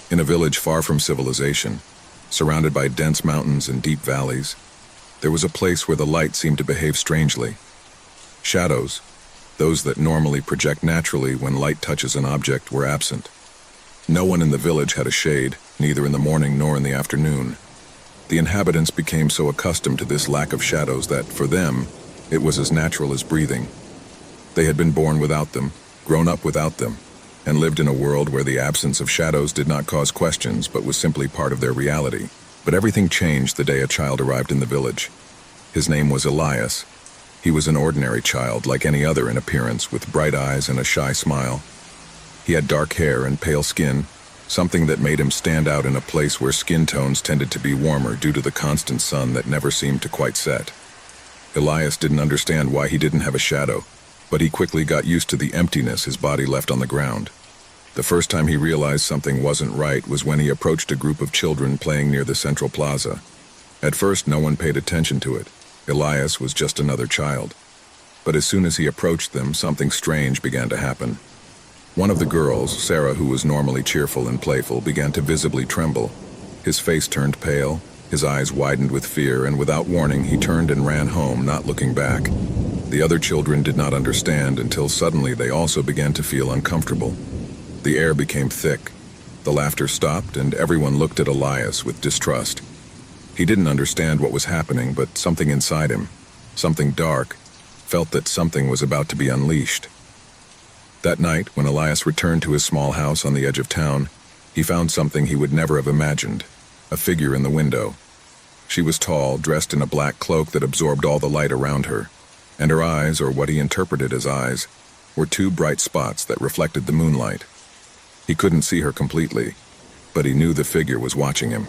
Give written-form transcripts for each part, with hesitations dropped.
In a village far from civilization, surrounded by dense mountains and deep valleys, there was a place where the light seemed to behave strangely. Shadows, those that normally project naturally when light touches an object, were absent. No one in the village had a shade, neither in the morning nor in the afternoon. The inhabitants became so accustomed to this lack of shadows that, for them, it was as natural as breathing. They had been born without them, grown up without them, and lived in a world where the absence of shadows did not cause questions but was simply part of their reality. But everything changed the day a child arrived in the village. His name was Elias. He was an ordinary child, like any other in appearance, with bright eyes and a shy smile. He had dark hair and pale skin, something that made him stand out in a place where skin tones tended to be warmer due to the constant sun that never seemed to quite set. Elias didn't understand why he didn't have a shadow, but he quickly got used to the emptiness his body left on the ground. The first time he realized something wasn't right was when he approached a group of children playing near the central plaza. At first, no one paid attention to it. Elias was just another child. But as soon as he approached them, something strange began to happen. One of the girls, Sarah, who was normally cheerful and playful, began to visibly tremble. His face turned pale, his eyes widened with fear, and without warning, he turned and ran home, not looking back. The other children did not understand until suddenly they also began to feel uncomfortable. The air became thick. The laughter stopped, and everyone looked at Elias with distrust. He didn't understand what was happening, but something inside him, something dark, felt that something was about to be unleashed. That night, when Elias returned to his small house on the edge of town, he found something he would never have imagined: a figure in the window. She was tall, dressed in a black cloak that absorbed all the light around her, and her eyes, or what he interpreted as eyes, were two bright spots that reflected the moonlight. He couldn't see her completely, but he knew the figure was watching him.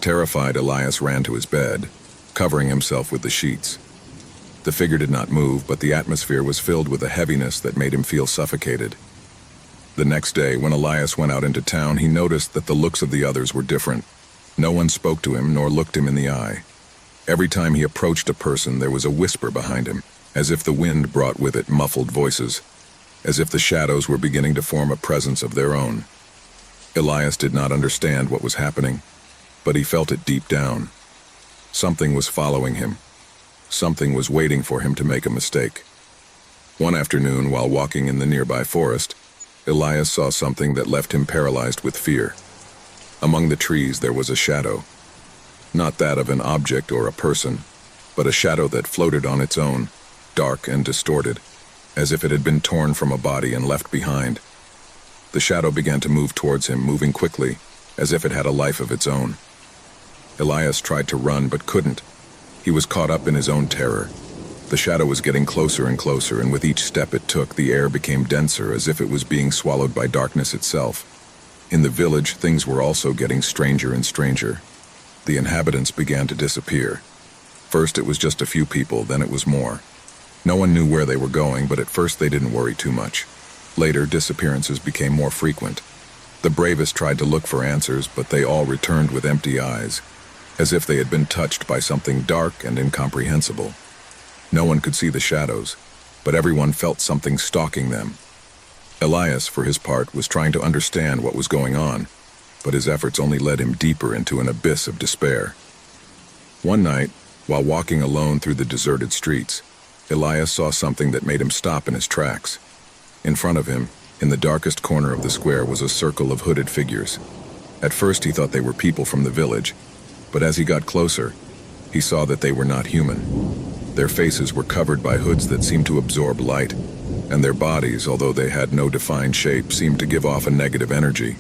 Terrified, Elias ran to his bed, covering himself with the sheets. The figure did not move, but the atmosphere was filled with a heaviness that made him feel suffocated. The next day, when Elias went out into town, he noticed that the looks of the others were different. No one spoke to him nor looked him in the eye. Every time he approached a person, there was a whisper behind him, as if the wind brought with it muffled voices, as if the shadows were beginning to form a presence of their own. Elias did not understand what was happening, but he felt it deep down. Something was following him. Something was waiting for him to make a mistake. One afternoon, while walking in the nearby forest, Elias saw something that left him paralyzed with fear. Among the trees there was a shadow. Not that of an object or a person, but a shadow that floated on its own, dark and distorted, as if it had been torn from a body and left behind. The shadow began to move towards him, moving quickly, as if it had a life of its own. Elias tried to run but couldn't. He was caught up in his own terror. The shadow was getting closer and closer, and with each step it took, the air became denser, as if it was being swallowed by darkness itself. In the village, things were also getting stranger and stranger. The inhabitants began to disappear. First it was just a few people, then it was more. No one knew where they were going, but at first they didn't worry too much. Later, disappearances became more frequent. The bravest tried to look for answers, but they all returned with empty eyes, as if they had been touched by something dark and incomprehensible. No one could see the shadows, but everyone felt something stalking them. Elias, for his part, was trying to understand what was going on, but his efforts only led him deeper into an abyss of despair. One night, while walking alone through the deserted streets, Elias saw something that made him stop in his tracks. In front of him, in the darkest corner of the square, was a circle of hooded figures. At first he thought they were people from the village, but as he got closer, he saw that they were not human. Their faces were covered by hoods that seemed to absorb light, and their bodies, although they had no defined shape, seemed to give off a negative energy.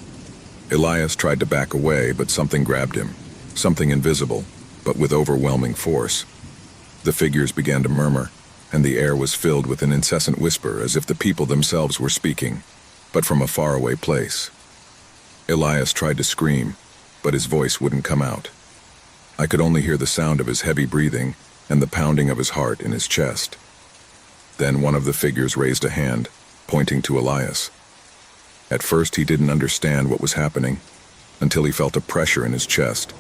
Elias tried to back away, but something grabbed him, something invisible, but with overwhelming force. The figures began to murmur, and the air was filled with an incessant whisper, as if the people themselves were speaking, but from a faraway place. Elias tried to scream, but his voice wouldn't come out. I could only hear the sound of his heavy breathing and the pounding of his heart in his chest. Then one of the figures raised a hand, pointing to Elias. At first he didn't understand what was happening, until he felt a pressure in his chest,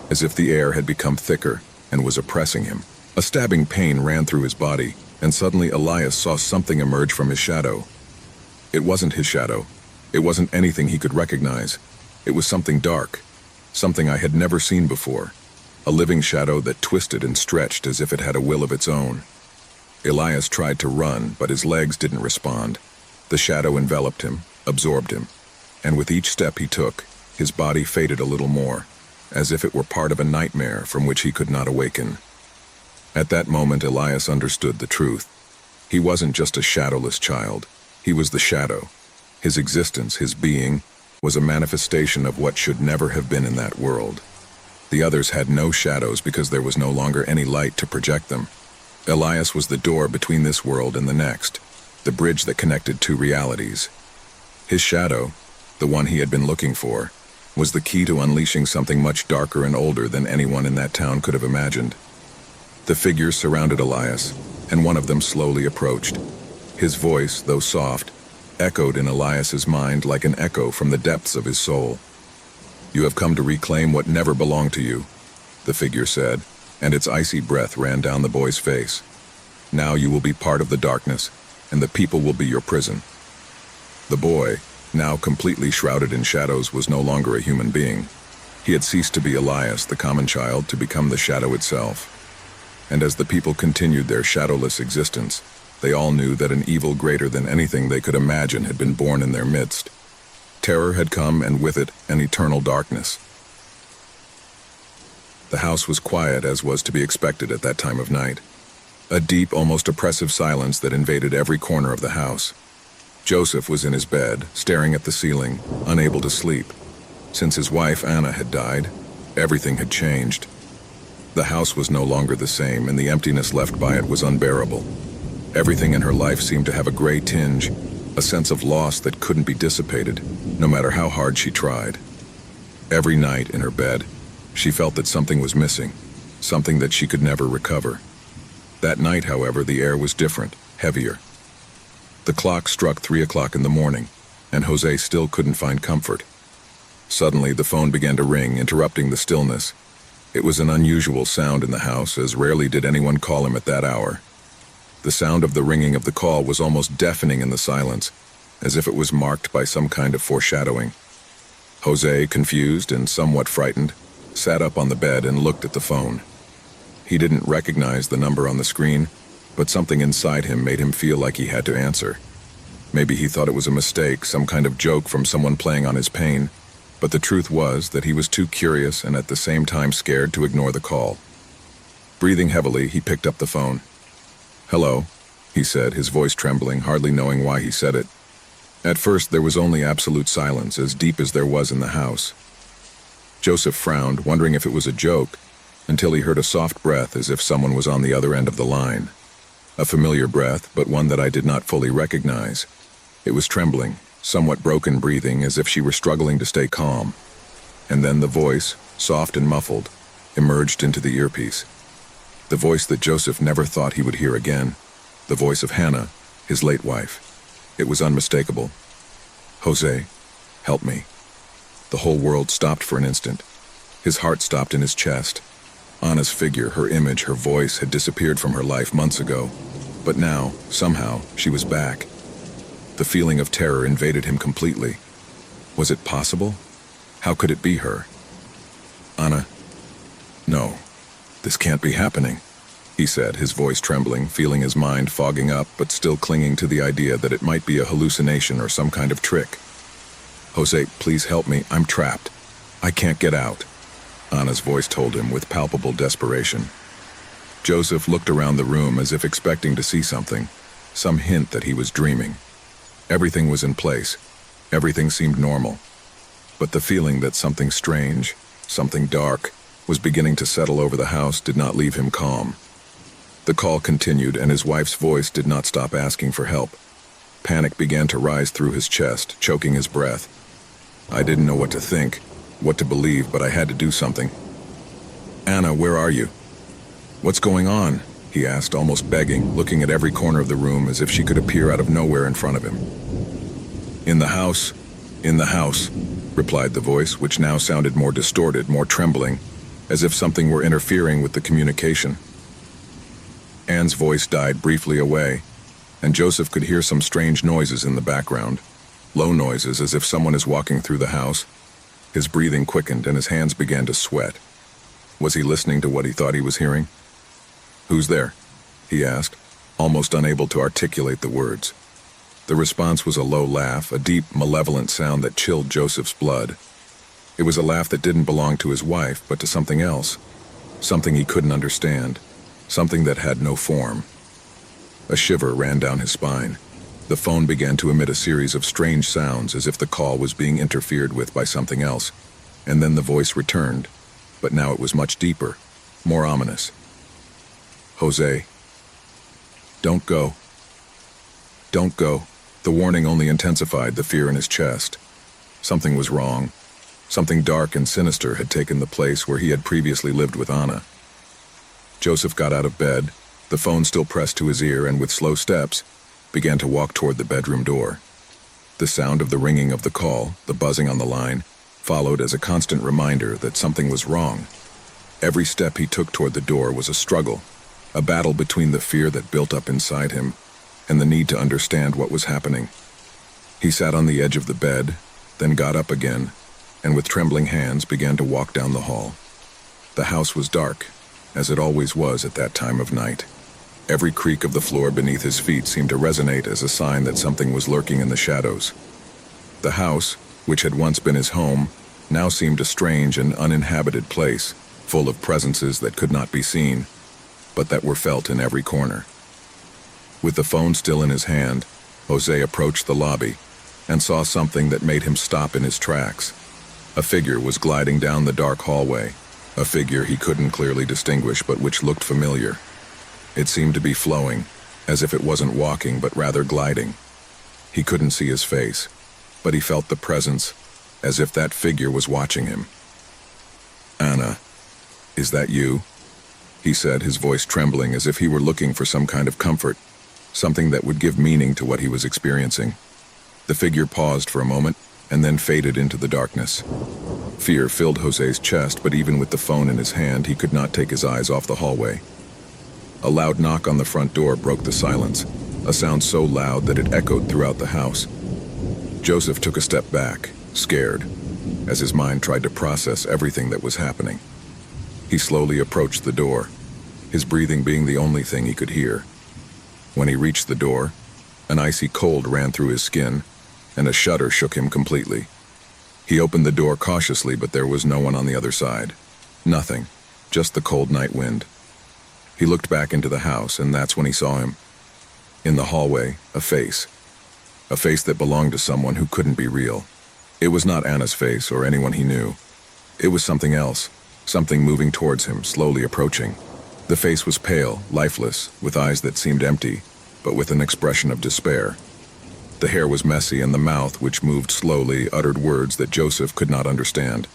as if the air had become thicker and was oppressing him. A stabbing pain ran through his body, and suddenly Elias saw something emerge from his shadow. It wasn't his shadow. It wasn't anything he could recognize. It was something dark, something I had never seen before, a living shadow that twisted and stretched as if it had a will of its own. Elias tried to run, but his legs didn't respond. The shadow enveloped him, absorbed him, and with each step he took, his body faded a little more, as if it were part of a nightmare from which he could not awaken. At that moment, Elias understood the truth. He wasn't just a shadowless child. He was the shadow. His existence, his being, was a manifestation of what should never have been in that world. The others had no shadows because there was no longer any light to project them. Elias was the door between this world and the next, the bridge that connected two realities. His shadow, the one he had been looking for, was the key to unleashing something much darker and older than anyone in that town could have imagined. The figures surrounded Elias, and one of them slowly approached. His voice, though soft, echoed in Elias's mind like an echo from the depths of his soul. "You have come to reclaim what never belonged to you," the figure said, and its icy breath ran down the boy's face. "Now you will be part of the darkness, and the people will be your prison." The boy, now completely shrouded in shadows, was no longer a human being. He had ceased to be Elias, the common child, to become the shadow itself. And as the people continued their shadowless existence, they all knew that an evil greater than anything they could imagine had been born in their midst. Terror had come, and with it, an eternal darkness. The house was quiet, as was to be expected at that time of night. A deep, almost oppressive silence that invaded every corner of the house. Joseph was in his bed, staring at the ceiling, unable to sleep. Since his wife, Anna, had died, everything had changed. The house was no longer the same, and the emptiness left by it was unbearable. Everything in her life seemed to have a gray tinge, a sense of loss that couldn't be dissipated, no matter how hard she tried. Every night in her bed, she felt that something was missing, something that she could never recover. That night, however, the air was different, heavier. The clock struck 3 o'clock in the morning, and Jose still couldn't find comfort. Suddenly, the phone began to ring, interrupting the stillness. It was an unusual sound in the house, as rarely did anyone call him at that hour. The sound of the ringing of the call was almost deafening in the silence, as if it was marked by some kind of foreshadowing. Jose, confused and somewhat frightened, sat up on the bed and looked at the phone. He didn't recognize the number on the screen, but something inside him made him feel like he had to answer. Maybe he thought it was a mistake, some kind of joke from someone playing on his pain, but the truth was that he was too curious and at the same time scared to ignore the call. Breathing heavily, he picked up the phone. "Hello," he said, his voice trembling, hardly knowing why he said it. At first, there was only absolute silence, as deep as there was in the house. Joseph frowned, wondering if it was a joke, until he heard a soft breath as if someone was on the other end of the line. A familiar breath, but one that I did not fully recognize. It was trembling, somewhat broken breathing, as if she were struggling to stay calm. And then the voice, soft and muffled, emerged into the earpiece. The voice that Joseph never thought he would hear again. The voice of Hannah, his late wife. It was unmistakable. "Jose, help me." The whole world stopped for an instant. His heart stopped in his chest. Anna's figure, her image, her voice had disappeared from her life months ago. But now, somehow, she was back. The feeling of terror invaded him completely. Was it possible? How could it be her? "Anna? No, this can't be happening," he said, his voice trembling, feeling his mind fogging up, but still clinging to the idea that it might be a hallucination or some kind of trick. "Jose, please help me. I'm trapped. I can't get out," Anna's voice told him with palpable desperation. Joseph looked around the room as if expecting to see something, some hint that he was dreaming. Everything was in place. Everything seemed normal. But the feeling that something strange, something dark, was beginning to settle over the house did not leave him calm. The call continued, and his wife's voice did not stop asking for help. Panic began to rise through his chest, choking his breath. I didn't know what to think, what to believe, but I had to do something. "Anna, where are you? What's going on?" he asked, almost begging, looking at every corner of the room as if she could appear out of nowhere in front of him. In the house, replied the voice, which now sounded more distorted, more trembling, as if something were interfering with the communication. Anne's voice died briefly away, and Joseph could hear some strange noises in the background, low noises as if someone is walking through the house. His breathing quickened and his hands began to sweat. Was he listening to what he thought he was hearing? "Who's there?" he asked, almost unable to articulate the words. The response was a low laugh, a deep, malevolent sound that chilled Joseph's blood. It was a laugh that didn't belong to his wife, but to something else. Something he couldn't understand. Something that had no form. A shiver ran down his spine. The phone began to emit a series of strange sounds as if the call was being interfered with by something else. And then the voice returned, but now it was much deeper, more ominous. "Jose, don't go. Don't go." The warning only intensified the fear in his chest. Something was wrong. Something dark and sinister had taken the place where he had previously lived with Anna. Joseph got out of bed, the phone still pressed to his ear, and with slow steps, began to walk toward the bedroom door. The sound of the ringing of the call, the buzzing on the line, followed as a constant reminder that something was wrong. Every step he took toward the door was a struggle, a battle between the fear that built up inside him and the need to understand what was happening. He sat on the edge of the bed, then got up again, and with trembling hands began to walk down the hall. The house was dark, as it always was at that time of night. Every creak of the floor beneath his feet seemed to resonate as a sign that something was lurking in the shadows. The house, which had once been his home, now seemed a strange and uninhabited place, full of presences that could not be seen, but that were felt in every corner. With the phone still in his hand, Jose approached the lobby and saw something that made him stop in his tracks. A figure was gliding down the dark hallway, a figure he couldn't clearly distinguish but which looked familiar. It seemed to be flowing, as if it wasn't walking but rather gliding. He couldn't see his face, but he felt the presence, as if that figure was watching him. "Anna, is that you?" he said, his voice trembling as if he were looking for some kind of comfort, something that would give meaning to what he was experiencing. The figure paused for a moment and then faded into the darkness. Fear filled Jose's chest, but even with the phone in his hand, he could not take his eyes off the hallway. A loud knock on the front door broke the silence, a sound so loud that it echoed throughout the house. Joseph took a step back, scared, as his mind tried to process everything that was happening. He slowly approached the door, his breathing being the only thing he could hear. When he reached the door, an icy cold ran through his skin, and a shudder shook him completely. He opened the door cautiously, but there was no one on the other side. Nothing, just the cold night wind. He looked back into the house, and that's when he saw him. In the hallway, a face that belonged to someone who couldn't be real. It was not Anna's face or anyone he knew. It was something else, something moving towards him, slowly approaching. The face was pale, lifeless, with eyes that seemed empty, but with an expression of despair. The hair was messy, and the mouth, which moved slowly, uttered words that Joseph could not understand.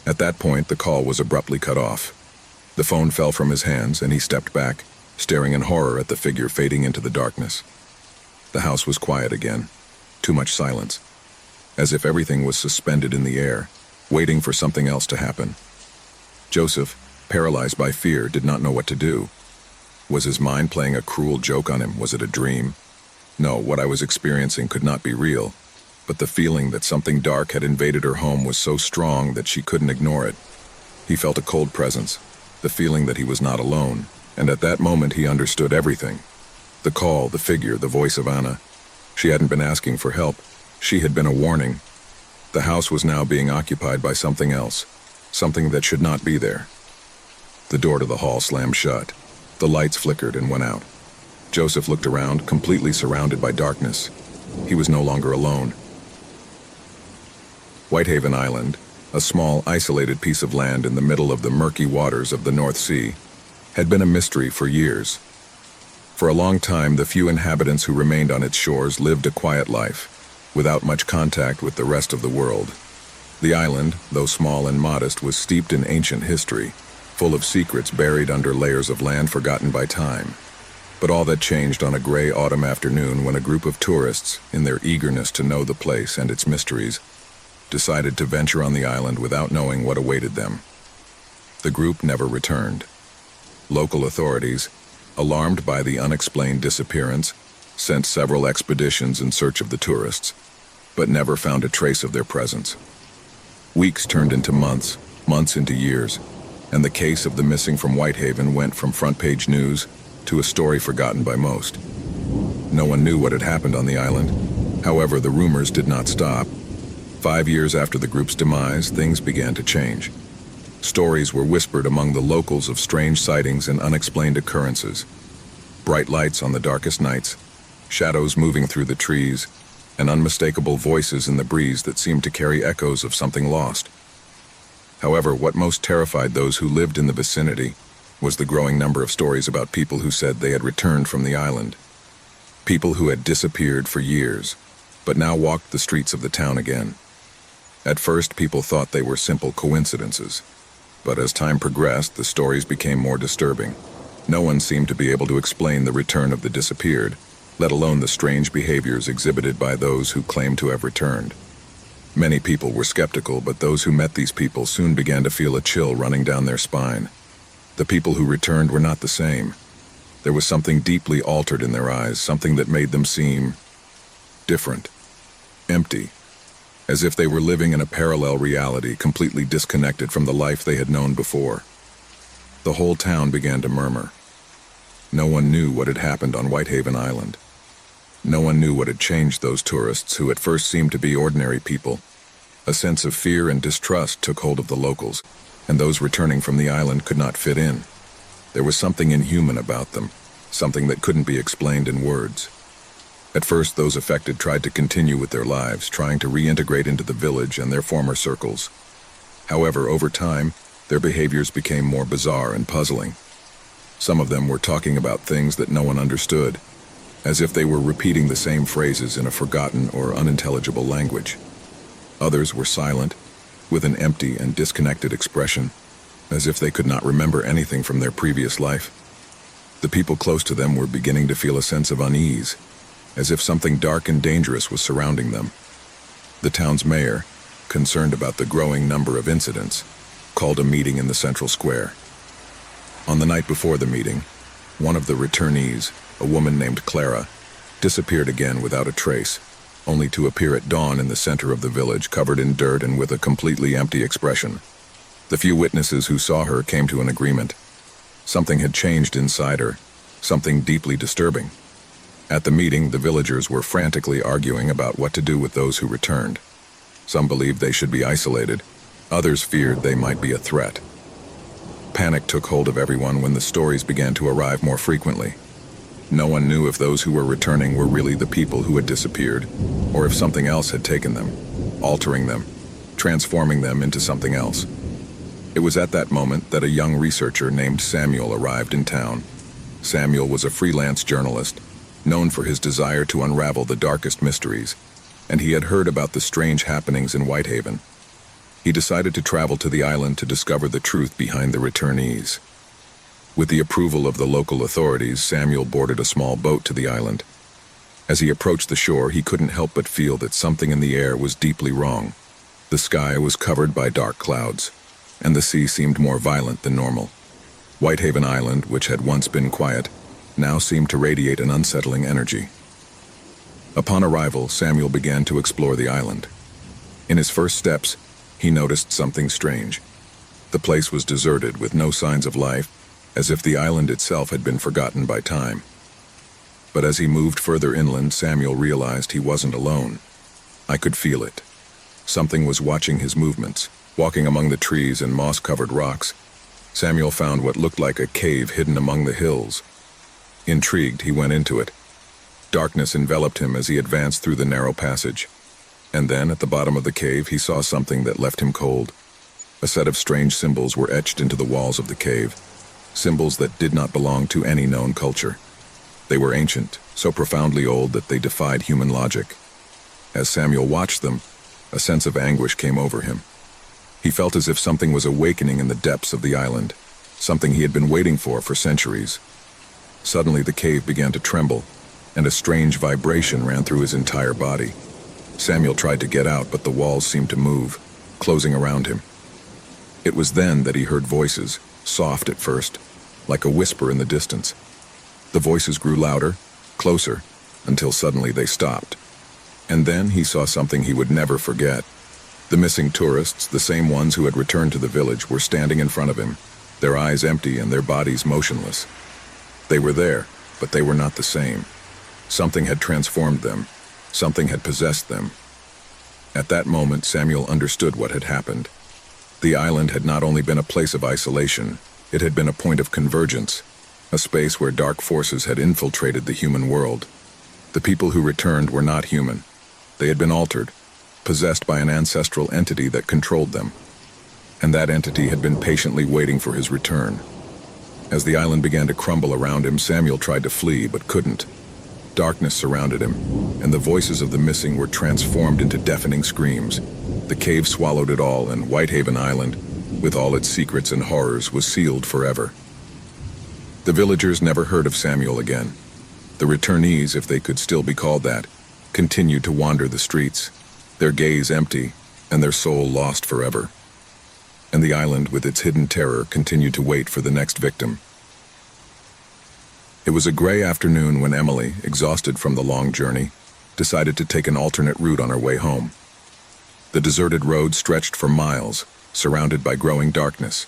At that point, the call was abruptly cut off. The phone fell from his hands, and he stepped back, staring in horror at the figure fading into the darkness. The house was quiet again. Too much silence. As if everything was suspended in the air, waiting for something else to happen. Joseph, paralyzed by fear, did not know what to do. Was his mind playing a cruel joke on him? Was it a dream? No, what I was experiencing could not be real, but the feeling that something dark had invaded her home was so strong that she couldn't ignore it. He felt a cold presence, the feeling that he was not alone, and at that moment he understood everything. The call, the figure, the voice of Anna. She hadn't been asking for help. She had been a warning. The house was now being occupied by something else, something that should not be there. The door to the hall slammed shut. The lights flickered and went out. Joseph looked around, completely surrounded by darkness. He was no longer alone. Whitehaven Island, a small, isolated piece of land in the middle of the murky waters of the North Sea, had been a mystery for years. For a long time, the few inhabitants who remained on its shores lived a quiet life, without much contact with the rest of the world. The island, though small and modest, was steeped in ancient history, full of secrets buried under layers of land forgotten by time. But all that changed on a gray autumn afternoon when a group of tourists, in their eagerness to know the place and its mysteries, decided to venture on the island without knowing what awaited them. The group never returned. Local authorities, alarmed by the unexplained disappearance, sent several expeditions in search of the tourists, but never found a trace of their presence. Weeks turned into months, months into years, and the case of the missing from Whitehaven went from front-page news to a story forgotten by most. No one knew what had happened on the island. However, the rumors did not stop. 5 years after the group's demise, things began to change. Stories were whispered among the locals of strange sightings and unexplained occurrences. Bright lights on the darkest nights, shadows moving through the trees, and unmistakable voices in the breeze that seemed to carry echoes of something lost. However, what most terrified those who lived in the vicinity was the growing number of stories about people who said they had returned from the island. People who had disappeared for years, but now walked the streets of the town again. At first, people thought they were simple coincidences, but as time progressed, the stories became more disturbing. No one seemed to be able to explain the return of the disappeared, let alone the strange behaviors exhibited by those who claimed to have returned. Many people were skeptical, but those who met these people soon began to feel a chill running down their spine. The people who returned were not the same. There was something deeply altered in their eyes, something that made them seem different, empty, as if they were living in a parallel reality, completely disconnected from the life they had known before. The whole town began to murmur. No one knew what had happened on Whitehaven Island. No one knew what had changed those tourists who at first seemed to be ordinary people. A sense of fear and distrust took hold of the locals, and those returning from the island could not fit in. There was something inhuman about them, something that couldn't be explained in words. At first, those affected tried to continue with their lives, trying to reintegrate into the village and their former circles. However, over time, their behaviors became more bizarre and puzzling. Some of them were talking about things that no one understood, as if they were repeating the same phrases in a forgotten or unintelligible language. Others were silent, with an empty and disconnected expression, as if they could not remember anything from their previous life. The people close to them were beginning to feel a sense of unease, as if something dark and dangerous was surrounding them. The town's mayor, concerned about the growing number of incidents, called a meeting in the central square. On the night before the meeting, one of the returnees, a woman named Clara, disappeared again without a trace, only to appear at dawn in the center of the village, covered in dirt and with a completely empty expression. The few witnesses who saw her came to an agreement. Something had changed inside her, something deeply disturbing. At the meeting, the villagers were frantically arguing about what to do with those who returned. Some believed they should be isolated. Others feared they might be a threat. Panic took hold of everyone when the stories began to arrive more frequently. No one knew if those who were returning were really the people who had disappeared, or if something else had taken them, altering them, transforming them into something else. It was at that moment that a young researcher named Samuel arrived in town. Samuel was a freelance journalist, known for his desire to unravel the darkest mysteries, and he had heard about the strange happenings in Whitehaven. He decided to travel to the island to discover the truth behind the returnees. With the approval of the local authorities, Samuel boarded a small boat to the island. As he approached the shore, he couldn't help but feel that something in the air was deeply wrong. The sky was covered by dark clouds, and the sea seemed more violent than normal. Whitehaven Island, which had once been quiet, now seemed to radiate an unsettling energy. Upon arrival, Samuel began to explore the island. In his first steps, he noticed something strange. The place was deserted with no signs of life, as if the island itself had been forgotten by time. But as he moved further inland, Samuel realized he wasn't alone. I could feel it. Something was watching his movements, walking among the trees and moss-covered rocks. Samuel found what looked like a cave hidden among the hills. Intrigued, he went into it. Darkness enveloped him as he advanced through the narrow passage. And then, at the bottom of the cave, he saw something that left him cold. A set of strange symbols were etched into the walls of the cave, symbols that did not belong to any known culture. They were ancient, so profoundly old that they defied human logic. As Samuel watched them, a sense of anguish came over him. He felt as if something was awakening in the depths of the island, something he had been waiting for centuries. Suddenly, the cave began to tremble, and a strange vibration ran through his entire body. Samuel tried to get out, but the walls seemed to move, closing around him. It was then that he heard voices, soft at first, like a whisper in the distance. The voices grew louder, closer, until suddenly they stopped. And then he saw something he would never forget. The missing tourists, the same ones who had returned to the village, were standing in front of him, their eyes empty and their bodies motionless. They were there, but they were not the same. Something had transformed them. Something had possessed them. At that moment, Samuel understood what had happened. The island had not only been a place of isolation, it had been a point of convergence, a space where dark forces had infiltrated the human world. The people who returned were not human. They had been altered, possessed by an ancestral entity that controlled them. And that entity had been patiently waiting for his return. As the island began to crumble around him, Samuel tried to flee but couldn't. Darkness surrounded him, and the voices of the missing were transformed into deafening screams. The cave swallowed it all, and Whitehaven Island, with all its secrets and horrors, was sealed forever. The villagers never heard of Samuel again. The returnees, if they could still be called that, continued to wander the streets, their gaze empty and their soul lost forever. And the island, with its hidden terror, continued to wait for the next victim. It was a gray afternoon when Emily, exhausted from the long journey, decided to take an alternate route on her way home. The deserted road stretched for miles, surrounded by growing darkness.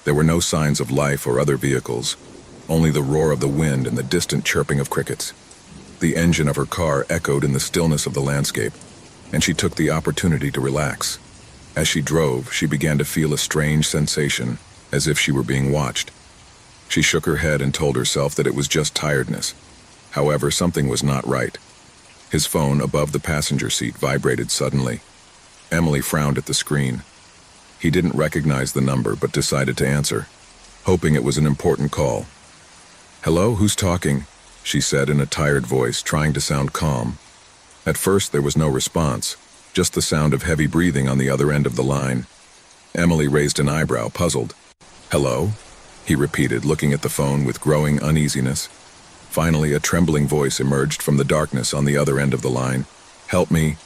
There were no signs of life or other vehicles, only the roar of the wind and the distant chirping of crickets. The engine of her car echoed in the stillness of the landscape, and she took the opportunity to relax. As she drove, she began to feel a strange sensation, as if she were being watched. She shook her head and told herself that it was just tiredness. However, something was not right. His phone above the passenger seat vibrated suddenly. Emily frowned at the screen. He didn't recognize the number but decided to answer, hoping it was an important call. "Hello, who's talking?" she said in a tired voice, trying to sound calm. At first there was no response, just the sound of heavy breathing on the other end of the line. Emily raised an eyebrow, puzzled. "Hello?" he repeated, looking at the phone with growing uneasiness. Finally, a trembling voice emerged from the darkness on the other end of the line. "Help me.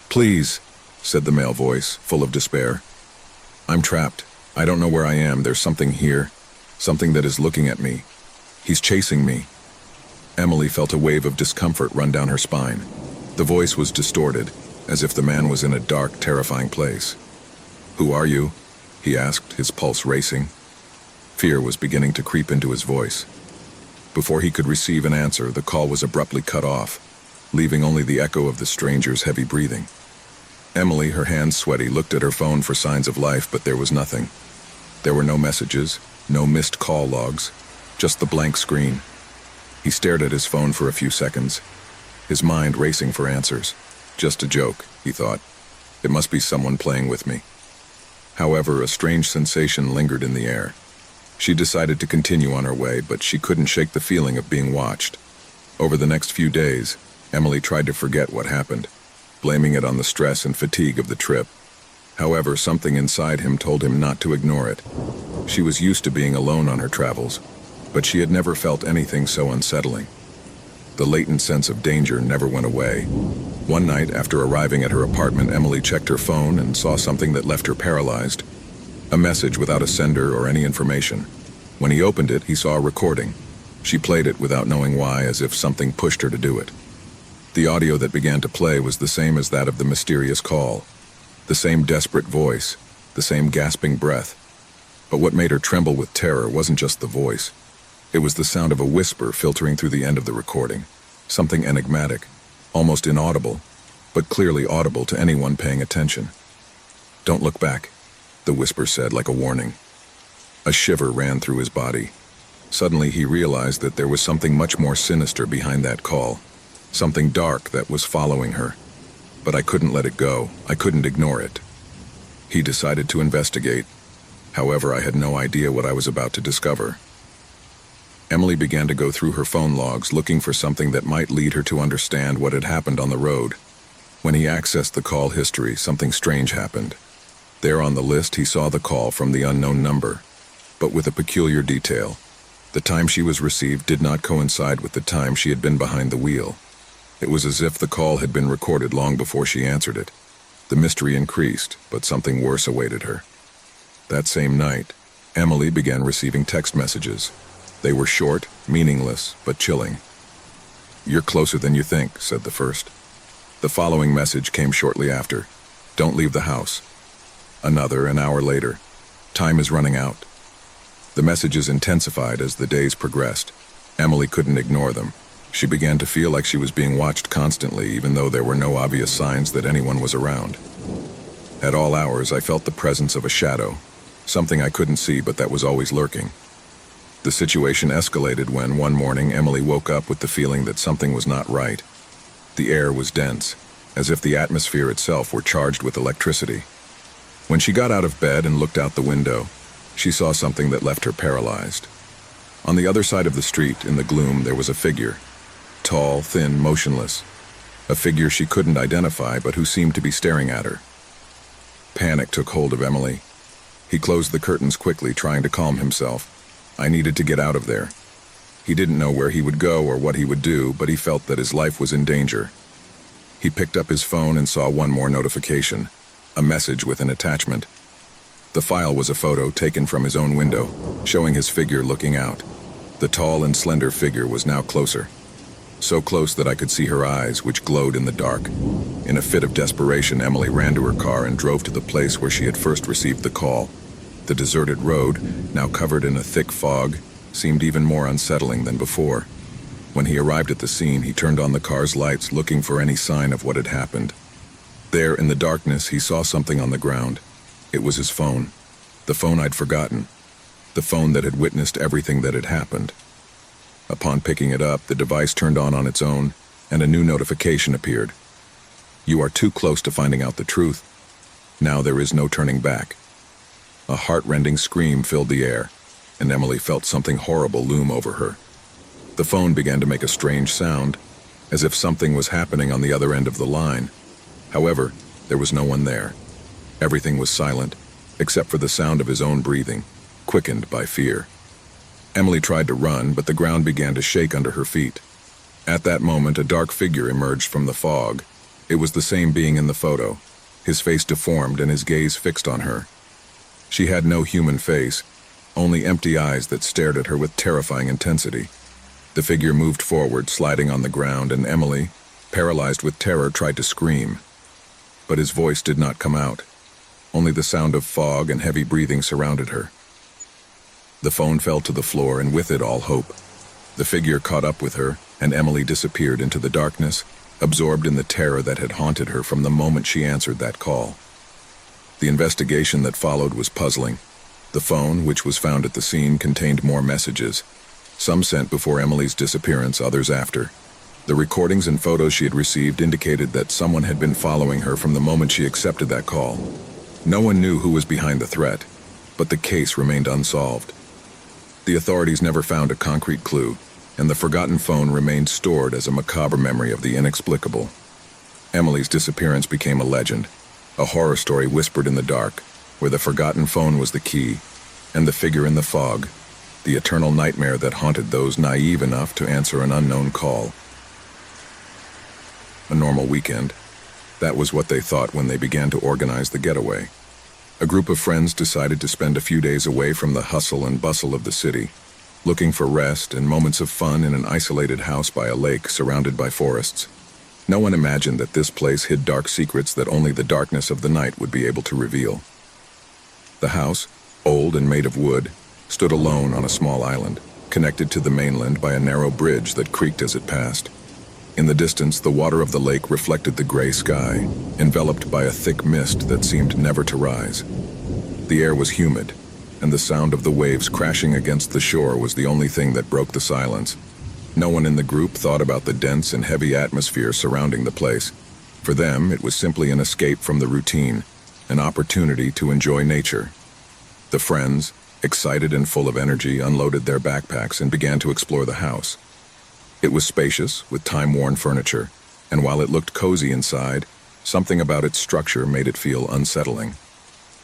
Please," said the male voice, full of despair. "I'm trapped. I don't know where I am. There's something here. Something that is looking at me. He's chasing me." Emily felt a wave of discomfort run down her spine. The voice was distorted, as if the man was in a dark, terrifying place. "Who are you?" he asked, his pulse racing. Fear was beginning to creep into his voice. Before he could receive an answer, the call was abruptly cut off, leaving only the echo of the stranger's heavy breathing. Emily, her hands sweaty, looked at her phone for signs of life, but there was nothing. There were no messages, no missed call logs, just the blank screen. He stared at his phone for a few seconds, his mind racing for answers. Just a joke, he thought. It must be someone playing with me. However, a strange sensation lingered in the air. She decided to continue on her way, but she couldn't shake the feeling of being watched. Over the next few days, Emily tried to forget what happened, blaming it on the stress and fatigue of the trip. However, something inside him told him not to ignore it. She was used to being alone on her travels, but she had never felt anything so unsettling. The latent sense of danger never went away. One night, after arriving at her apartment, Emily checked her phone and saw something that left her paralyzed. A message without a sender or any information. When he opened it, he saw a recording. She played it without knowing why, as if something pushed her to do it. The audio that began to play was the same as that of the mysterious call. The same desperate voice, the same gasping breath. But what made her tremble with terror wasn't just the voice. It was the sound of a whisper filtering through the end of the recording. Something enigmatic, almost inaudible, but clearly audible to anyone paying attention. "Don't look back," the whisper said like a warning. A shiver ran through his body. Suddenly he realized that there was something much more sinister behind that call. Something dark that was following her. But I couldn't let it go. I couldn't ignore it. He decided to investigate. However, I had no idea what I was about to discover. Emily began to go through her phone logs, looking for something that might lead her to understand what had happened on the road. When he accessed the call history, something strange happened. There on the list, he saw the call from the unknown number, but with a peculiar detail. The time she was received did not coincide with the time she had been behind the wheel. It was as if the call had been recorded long before she answered it. The mystery increased, but something worse awaited her. That same night, Emily began receiving text messages. They were short, meaningless, but chilling. "You're closer than you think," said the first. The following message came shortly after. Don't leave the house. Another, an hour later. Time is running out. The messages intensified as the days progressed. Emily couldn't ignore them. She began to feel like she was being watched constantly, even though there were no obvious signs that anyone was around. At all hours, I felt the presence of a shadow, something I couldn't see but that was always lurking. The situation escalated when, one morning, Emily woke up with the feeling that something was not right. The air was dense, as if the atmosphere itself were charged with electricity. When she got out of bed and looked out the window, she saw something that left her paralyzed. On the other side of the street, in the gloom, there was a figure. Tall, thin, motionless. A figure she couldn't identify, but who seemed to be staring at her. Panic took hold of Emily. He closed the curtains quickly, trying to calm himself. I needed to get out of there. He didn't know where he would go or what he would do, but he felt that his life was in danger. He picked up his phone and saw one more notification, a message with an attachment. The file was a photo taken from his own window, showing his figure looking out. The tall and slender figure was now closer. So close that I could see her eyes, which glowed in the dark. In a fit of desperation, Emily ran to her car and drove to the place where she had first received the call. The deserted road, now covered in a thick fog, seemed even more unsettling than before. When he arrived at the scene, he turned on the car's lights, looking for any sign of what had happened. There, in the darkness, he saw something on the ground. It was his phone. The phone I'd forgotten. The phone that had witnessed everything that had happened. Upon picking it up, the device turned on its own, and a new notification appeared. You are too close to finding out the truth. Now there is no turning back. A heart-rending scream filled the air, and Emily felt something horrible loom over her. The phone began to make a strange sound, as if something was happening on the other end of the line. However, there was no one there. Everything was silent, except for the sound of his own breathing, quickened by fear. Emily tried to run, but the ground began to shake under her feet. At that moment, a dark figure emerged from the fog. It was the same being in the photo, his face deformed and his gaze fixed on her. She had no human face, only empty eyes that stared at her with terrifying intensity. The figure moved forward, sliding on the ground, and Emily, paralyzed with terror, tried to scream. But his voice did not come out. Only the sound of fog and heavy breathing surrounded her. The phone fell to the floor, and with it all hope. The figure caught up with her, and Emily disappeared into the darkness, absorbed in the terror that had haunted her from the moment she answered that call. The investigation that followed was puzzling. The phone, which was found at the scene, contained more messages. Some sent before Emily's disappearance, others after. The recordings and photos she had received indicated that someone had been following her from the moment she accepted that call. No one knew who was behind the threat, but the case remained unsolved. The authorities never found a concrete clue, and the forgotten phone remained stored as a macabre memory of the inexplicable. Emily's disappearance became a legend, a horror story whispered in the dark, where the forgotten phone was the key, and the figure in the fog, the eternal nightmare that haunted those naive enough to answer an unknown call. A normal weekend. That was what they thought when they began to organize the getaway. A group of friends decided to spend a few days away from the hustle and bustle of the city, looking for rest and moments of fun in an isolated house by a lake surrounded by forests. No one imagined that this place hid dark secrets that only the darkness of the night would be able to reveal. The house, old and made of wood, stood alone on a small island, connected to the mainland by a narrow bridge that creaked as it passed. In the distance, the water of the lake reflected the gray sky, enveloped by a thick mist that seemed never to rise. The air was humid, and the sound of the waves crashing against the shore was the only thing that broke the silence. No one in the group thought about the dense and heavy atmosphere surrounding the place. For them, it was simply an escape from the routine, an opportunity to enjoy nature. The friends, excited and full of energy, unloaded their backpacks and began to explore the house. It was spacious, with time-worn furniture, and while it looked cozy inside, something about its structure made it feel unsettling.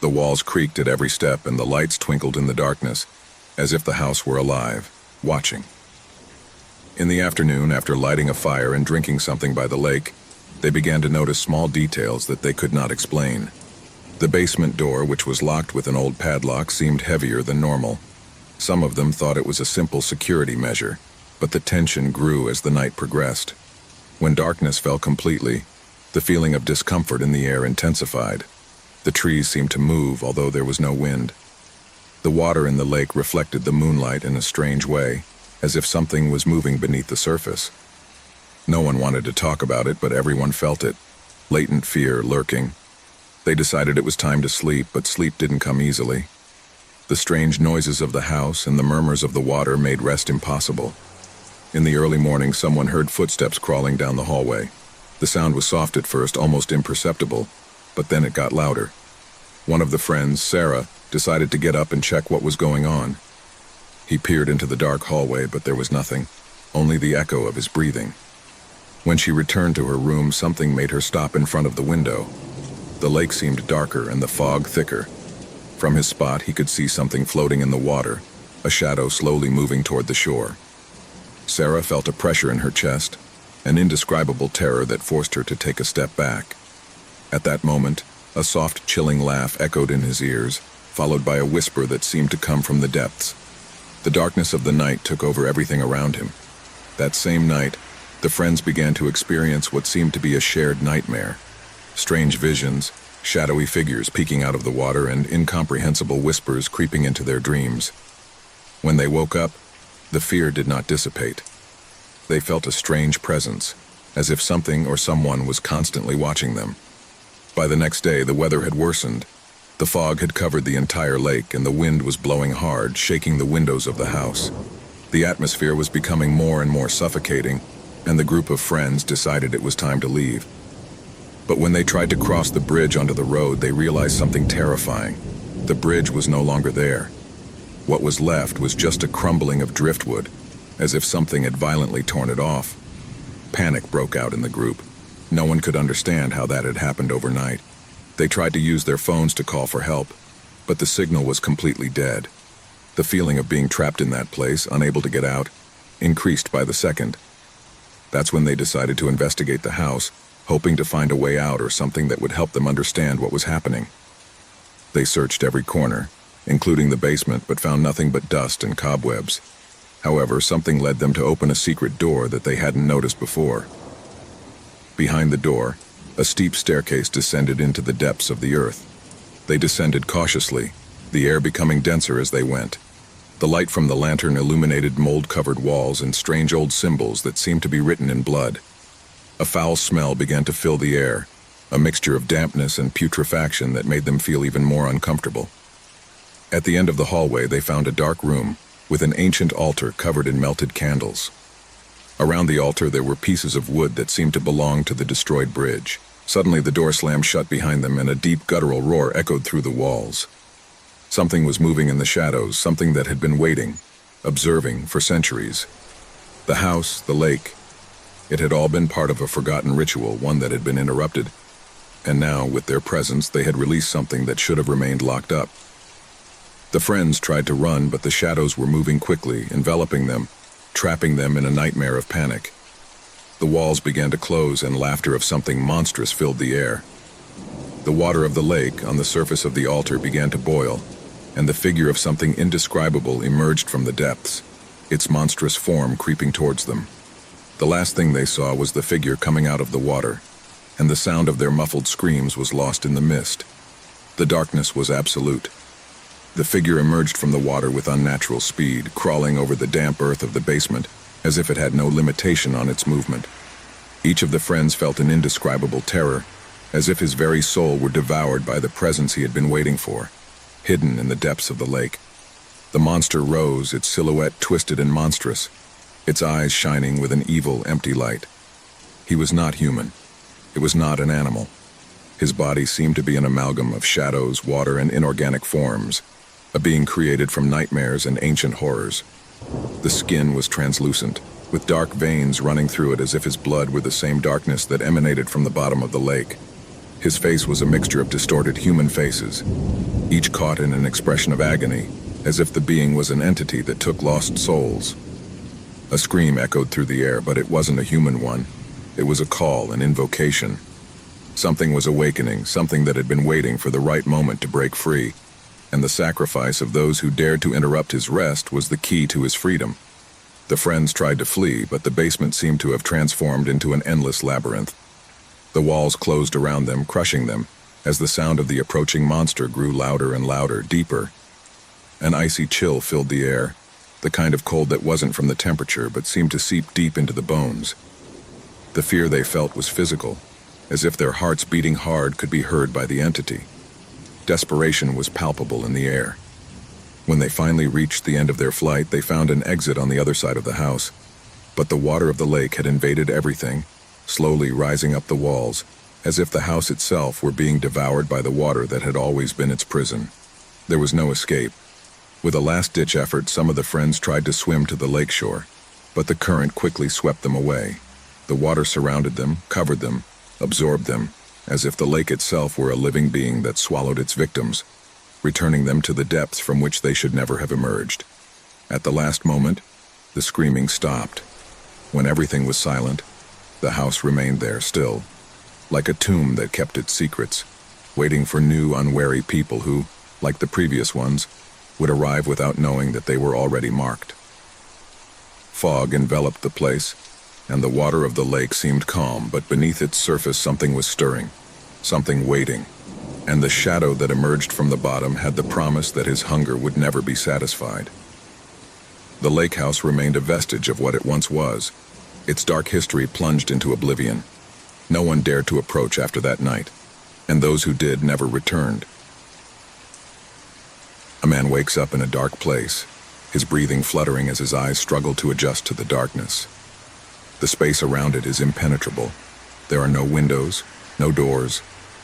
The walls creaked at every step and the lights twinkled in the darkness, as if the house were alive, watching. In the afternoon, after lighting a fire and drinking something by the lake, they began to notice small details that they could not explain. The basement door, which was locked with an old padlock, seemed heavier than normal. Some of them thought it was a simple security measure, but the tension grew as the night progressed. When darkness fell completely, The feeling of discomfort in the air intensified. The trees seemed to move, although there was no wind. The water in the lake reflected the moonlight in a strange way, as if something was moving beneath the surface. No one wanted to talk about it, but everyone felt it. Latent fear lurking. They decided it was time to sleep, but sleep didn't come easily. The strange noises of the house and the murmurs of the water made rest impossible. In the early morning, someone heard footsteps crawling down the hallway. The sound was soft at first, almost imperceptible, but then it got louder. One of the friends, Sarah, decided to get up and check what was going on. He peered into the dark hallway, but there was nothing, only the echo of his breathing. When she returned to her room, something made her stop in front of the window. The lake seemed darker and the fog thicker. From his spot, he could see something floating in the water, a shadow slowly moving toward the shore. Sarah felt a pressure in her chest, an indescribable terror that forced her to take a step back. At that moment, a soft, chilling laugh echoed in his ears, followed by a whisper that seemed to come from the depths. The darkness of the night took over everything around him. That same night, the friends began to experience what seemed to be a shared nightmare. Strange visions, shadowy figures peeking out of the water, and incomprehensible whispers creeping into their dreams. When they woke up, the fear did not dissipate. They felt a strange presence, as if something or someone was constantly watching them. By the next day, the weather had worsened. The fog had covered the entire lake, and the wind was blowing hard, shaking the windows of the house. The atmosphere was becoming more and more suffocating, and the group of friends decided it was time to leave. But when they tried to cross the bridge onto the road, they realized something terrifying. The bridge was no longer there. What was left was just a crumbling of driftwood, as if something had violently torn it off. Panic broke out in the group. No one could understand how that had happened overnight. They tried to use their phones to call for help, but the signal was completely dead. The feeling of being trapped in that place, unable to get out, increased by the second. That's when they decided to investigate the house, hoping to find a way out or something that would help them understand what was happening. They searched every corner, including the basement, but found nothing but dust and cobwebs. However, something led them to open a secret door that they hadn't noticed before. Behind the door, a steep staircase descended into the depths of the earth. They descended cautiously, the air becoming denser as they went. The light from the lantern illuminated mold-covered walls and strange old symbols that seemed to be written in blood. A foul smell began to fill the air, a mixture of dampness and putrefaction that made them feel even more uncomfortable. At the end of the hallway, they found a dark room with an ancient altar covered in melted candles. Around the altar, there were pieces of wood that seemed to belong to the destroyed bridge. Suddenly, the door slammed shut behind them, and a deep guttural roar echoed through the walls. Something was moving in the shadows, something that had been waiting, observing for centuries. The house, the lake, it had all been part of a forgotten ritual, one that had been interrupted. And now, with their presence, they had released something that should have remained locked up. The friends tried to run, but the shadows were moving quickly, enveloping them, trapping them in a nightmare of panic. The walls began to close, and laughter of something monstrous filled the air. The water of the lake on the surface of the altar began to boil, and the figure of something indescribable emerged from the depths, its monstrous form creeping towards them. The last thing they saw was the figure coming out of the water, and the sound of their muffled screams was lost in the mist. The darkness was absolute. The figure emerged from the water with unnatural speed, crawling over the damp earth of the basement, as if it had no limitation on its movement. Each of the friends felt an indescribable terror, as if his very soul were devoured by the presence he had been waiting for, hidden in the depths of the lake. The monster rose, its silhouette twisted and monstrous, its eyes shining with an evil, empty light. He was not human. It was not an animal. His body seemed to be an amalgam of shadows, water, and inorganic forms, a being created from nightmares and ancient horrors. The skin was translucent, with dark veins running through it as if his blood were the same darkness that emanated from the bottom of the lake. His face was a mixture of distorted human faces, each caught in an expression of agony, as if the being was an entity that took lost souls. A scream echoed through the air, but it wasn't a human one. It was a call, an invocation. Something was awakening, something that had been waiting for the right moment to break free, and the sacrifice of those who dared to interrupt his rest was the key to his freedom. The friends tried to flee, but the basement seemed to have transformed into an endless labyrinth. The walls closed around them, crushing them, as the sound of the approaching monster grew louder and louder, deeper. An icy chill filled the air, the kind of cold that wasn't from the temperature but seemed to seep deep into the bones. The fear they felt was physical, as if their hearts beating hard could be heard by the entity. Desperation was palpable in the air. When they finally reached the end of their flight, they found an exit on the other side of the house. But the water of the lake had invaded everything, slowly rising up the walls, as if the house itself were being devoured by the water that had always been its prison. There was no escape. With a last-ditch effort, some of the friends tried to swim to the lakeshore, but the current quickly swept them away. The water surrounded them, covered them, absorbed them, as if the lake itself were a living being that swallowed its victims, returning them to the depths from which they should never have emerged. At the last moment, the screaming stopped. When everything was silent, the house remained there still, like a tomb that kept its secrets, waiting for new, unwary people who, like the previous ones, would arrive without knowing that they were already marked. Fog enveloped the place, and the water of the lake seemed calm, but beneath its surface something was stirring, something waiting, and the shadow that emerged from the bottom had the promise that his hunger would never be satisfied. The lake house remained a vestige of what it once was, its dark history plunged into oblivion. No one dared to approach after that night, and those who did never returned. A man wakes up in a dark place, his breathing fluttering as his eyes struggle to adjust to the darkness. The space around it is impenetrable. There are no windows, no doors,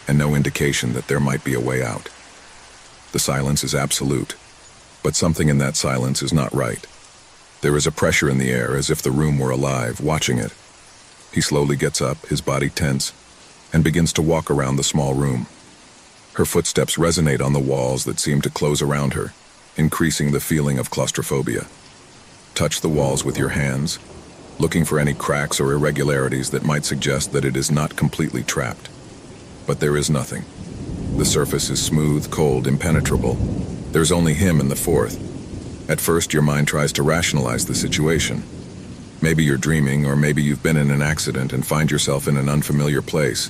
and no indication that there might be a way out. The silence is absolute, but something in that silence is not right. There is a pressure in the air as if the room were alive, watching it. He slowly gets up, his body tense, and begins to walk around the small room. Her footsteps resonate on the walls that seem to close around her, increasing the feeling of claustrophobia. Touch the walls with your hands, looking for any cracks or irregularities that might suggest that it is not completely trapped. But there is nothing. The surface is smooth, cold, impenetrable. There's only him and the fourth. At first, your mind tries to rationalize the situation. Maybe you're dreaming, or maybe you've been in an accident and find yourself in an unfamiliar place.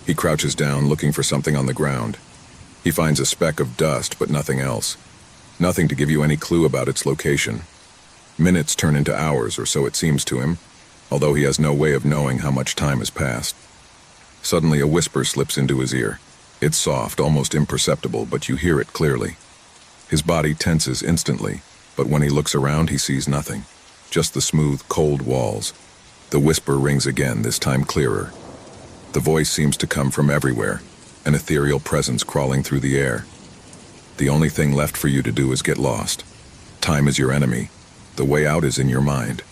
He crouches down, looking for something on the ground. He finds a speck of dust, but nothing else. Nothing to give you any clue about its location. Minutes turn into hours, or so it seems to him, although he has no way of knowing how much time has passed. Suddenly, a whisper slips into his ear. It's soft, almost imperceptible, but you hear it clearly. His body tenses instantly, but when he looks around, he sees nothing. Just the smooth, cold walls. The whisper rings again, this time clearer. The voice seems to come from everywhere, an ethereal presence crawling through the air. The only thing left for you to do is get lost. Time is your enemy. The way out is in your mind.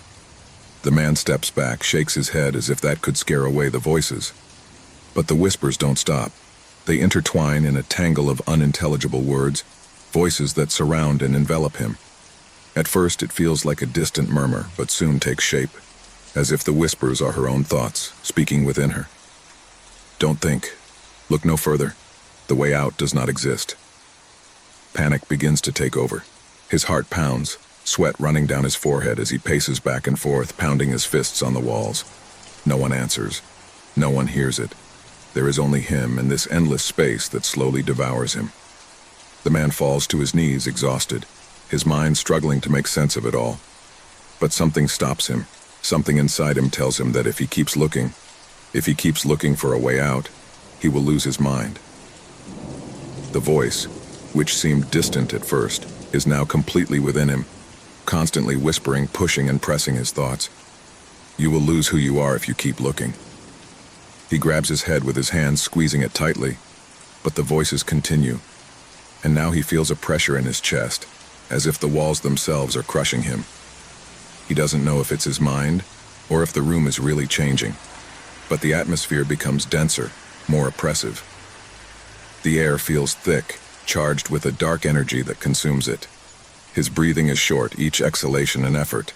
The man steps back, shakes his head as if that could scare away the voices. But the whispers don't stop. They intertwine in a tangle of unintelligible words, voices that surround and envelop him. At first it feels like a distant murmur, but soon takes shape, as if the whispers are her own thoughts, speaking within her. Don't think. Look no further. The way out does not exist. Panic begins to take over. His heart pounds, sweat running down his forehead as he paces back and forth, pounding his fists on the walls. No one answers. No one hears it. There is only him and this endless space that slowly devours him. The man falls to his knees, exhausted, his mind struggling to make sense of it all. But something stops him. Something inside him tells him that if he keeps looking for a way out, he will lose his mind. The voice, which seemed distant at first, is now completely within him, constantly whispering, pushing and pressing his thoughts. You will lose who you are if you keep looking. He grabs his head with his hands, squeezing it tightly, but the voices continue. And now he feels a pressure in his chest, as if the walls themselves are crushing him. He doesn't know if it's his mind, or if the room is really changing. But the atmosphere becomes denser, more oppressive. The air feels thick, charged with a dark energy that consumes it. His breathing is short, each exhalation an effort.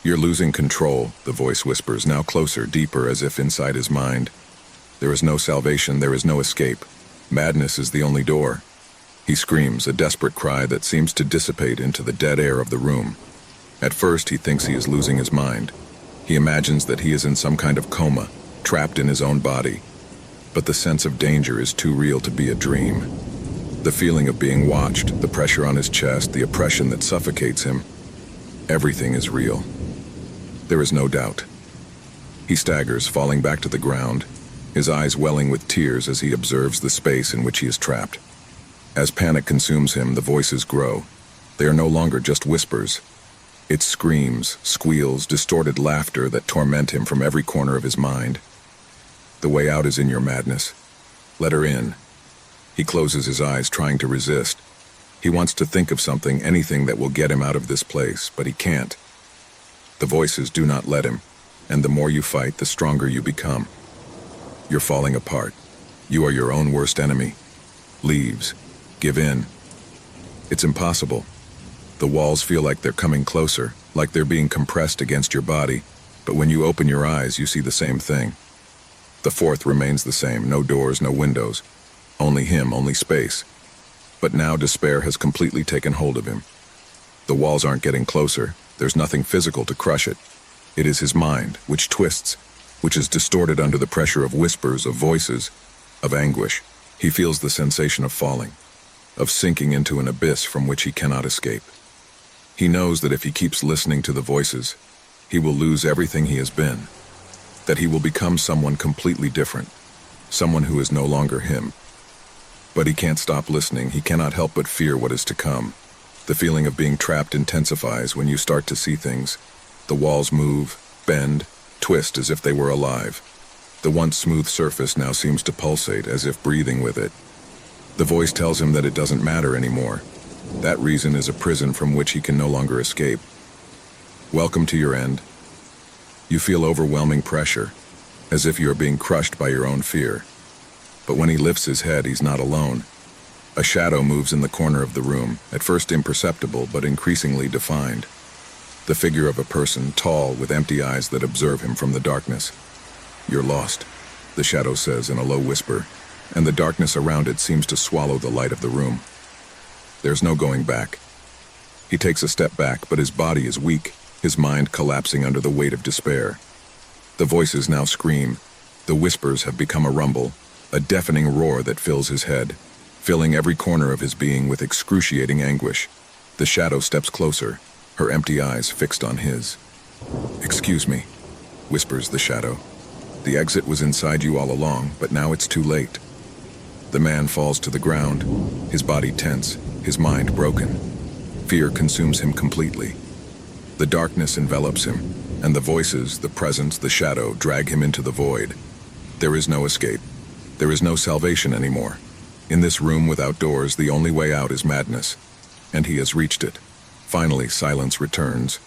You're losing control, the voice whispers, now closer, deeper, as if inside his mind. There is no salvation, there is no escape. Madness is the only door. He screams, a desperate cry that seems to dissipate into the dead air of the room. At first, he thinks he is losing his mind. He imagines that he is in some kind of coma, trapped in his own body. But the sense of danger is too real to be a dream. The feeling of being watched, the pressure on his chest, the oppression that suffocates him, everything is real. There is no doubt. He staggers, falling back to the ground, his eyes welling with tears as he observes the space in which he is trapped. As panic consumes him, the voices grow. They are no longer just whispers. It's screams, squeals, distorted laughter that torment him from every corner of his mind. The way out is in your madness. Let her in. He closes his eyes, trying to resist. He wants to think of something, anything that will get him out of this place, but he can't. The voices do not let him, and the more you fight, the stronger you become. You're falling apart. You are your own worst enemy. Leaves. Give in. It's impossible. The walls feel like they're coming closer, like they're being compressed against your body, but when you open your eyes, you see the same thing. The fourth remains the same, no doors, no windows. Only him, only space. But now despair has completely taken hold of him. The walls aren't getting closer. There's nothing physical to crush it. It is his mind, which twists, which is distorted under the pressure of whispers, of voices, of anguish. He feels the sensation of falling, of sinking into an abyss from which he cannot escape. He knows that if he keeps listening to the voices, he will lose everything he has been, that he will become someone completely different, someone who is no longer him. But he can't stop listening. He cannot help but fear what is to come. The feeling of being trapped intensifies when you start to see things. The walls move, bend, twist as if they were alive. The once smooth surface now seems to pulsate as if breathing with it. The voice tells him that it doesn't matter anymore. That reason is a prison from which he can no longer escape. Welcome to your end. You feel overwhelming pressure, as if you are being crushed by your own fear. But when he lifts his head, he's not alone. A shadow moves in the corner of the room, at first imperceptible but increasingly defined. The figure of a person, tall, with empty eyes that observe him from the darkness. You're lost, the shadow says in a low whisper, and the darkness around it seems to swallow the light of the room. There's no going back. He takes a step back, but his body is weak, his mind collapsing under the weight of despair. The voices now scream. The whispers have become a rumble, a deafening roar that fills his head, filling every corner of his being with excruciating anguish. The shadow steps closer, her empty eyes fixed on his. "Excuse me," whispers the shadow. "The exit was inside you all along, but now it's too late." The man falls to the ground, his body tense, his mind broken. Fear consumes him completely. The darkness envelops him, and the voices, the presence, the shadow drag him into the void. There is no escape. There is no salvation anymore. In this room without doors, the only way out is madness. And he has reached it. Finally, silence returns.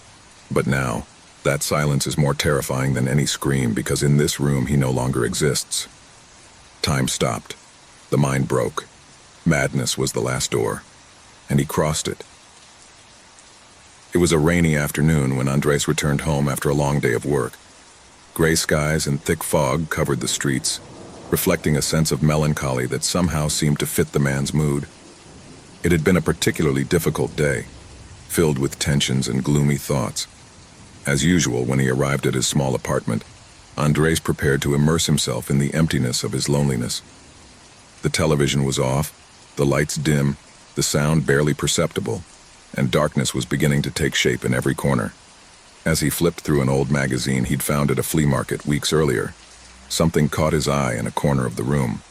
But now, that silence is more terrifying than any scream, because in this room he no longer exists. Time stopped. The mind broke. Madness was the last door, and he crossed it. It was a rainy afternoon when Andres returned home after a long day of work. Gray skies and thick fog covered the streets, reflecting a sense of melancholy that somehow seemed to fit the man's mood. It had been a particularly difficult day, filled with tensions and gloomy thoughts. As usual, when he arrived at his small apartment, Andres prepared to immerse himself in the emptiness of his loneliness. The television was off, the lights dim, the sound barely perceptible, and darkness was beginning to take shape in every corner. As he flipped through an old magazine he'd found at a flea market weeks earlier, something caught his eye in a corner of the room.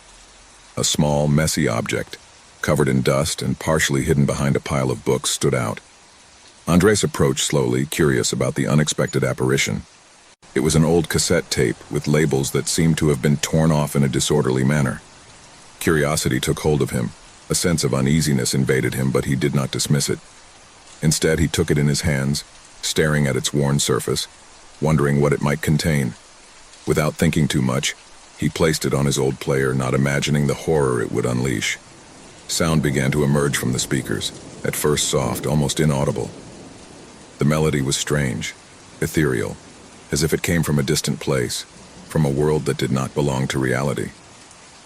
A small, messy object, covered in dust and partially hidden behind a pile of books, stood out. Andres approached slowly, curious about the unexpected apparition. It was an old cassette tape with labels that seemed to have been torn off in a disorderly manner. Curiosity took hold of him. A sense of uneasiness invaded him, but he did not dismiss it. Instead, he took it in his hands, staring at its worn surface, wondering what it might contain. Without thinking too much, he placed it on his old player, not imagining the horror it would unleash. Sound began to emerge from the speakers, at first soft, almost inaudible. The melody was strange, ethereal, as if it came from a distant place, from a world that did not belong to reality.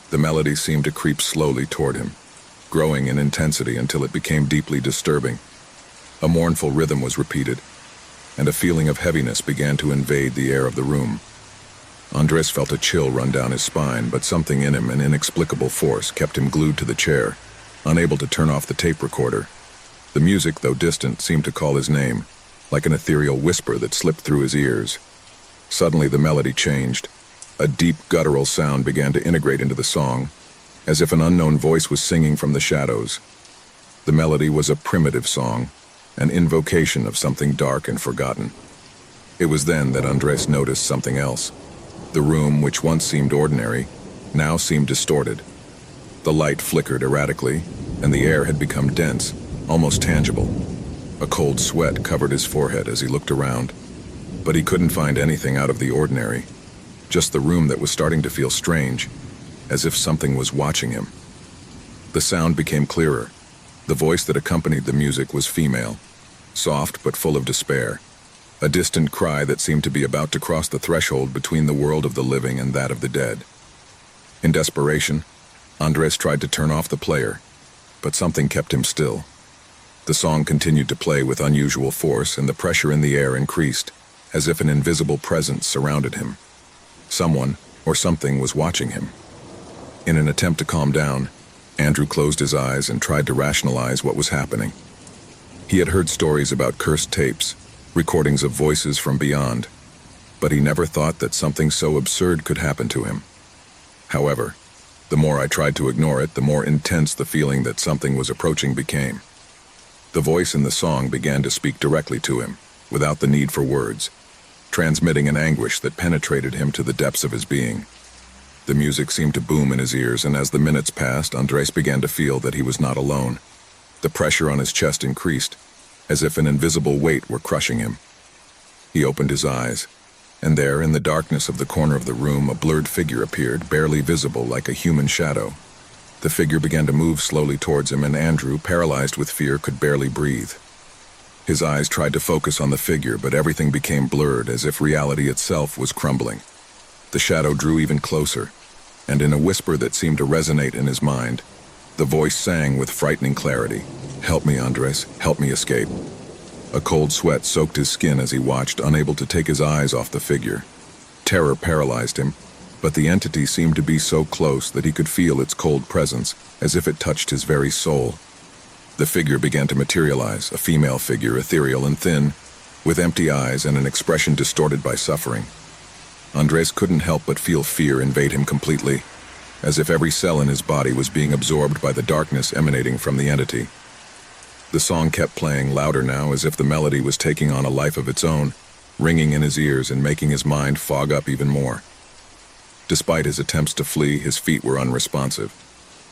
The melody seemed to creep slowly toward him, growing in intensity until it became deeply disturbing. A mournful rhythm was repeated, and a feeling of heaviness began to invade the air of the room. Andres felt a chill run down his spine, but something in him, an inexplicable force, kept him glued to the chair, unable to turn off the tape recorder. The music, though distant, seemed to call his name, like an ethereal whisper that slipped through his ears. Suddenly the melody changed. A deep, guttural sound began to integrate into the song, as if an unknown voice was singing from the shadows. The melody was a primitive song, an invocation of something dark and forgotten. It was then that Andres noticed something else. The room, which once seemed ordinary, now seemed distorted. The light flickered erratically, and the air had become dense, almost tangible. A cold sweat covered his forehead as he looked around, but he couldn't find anything out of the ordinary, just the room that was starting to feel strange, as if something was watching him. The sound became clearer. The voice that accompanied the music was female, soft but full of despair, a distant cry that seemed to be about to cross the threshold between the world of the living and that of the dead. In desperation, Andres tried to turn off the player, but something kept him still. The song continued to play with unusual force, and the pressure in the air increased, as if an invisible presence surrounded him. Someone, or something, was watching him. In an attempt to calm down, Andrew closed his eyes and tried to rationalize what was happening. He had heard stories about cursed tapes, recordings of voices from beyond, but he never thought that something so absurd could happen to him. However, the more I tried to ignore it, the more intense the feeling that something was approaching became. The voice in the song began to speak directly to him, without the need for words, transmitting an anguish that penetrated him to the depths of his being. The music seemed to boom in his ears, and as the minutes passed, Andres began to feel that he was not alone. The pressure on his chest increased, as if an invisible weight were crushing him. He opened his eyes, and there, in the darkness of the corner of the room, a blurred figure appeared, barely visible, like a human shadow. The figure began to move slowly towards him, and Andrew, paralyzed with fear, could barely breathe. His eyes tried to focus on the figure, but everything became blurred, as if reality itself was crumbling. The shadow drew even closer, and in a whisper that seemed to resonate in his mind, the voice sang with frightening clarity, "Help me, Andres, help me escape." A cold sweat soaked his skin as he watched, unable to take his eyes off the figure. Terror paralyzed him, but the entity seemed to be so close that he could feel its cold presence, as if it touched his very soul. The figure began to materialize, a female figure, ethereal and thin, with empty eyes and an expression distorted by suffering. Andres couldn't help but feel fear invade him completely, as if every cell in his body was being absorbed by the darkness emanating from the entity. The song kept playing, louder now, as if the melody was taking on a life of its own, ringing in his ears and making his mind fog up even more. Despite his attempts to flee, his feet were unresponsive.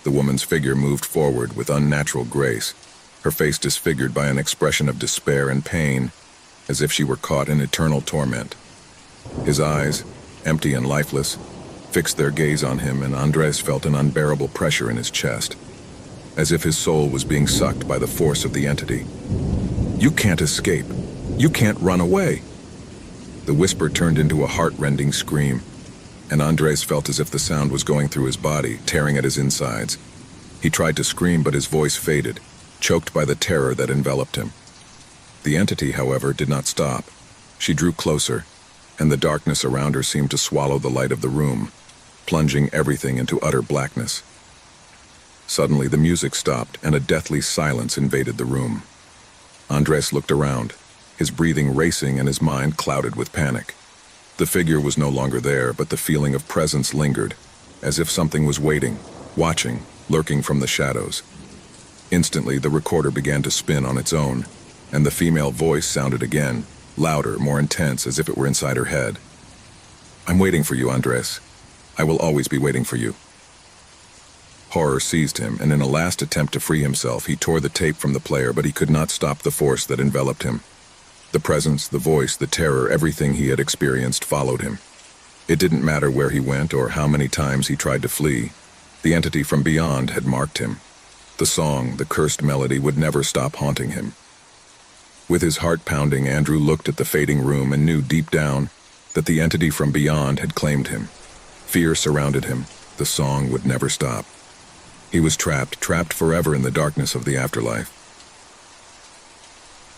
The woman's figure moved forward with unnatural grace, her face disfigured by an expression of despair and pain, as if she were caught in eternal torment. His eyes, empty and lifeless, fixed their gaze on him, and Andres felt an unbearable pressure in his chest, as if his soul was being sucked by the force of the entity. "You can't escape. You can't run away." The whisper turned into a heart-rending scream, and Andres felt as if the sound was going through his body, tearing at his insides. He tried to scream, but his voice faded, choked by the terror that enveloped him. The entity, however, did not stop. She drew closer, and the darkness around her seemed to swallow the light of the room, plunging everything into utter blackness. Suddenly, the music stopped, and a deathly silence invaded the room. Andres looked around, his breathing racing and his mind clouded with panic. The figure was no longer there, but the feeling of presence lingered, as if something was waiting, watching, lurking from the shadows. Instantly, the recorder began to spin on its own, and the female voice sounded again, louder, more intense, as if it were inside her head. "I'm waiting for you, Andres. I will always be waiting for you." Horror seized him, and in a last attempt to free himself, he tore the tape from the player, but he could not stop the force that enveloped him. The presence, the voice, the terror, everything he had experienced followed him. It didn't matter where he went or how many times he tried to flee. The entity from beyond had marked him. The song, the cursed melody, would never stop haunting him. With his heart pounding, Andrew looked at the fading room and knew deep down that the entity from beyond had claimed him. Fear surrounded him. The song would never stop. He was trapped forever in the darkness of the afterlife.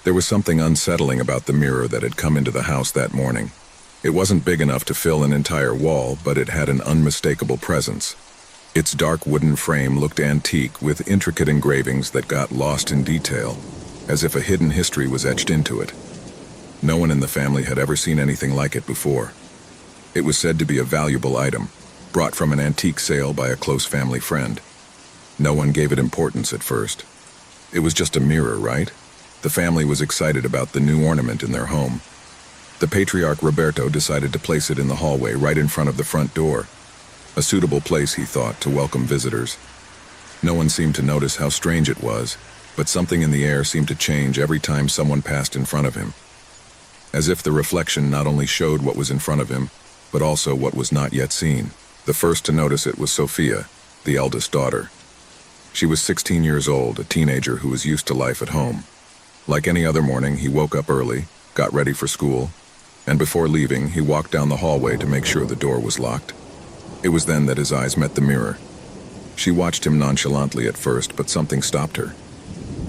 There was something unsettling about the mirror that had come into the house that morning. It wasn't big enough to fill an entire wall, but it had an unmistakable presence. Its dark wooden frame looked antique with intricate engravings that got lost in detail, as if a hidden history was etched into it. No one in the family had ever seen anything like it before. It was said to be a valuable item, brought from an antique sale by a close family friend. No one gave it importance at first. It was just a mirror, right? The family was excited about the new ornament in their home. The patriarch Roberto decided to place it in the hallway right in front of the front door. A suitable place, he thought, to welcome visitors. No one seemed to notice how strange it was, but something in the air seemed to change every time someone passed in front of him. As if the reflection not only showed what was in front of him, but also what was not yet seen. The first to notice it was Sophia, the eldest daughter. She was 16 years old, a teenager who was used to life at home. Like any other morning, he woke up early, got ready for school, and before leaving, he walked down the hallway to make sure the door was locked. It was then that his eyes met the mirror. She watched him nonchalantly at first, but something stopped her.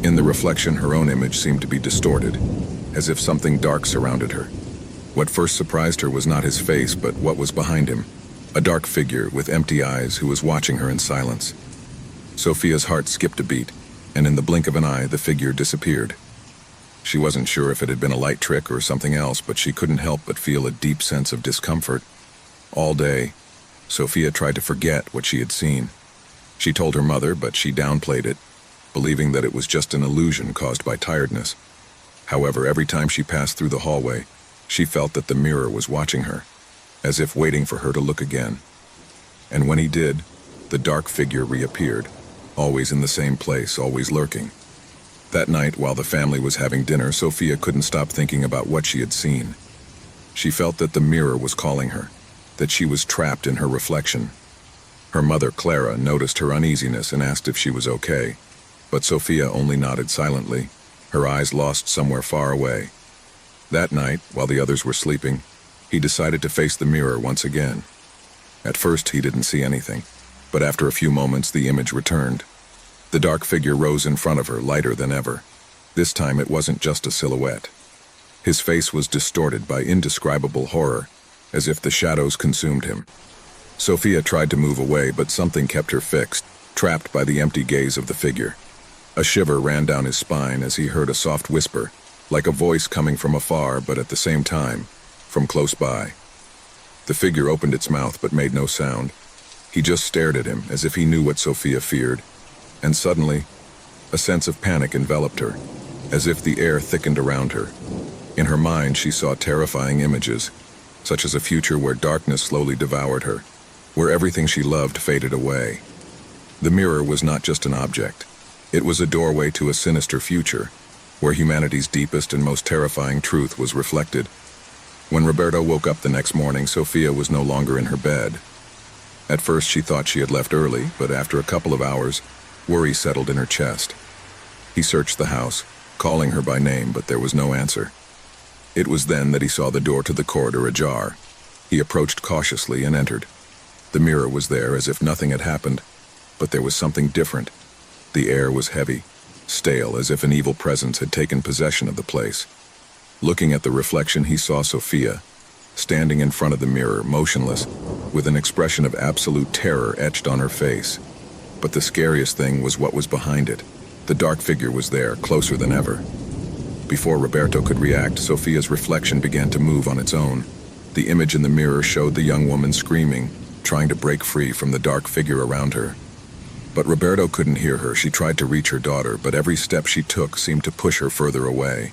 In the reflection, her own image seemed to be distorted, as if something dark surrounded her. What first surprised her was not his face, but what was behind him. A dark figure with empty eyes who was watching her in silence. Sophia's heart skipped a beat, and in the blink of an eye, the figure disappeared. She wasn't sure if it had been a light trick or something else, but she couldn't help but feel a deep sense of discomfort. All day, Sophia tried to forget what she had seen. She told her mother, but she downplayed it, believing that it was just an illusion caused by tiredness. However, every time she passed through the hallway, she felt that the mirror was watching her, as if waiting for her to look again. And when he did, the dark figure reappeared, always in the same place, always lurking. That night, while the family was having dinner, Sophia couldn't stop thinking about what she had seen. She felt that the mirror was calling her, that she was trapped in her reflection. Her mother, Clara, noticed her uneasiness and asked if she was okay, but Sophia only nodded silently, her eyes lost somewhere far away. That night, while the others were sleeping, he decided to face the mirror once again. At first, he didn't see anything, but after a few moments, the image returned. The dark figure rose in front of her, lighter than ever. This time, it wasn't just a silhouette. His face was distorted by indescribable horror, as if the shadows consumed him. Sophia tried to move away, but something kept her fixed, trapped by the empty gaze of the figure. A shiver ran down his spine as he heard a soft whisper, like a voice coming from afar, but at the same time, from close by. The figure opened its mouth but made no sound. He just stared at him, as if he knew what Sophia feared. And suddenly, a sense of panic enveloped her, as if the air thickened around her. In her mind, she saw terrifying images, such as a future where darkness slowly devoured her, where everything she loved faded away. The mirror was not just an object. It was a doorway to a sinister future, where humanity's deepest and most terrifying truth was reflected. When Roberto woke up the next morning, Sophia was no longer in her bed. At first, she thought she had left early, but after a couple of hours, worry settled in her chest. He searched the house, calling her by name, but there was no answer. It was then that he saw the door to the corridor ajar. He approached cautiously and entered. The mirror was there as if nothing had happened, but there was something different. The air was heavy, stale, as if an evil presence had taken possession of the place. Looking at the reflection, he saw Sophia, standing in front of the mirror, motionless, with an expression of absolute terror etched on her face. But the scariest thing was what was behind it. The dark figure was there, closer than ever. Before Roberto could react, Sophia's reflection began to move on its own. The image in the mirror showed the young woman screaming, trying to break free from the dark figure around her. But Roberto couldn't hear her. She tried to reach her daughter, but every step she took seemed to push her further away.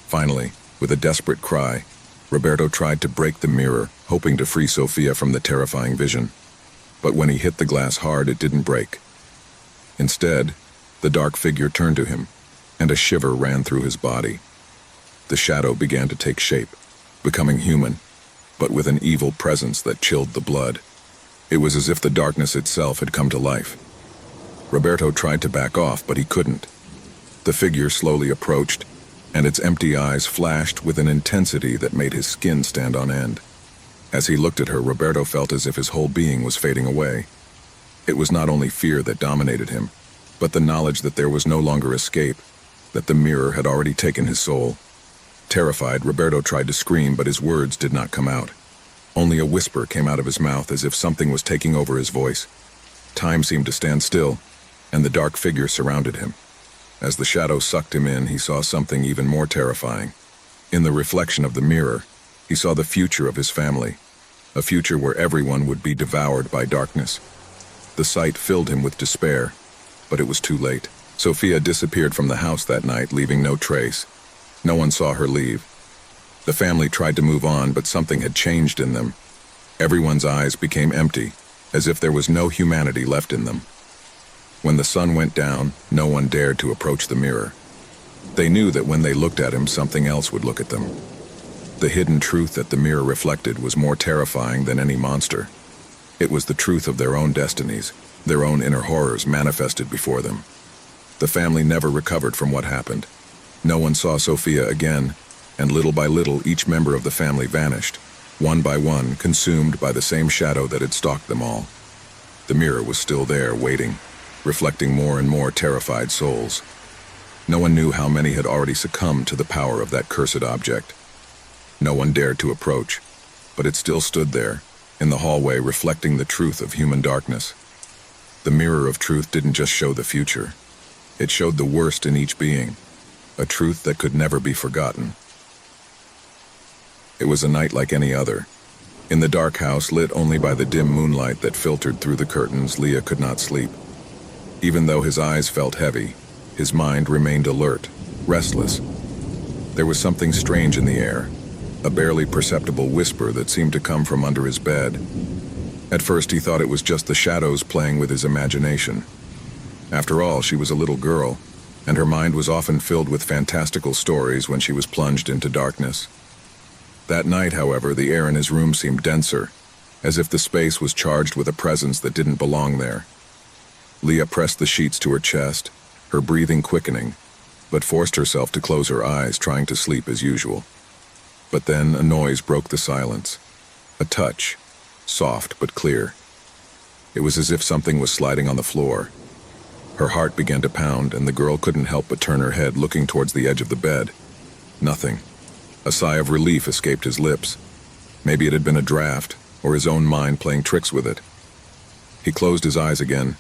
Finally, with a desperate cry, Roberto tried to break the mirror, hoping to free Sophia from the terrifying vision. But when he hit the glass hard, it didn't break. Instead, the dark figure turned to him, and a shiver ran through his body. The shadow began to take shape, becoming human, but with an evil presence that chilled the blood. It was as if the darkness itself had come to life. Roberto tried to back off, but he couldn't. The figure slowly approached, and its empty eyes flashed with an intensity that made his skin stand on end. As he looked at her, Roberto felt as if his whole being was fading away. It was not only fear that dominated him, but the knowledge that there was no longer escape, that the mirror had already taken his soul. Terrified, Roberto tried to scream, but his words did not come out. Only a whisper came out of his mouth as if something was taking over his voice. Time seemed to stand still, and the dark figure surrounded him. As the shadow sucked him in, he saw something even more terrifying. In the reflection of the mirror, he saw the future of his family, a future where everyone would be devoured by darkness. The sight filled him with despair, but it was too late. Sophia disappeared from the house that night, leaving no trace. No one saw her leave. The family tried to move on, but something had changed in them. Everyone's eyes became empty, as if there was no humanity left in them. When the sun went down, no one dared to approach the mirror. They knew that when they looked at him, something else would look at them. The hidden truth that the mirror reflected was more terrifying than any monster. It was the truth of their own destinies, their own inner horrors manifested before them. The family never recovered from what happened. No one saw Sophia again, and little by little each member of the family vanished, one by one, consumed by the same shadow that had stalked them all. The mirror was still there, waiting, reflecting more and more terrified souls. No one knew how many had already succumbed to the power of that cursed object. No one dared to approach, but it still stood there, in the hallway, reflecting the truth of human darkness. The mirror of truth didn't just show the future. It showed the worst in each being, a truth that could never be forgotten. It was a night like any other. In the dark house, lit only by the dim moonlight that filtered through the curtains, Leah could not sleep. Even though his eyes felt heavy, his mind remained alert, restless. There was something strange in the air, a barely perceptible whisper that seemed to come from under his bed. At first he thought it was just the shadows playing with his imagination. After all, she was a little girl, and her mind was often filled with fantastical stories when she was plunged into darkness. That night, however, the air in his room seemed denser, as if the space was charged with a presence that didn't belong there. Leah pressed the sheets to her chest, her breathing quickening, but forced herself to close her eyes, trying to sleep as usual. But then a noise broke the silence. A touch, soft but clear. It was as if something was sliding on the floor. Her heart began to pound, and the girl couldn't help but turn her head, looking towards the edge of the bed. Nothing. A sigh of relief escaped his lips. Maybe it had been a draft, or his own mind playing tricks with it. He closed his eyes again,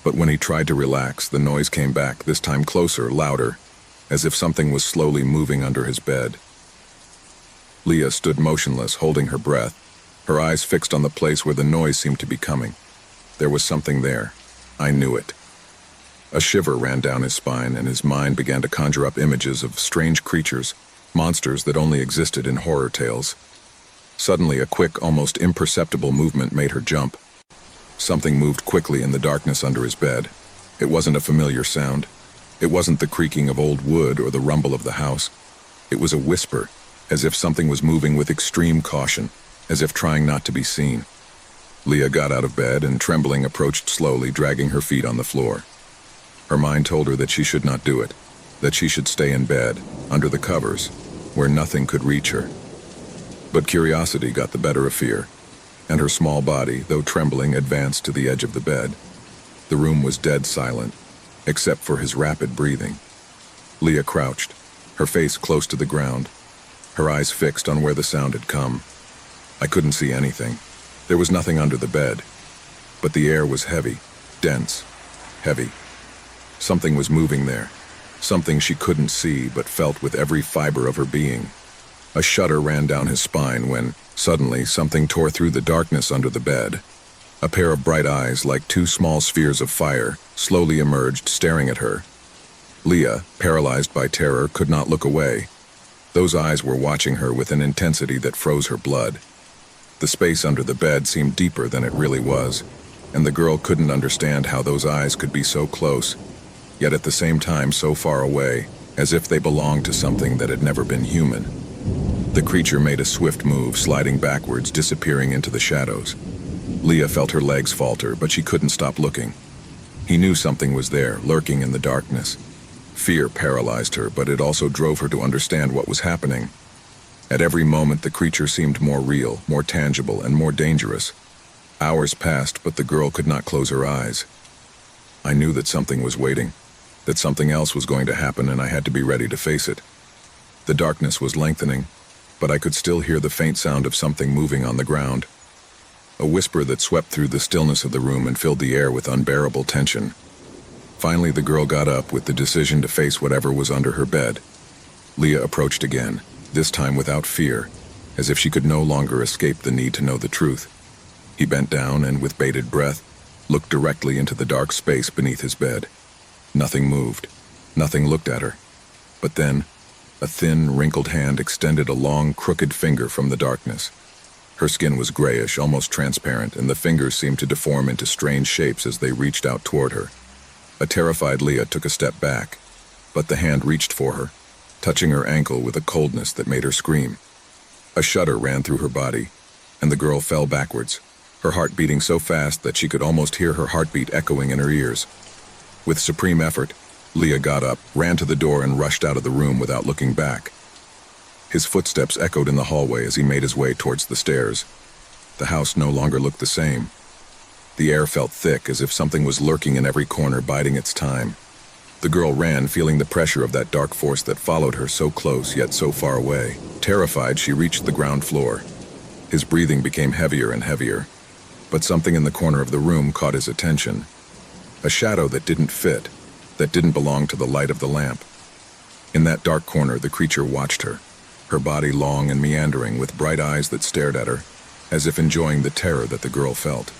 but when he tried to relax, the noise came back, this time closer, louder, as if something was slowly moving under his bed. Leah stood motionless, holding her breath, her eyes fixed on the place where the noise seemed to be coming. There was something there. I knew it. A shiver ran down his spine, and his mind began to conjure up images of strange creatures, monsters that only existed in horror tales. Suddenly, a quick, almost imperceptible movement made her jump. Something moved quickly in the darkness under his bed. It wasn't a familiar sound. It wasn't the creaking of old wood or the rumble of the house. It was a whisper, as if something was moving with extreme caution, as if trying not to be seen. Leah got out of bed and, trembling, approached slowly, dragging her feet on the floor. Her mind told her that she should not do it, that she should stay in bed, under the covers, where nothing could reach her. But curiosity got the better of fear, and her small body, though trembling, advanced to the edge of the bed. The room was dead silent, except for his rapid breathing. Leah crouched, her face close to the ground, her eyes fixed on where the sound had come. I couldn't see anything. There was nothing under the bed, but the air was heavy, dense, heavy. Something was moving there, something she couldn't see but felt with every fiber of her being. A shudder ran down his spine when, suddenly, something tore through the darkness under the bed. A pair of bright eyes, like two small spheres of fire, slowly emerged, staring at her. Leah, paralyzed by terror, could not look away. Those eyes were watching her with an intensity that froze her blood. The space under the bed seemed deeper than it really was, and the girl couldn't understand how those eyes could be so close, yet at the same time so far away, as if they belonged to something that had never been human. The creature made a swift move, sliding backwards, disappearing into the shadows. Leah felt her legs falter, but she couldn't stop looking. He knew something was there, lurking in the darkness. Fear paralyzed her, but it also drove her to understand what was happening. At every moment, the creature seemed more real, more tangible, and more dangerous. Hours passed, but the girl could not close her eyes. I knew that something was waiting, that something else was going to happen, and I had to be ready to face it. The darkness was lengthening, but I could still hear the faint sound of something moving on the ground. A whisper that swept through the stillness of the room and filled the air with unbearable tension. Finally, the girl got up with the decision to face whatever was under her bed. Leah approached again, this time without fear, as if she could no longer escape the need to know the truth. He bent down and, with bated breath, looked directly into the dark space beneath his bed. Nothing moved. Nothing looked at her. But then, a thin, wrinkled hand extended a long, crooked finger from the darkness. Her skin was grayish, almost transparent, and the fingers seemed to deform into strange shapes as they reached out toward her. A terrified Leah took a step back, but the hand reached for her, touching her ankle with a coldness that made her scream. A shudder ran through her body, and the girl fell backwards, her heart beating so fast that she could almost hear her heartbeat echoing in her ears. With supreme effort, Leah got up, ran to the door, and rushed out of the room without looking back. His footsteps echoed in the hallway as he made his way towards the stairs. The house no longer looked the same. The air felt thick, as if something was lurking in every corner, biding its time. The girl ran, feeling the pressure of that dark force that followed her so close yet so far away. Terrified, she reached the ground floor. His breathing became heavier and heavier, but something in the corner of the room caught his attention. A shadow that didn't fit, that didn't belong to the light of the lamp. In that dark corner, the creature watched her, her body long and meandering, with bright eyes that stared at her, as if enjoying the terror that the girl felt.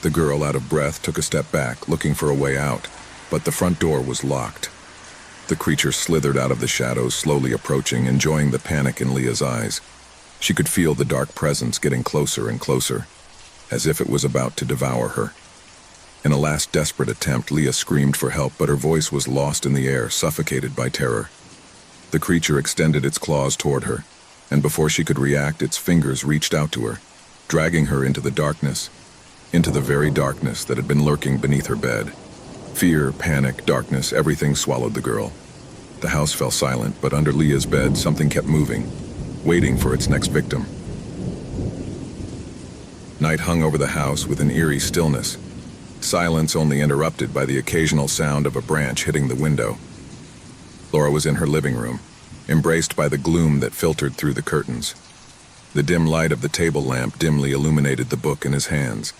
The girl, out of breath, took a step back, looking for a way out, but the front door was locked. The creature slithered out of the shadows, slowly approaching, enjoying the panic in Leah's eyes. She could feel the dark presence getting closer and closer, as if it was about to devour her. In a last desperate attempt, Leah screamed for help, but her voice was lost in the air, suffocated by terror. The creature extended its claws toward her, and before she could react, its fingers reached out to her, dragging her into the darkness, into the very darkness that had been lurking beneath her bed. Fear, panic, darkness, everything swallowed the girl. The house fell silent, but under Leah's bed, something kept moving, waiting for its next victim. Night hung over the house with an eerie stillness, silence only interrupted by the occasional sound of a branch hitting the window. Laura was in her living room, embraced by the gloom that filtered through the curtains. The dim light of the table lamp dimly illuminated the book in his hands.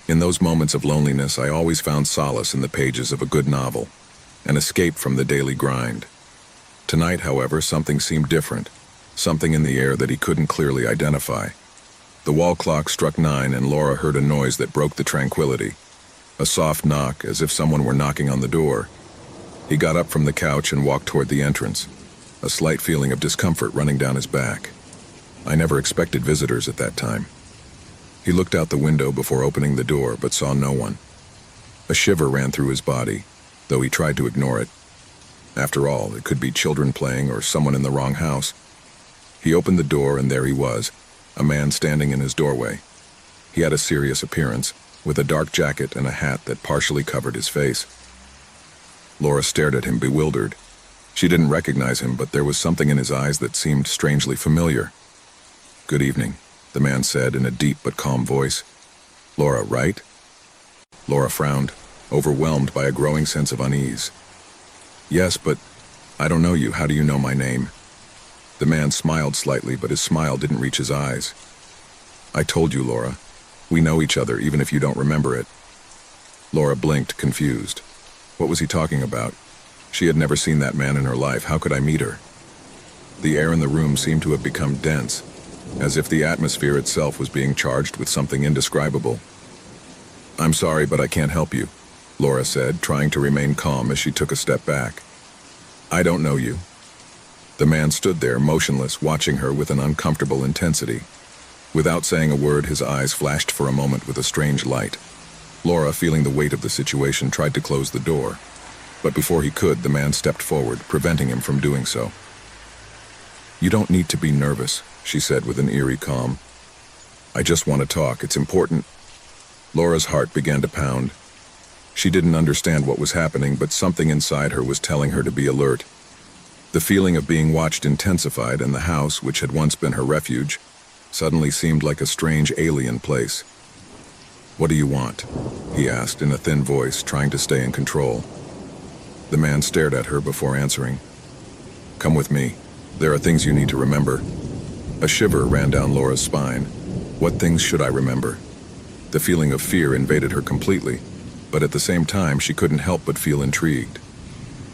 In those moments of loneliness, I always found solace in the pages of a good novel, an escape from the daily grind. Tonight, however, something seemed different, something in the air that he couldn't clearly identify. The wall clock struck 9, and Laura heard a noise that broke the tranquility. A soft knock, as if someone were knocking on the door. He got up from the couch and walked toward the entrance, a slight feeling of discomfort running down his back. I never expected visitors at that time. He looked out the window before opening the door, but saw no one. A shiver ran through his body, though he tried to ignore it. After all, it could be children playing or someone in the wrong house. He opened the door, and there he was, a man standing in his doorway. He had a serious appearance, with a dark jacket and a hat that partially covered his face. Laura stared at him, bewildered. She didn't recognize him, but there was something in his eyes that seemed strangely familiar. "Good evening," the man said in a deep but calm voice. "Laura, right?" Laura frowned, overwhelmed by a growing sense of unease. "Yes, but I don't know you. How do you know my name?" The man smiled slightly, but his smile didn't reach his eyes. "I told you, Laura. We know each other, even if you don't remember it." Laura blinked, confused. What was he talking about? She had never seen that man in her life. How could I meet her? The air in the room seemed to have become dense, as if the atmosphere itself was being charged with something indescribable. "I'm sorry, but I can't help you," Laura said, trying to remain calm as she took a step back. "I don't know you." The man stood there, motionless, watching her with an uncomfortable intensity. Without saying a word, his eyes flashed for a moment with a strange light. Laura, feeling the weight of the situation, tried to close the door. But before he could, the man stepped forward, preventing him from doing so. "You don't need to be nervous," she said with an eerie calm. "I just want to talk. It's important." Laura's heart began to pound. She didn't understand what was happening, but something inside her was telling her to be alert. The feeling of being watched intensified, and the house, which had once been her refuge, suddenly seemed like a strange alien place. "What do you want?" he asked in a thin voice, trying to stay in control. The man stared at her before answering. "Come with me," There are things you need to remember. A shiver ran down Laura's spine. What things should I remember? The feeling of fear invaded her completely, but at the same time she couldn't help but feel intrigued.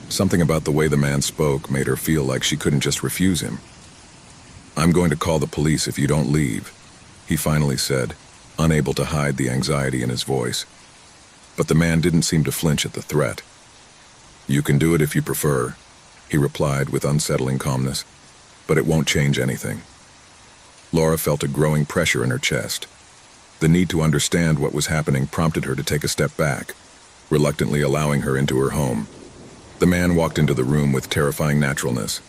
Something about the way the man spoke made her feel like she couldn't just refuse him. "I'm going to call the police if you don't leave," he finally said, unable to hide the anxiety in his voice. But the man didn't seem to flinch at the threat. "You can do it if you prefer," he replied with unsettling calmness, "but it won't change anything." Laura felt a growing pressure in her chest. The need to understand what was happening prompted her to take a step back, reluctantly allowing her into her home. The man walked into the room with terrifying naturalness,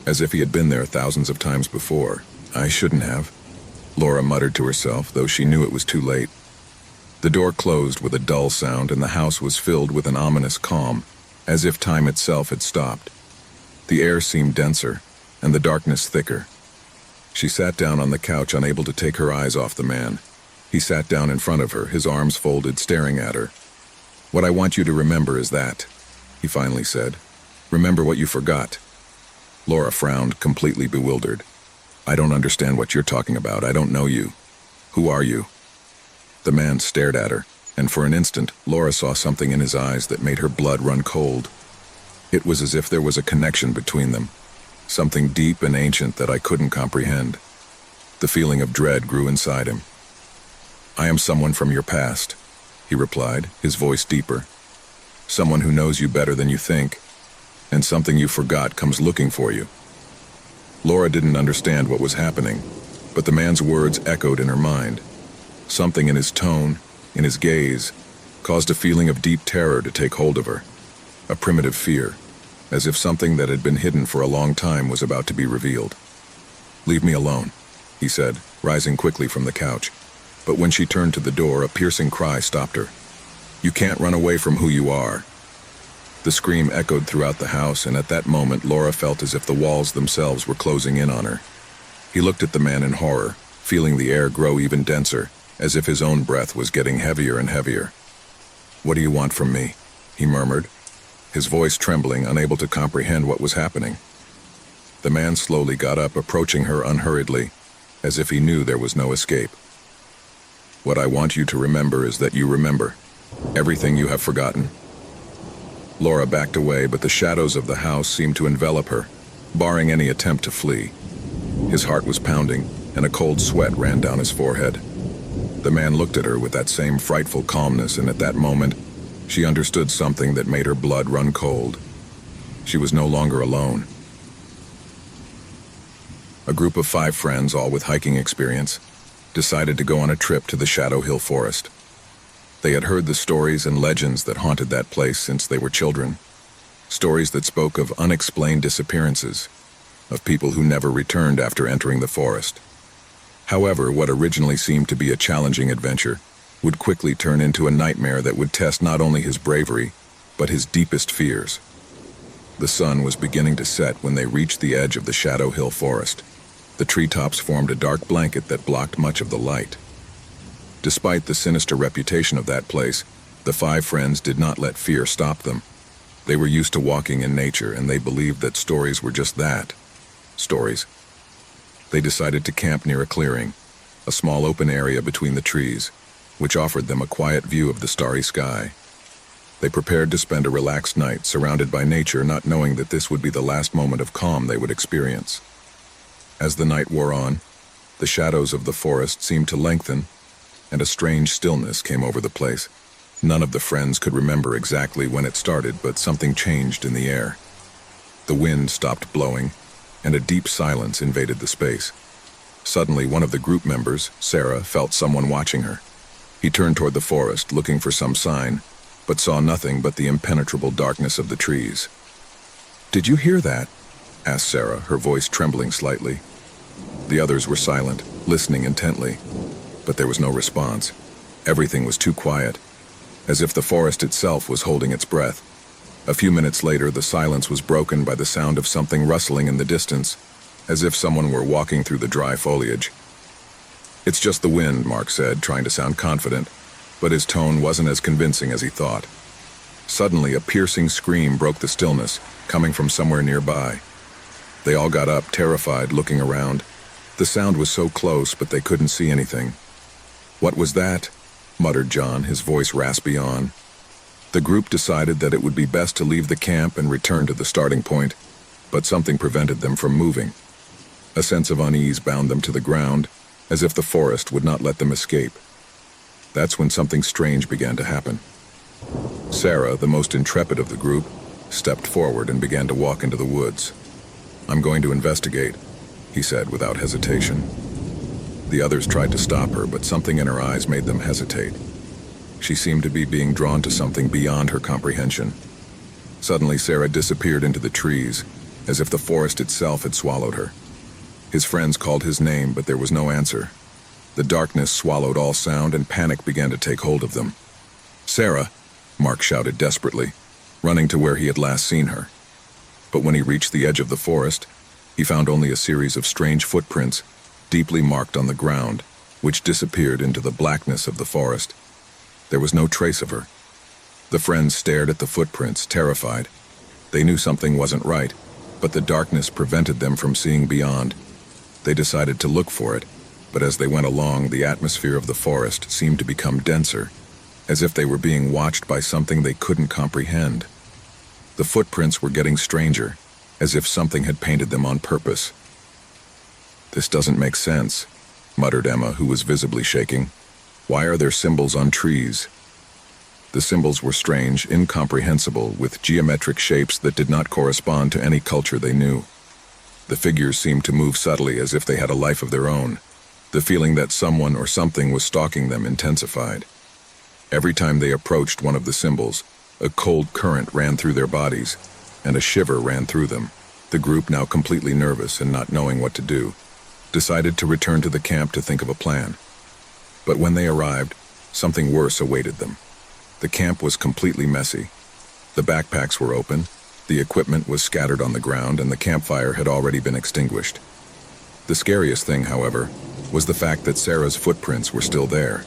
as if he had been there thousands of times before. "I shouldn't have," Laura muttered to herself, though she knew it was too late. The door closed with a dull sound, and the house was filled with an ominous calm, as if time itself had stopped. The air seemed denser, and the darkness thicker. She sat down on the couch, unable to take her eyes off the man. He sat down in front of her, his arms folded, staring at her. "What I want you to remember is that," he finally said. "Remember what you forgot." Laura frowned, completely bewildered. "I don't understand what you're talking about. I don't know you. Who are you?" The man stared at her, and for an instant, Laura saw something in his eyes that made her blood run cold. It was as if there was a connection between them, something deep and ancient that I couldn't comprehend. The feeling of dread grew inside him. "I am someone from your past," he replied, his voice deeper. "Someone who knows you better than you think, and something you forgot comes looking for you." Laura didn't understand what was happening, but the man's words echoed in her mind. Something in his tone, in his gaze, caused a feeling of deep terror to take hold of her. A primitive fear, as if something that had been hidden for a long time was about to be revealed. "Leave me alone," he said, rising quickly from the couch. But when she turned to the door, a piercing cry stopped her. "You can't run away from who you are." The scream echoed throughout the house, and at that moment Laura felt as if the walls themselves were closing in on her. He looked at the man in horror, feeling the air grow even denser, as if his own breath was getting heavier and heavier. "What do you want from me?" he murmured, his voice trembling, unable to comprehend what was happening. The man slowly got up, approaching her unhurriedly, as if he knew there was no escape. "What I want you to remember is that you remember everything you have forgotten." Laura backed away, but the shadows of the house seemed to envelop her, barring any attempt to flee. His heart was pounding, and a cold sweat ran down his forehead. The man looked at her with that same frightful calmness, and at that moment, she understood something that made her blood run cold. She was no longer alone. A group of 5 friends, all with hiking experience, decided to go on a trip to the Shadow Hill Forest. They had heard the stories and legends that haunted that place since they were children. Stories that spoke of unexplained disappearances, of people who never returned after entering the forest. However, what originally seemed to be a challenging adventure would quickly turn into a nightmare that would test not only his bravery, but his deepest fears. The sun was beginning to set when they reached the edge of the Shadow Hill Forest. The treetops formed a dark blanket that blocked much of the light. Despite the sinister reputation of that place, the 5 friends did not let fear stop them. They were used to walking in nature, and they believed that stories were just that, stories. They decided to camp near a clearing, a small open area between the trees, which offered them a quiet view of the starry sky. They prepared to spend a relaxed night surrounded by nature, not knowing that this would be the last moment of calm they would experience. As the night wore on, the shadows of the forest seemed to lengthen, and a strange stillness came over the place. None of the friends could remember exactly when it started, but something changed in the air. The wind stopped blowing, and a deep silence invaded the space. Suddenly, one of the group members, Sarah, felt someone watching her. He turned toward the forest, looking for some sign, but saw nothing but the impenetrable darkness of the trees. "Did you hear that?" asked Sarah, her voice trembling slightly. The others were silent, listening intently, but there was no response. Everything was too quiet, as if the forest itself was holding its breath. A few minutes later, the silence was broken by the sound of something rustling in the distance, as if someone were walking through the dry foliage. "It's just the wind," Mark said, trying to sound confident, but his tone wasn't as convincing as he thought. Suddenly, a piercing scream broke the stillness, coming from somewhere nearby. They all got up, terrified, looking around. The sound was so close, but they couldn't see anything. "What was that?" muttered John, his voice raspy on. The group decided that it would be best to leave the camp and return to the starting point, but something prevented them from moving. A sense of unease bound them to the ground, as if the forest would not let them escape. That's when something strange began to happen. Sarah, the most intrepid of the group, stepped forward and began to walk into the woods. "I'm going to investigate," he said without hesitation. The others tried to stop her, but something in her eyes made them hesitate. She seemed to be being drawn to something beyond her comprehension. Suddenly, Sarah disappeared into the trees, as if the forest itself had swallowed her. His friends called his name, but there was no answer. The darkness swallowed all sound, and panic began to take hold of them. "Sarah!" Mark shouted desperately, running to where he had last seen her. But when he reached the edge of the forest, he found only a series of strange footprints, deeply marked on the ground, which disappeared into the blackness of the forest. There was no trace of her. The friends stared at the footprints, terrified. They knew something wasn't right, but the darkness prevented them from seeing beyond. They decided to look for it, but as they went along, the atmosphere of the forest seemed to become denser, as if they were being watched by something they couldn't comprehend. The footprints were getting stranger, as if something had painted them on purpose. "This doesn't make sense," muttered Emma, who was visibly shaking. "Why are there symbols on trees?" The symbols were strange, incomprehensible, with geometric shapes that did not correspond to any culture they knew. The figures seemed to move subtly, as if they had a life of their own. The feeling that someone or something was stalking them intensified. Every time they approached one of the symbols, a cold current ran through their bodies, and a shiver ran through them. The group, now completely nervous and not knowing what to do, decided to return to the camp to think of a plan. But when they arrived, something worse awaited them. The camp was completely messy. The backpacks were open, the equipment was scattered on the ground, and the campfire had already been extinguished. The scariest thing, however, was the fact that Sarah's footprints were still there.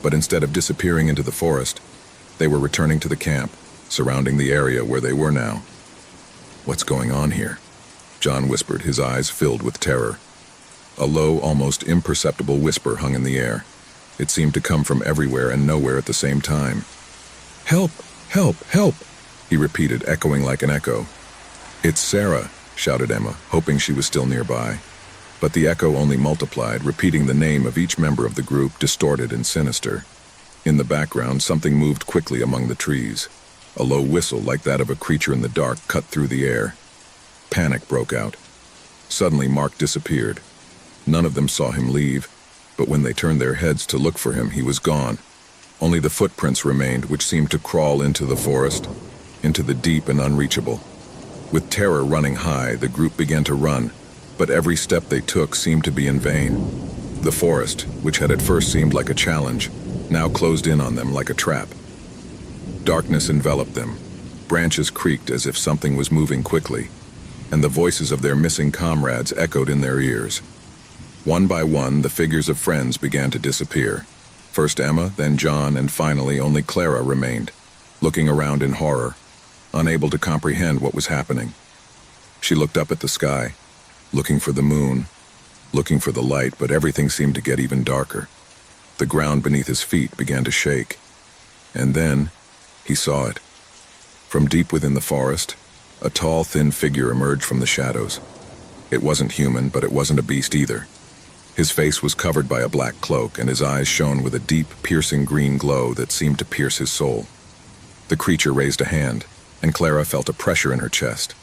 But instead of disappearing into the forest, they were returning to the camp, surrounding the area where they were now. "What's going on here?" John whispered, his eyes filled with terror. A low, almost imperceptible whisper hung in the air. It seemed to come from everywhere and nowhere at the same time. "Help! Help! Help!" he repeated, echoing like an echo. "It's Sarah!" shouted Emma, hoping she was still nearby. But the echo only multiplied, repeating the name of each member of the group, distorted and sinister. In the background, something moved quickly among the trees. A low whistle, like that of a creature in the dark, cut through the air. Panic broke out. Suddenly, Mark disappeared. None of them saw him leave, but when they turned their heads to look for him, he was gone. Only the footprints remained, which seemed to crawl into the forest, into the deep and unreachable. With terror running high, the group began to run, but every step they took seemed to be in vain. The forest, which had at first seemed like a challenge, now closed in on them like a trap. Darkness enveloped them. Branches creaked as if something was moving quickly, and the voices of their missing comrades echoed in their ears. One by one, the figures of friends began to disappear. First Emma, then John, and finally only Clara remained, looking around in horror, unable to comprehend what was happening. She looked up at the sky, looking for the moon, looking for the light, but everything seemed to get even darker. The ground beneath his feet began to shake. And then, he saw it. From deep within the forest, a tall, thin figure emerged from the shadows. It wasn't human, but it wasn't a beast either. His face was covered by a black cloak, and his eyes shone with a deep, piercing green glow that seemed to pierce his soul. The creature raised a hand, and Clara felt a pressure in her chest,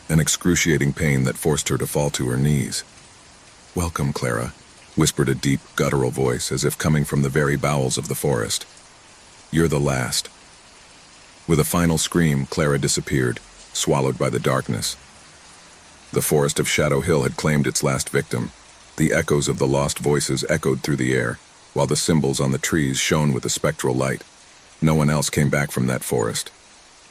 an excruciating pain that forced her to fall to her knees. "Welcome, Clara," whispered a deep, guttural voice, as if coming from the very bowels of the forest. "You're the last." With a final scream, Clara disappeared, swallowed by the darkness. The forest of Shadow Hill had claimed its last victim. The echoes of the lost voices echoed through the air, while the symbols on the trees shone with a spectral light. No one else came back from that forest.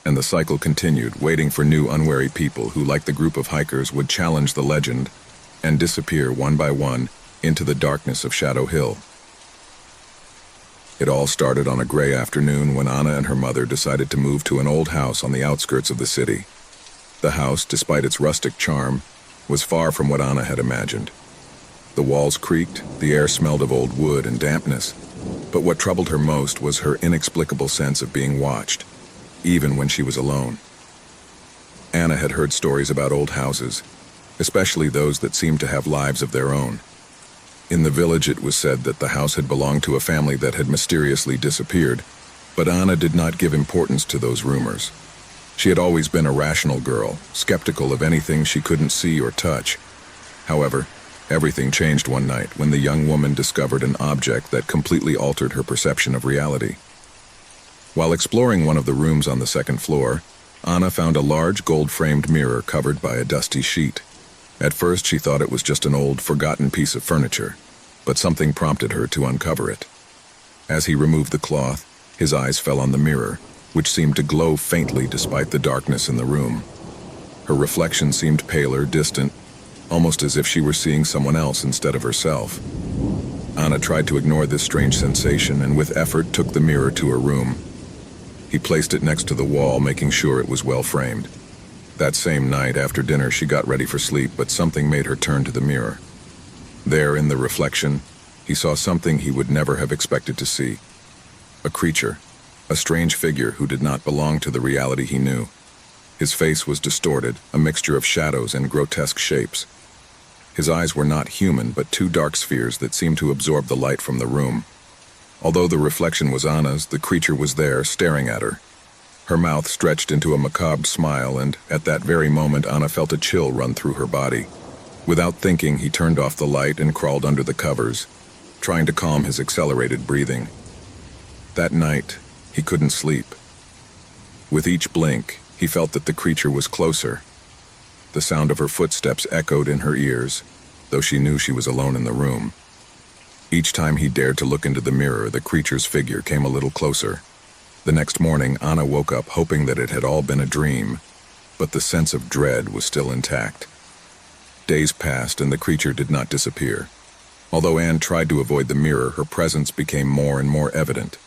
And the cycle continued, waiting for new unwary people who, like the group of hikers, would challenge the legend and disappear one by one into the darkness of Shadow Hill. It all started on a gray afternoon when Anna and her mother decided to move to an old house on the outskirts of the city. The house, despite its rustic charm, was far from what Anna had imagined. The walls creaked, the air smelled of old wood and dampness, but what troubled her most was her inexplicable sense of being watched, even when she was alone. Anna had heard stories about old houses, especially those that seemed to have lives of their own. In the village it was said that the house had belonged to a family that had mysteriously disappeared, but Anna did not give importance to those rumors. She had always been a rational girl, skeptical of anything she couldn't see or touch. However, everything changed one night when the young woman discovered an object that completely altered her perception of reality. While exploring one of the rooms on the second floor, Anna found a large gold-framed mirror covered by a dusty sheet. At first she thought it was just an old, forgotten piece of furniture, but something prompted her to uncover it. As he removed the cloth, his eyes fell on the mirror, which seemed to glow faintly despite the darkness in the room. Her reflection seemed paler, distant, almost as if she were seeing someone else instead of herself. Anna tried to ignore this strange sensation and with effort took the mirror to her room. He placed it next to the wall, making sure it was well framed. That same night after dinner she got ready for sleep, but something made her turn to the mirror. There, in the reflection, he saw something he would never have expected to see. A creature, a strange figure who did not belong to the reality he knew. His face was distorted, a mixture of shadows and grotesque shapes. His eyes were not human, but two dark spheres that seemed to absorb the light from the room. Although the reflection was Anna's, the creature was there, staring at her. Her mouth stretched into a macabre smile, and at that very moment Anna felt a chill run through her body. Without thinking, he turned off the light and crawled under the covers, trying to calm his accelerated breathing. That night, he couldn't sleep. With each blink, he felt that the creature was closer. The sound of her footsteps echoed in her ears, though she knew she was alone in the room. Each time he dared to look into the mirror, the creature's figure came a little closer. The next morning, Anna woke up hoping that it had all been a dream, but the sense of dread was still intact. Days passed and the creature did not disappear. Although Anne tried to avoid the mirror, her presence became more and more evident.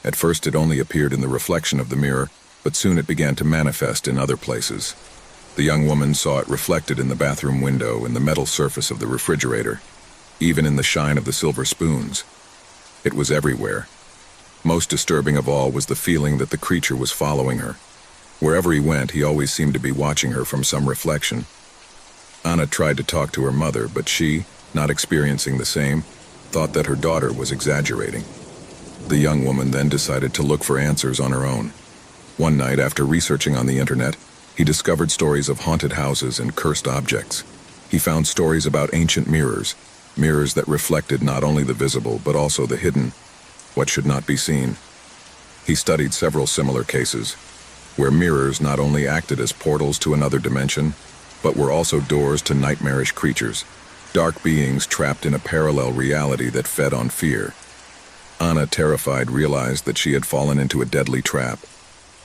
At first it only appeared in the reflection of the mirror, but soon it began to manifest in other places. The young woman saw it reflected in the bathroom window, in the metal surface of the refrigerator, even in the shine of the silver spoons. It was everywhere. Most disturbing of all was the feeling that the creature was following her. Wherever he went, he always seemed to be watching her from some reflection. Anna tried to talk to her mother, but she, not experiencing the same, thought that her daughter was exaggerating. The young woman then decided to look for answers on her own. One night, after researching on the internet, he discovered stories of haunted houses and cursed objects. He found stories about ancient mirrors, mirrors that reflected not only the visible but also the hidden, what should not be seen. He studied several similar cases, where mirrors not only acted as portals to another dimension, but were also doors to nightmarish creatures, dark beings trapped in a parallel reality that fed on fear. Anna, terrified, realized that she had fallen into a deadly trap.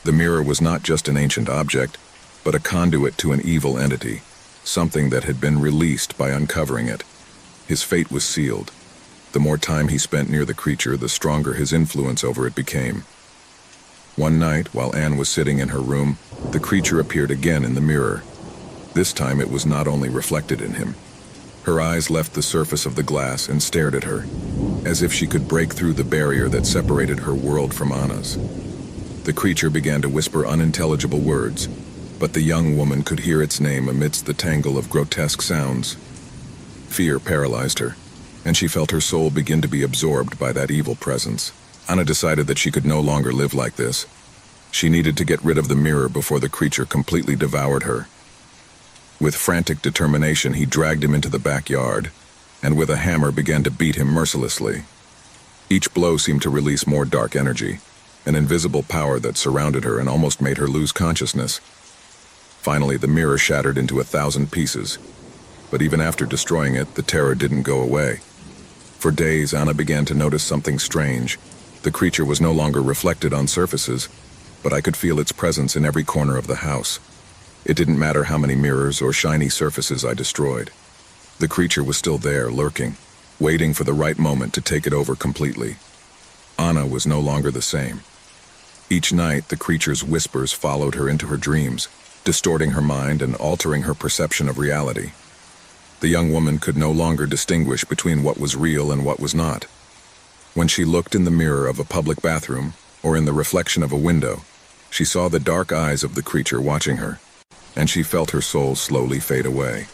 The mirror was not just an ancient object, but a conduit to an evil entity, something that had been released by uncovering it. His fate was sealed. The more time he spent near the creature, the stronger his influence over it became. One night, while Anne was sitting in her room, the creature appeared again in the mirror. This time it was not only reflected in him. Her eyes left the surface of the glass and stared at her, as if she could break through the barrier that separated her world from Anna's. The creature began to whisper unintelligible words, but the young woman could hear its name amidst the tangle of grotesque sounds. Fear paralyzed her, and she felt her soul begin to be absorbed by that evil presence. Anna decided that she could no longer live like this. She needed to get rid of the mirror before the creature completely devoured her. With frantic determination, he dragged him into the backyard, and with a hammer began to beat him mercilessly. Each blow seemed to release more dark energy, an invisible power that surrounded her and almost made her lose consciousness. Finally, the mirror shattered into 1,000 pieces, but even after destroying it, the terror didn't go away. For days, Anna began to notice something strange. The creature was no longer reflected on surfaces, but I could feel its presence in every corner of the house. It didn't matter how many mirrors or shiny surfaces I destroyed. The creature was still there, lurking, waiting for the right moment to take it over completely. Anna was no longer the same. Each night, the creature's whispers followed her into her dreams, distorting her mind and altering her perception of reality. The young woman could no longer distinguish between what was real and what was not. When she looked in the mirror of a public bathroom, or in the reflection of a window, she saw the dark eyes of the creature watching her, and she felt her soul slowly fade away.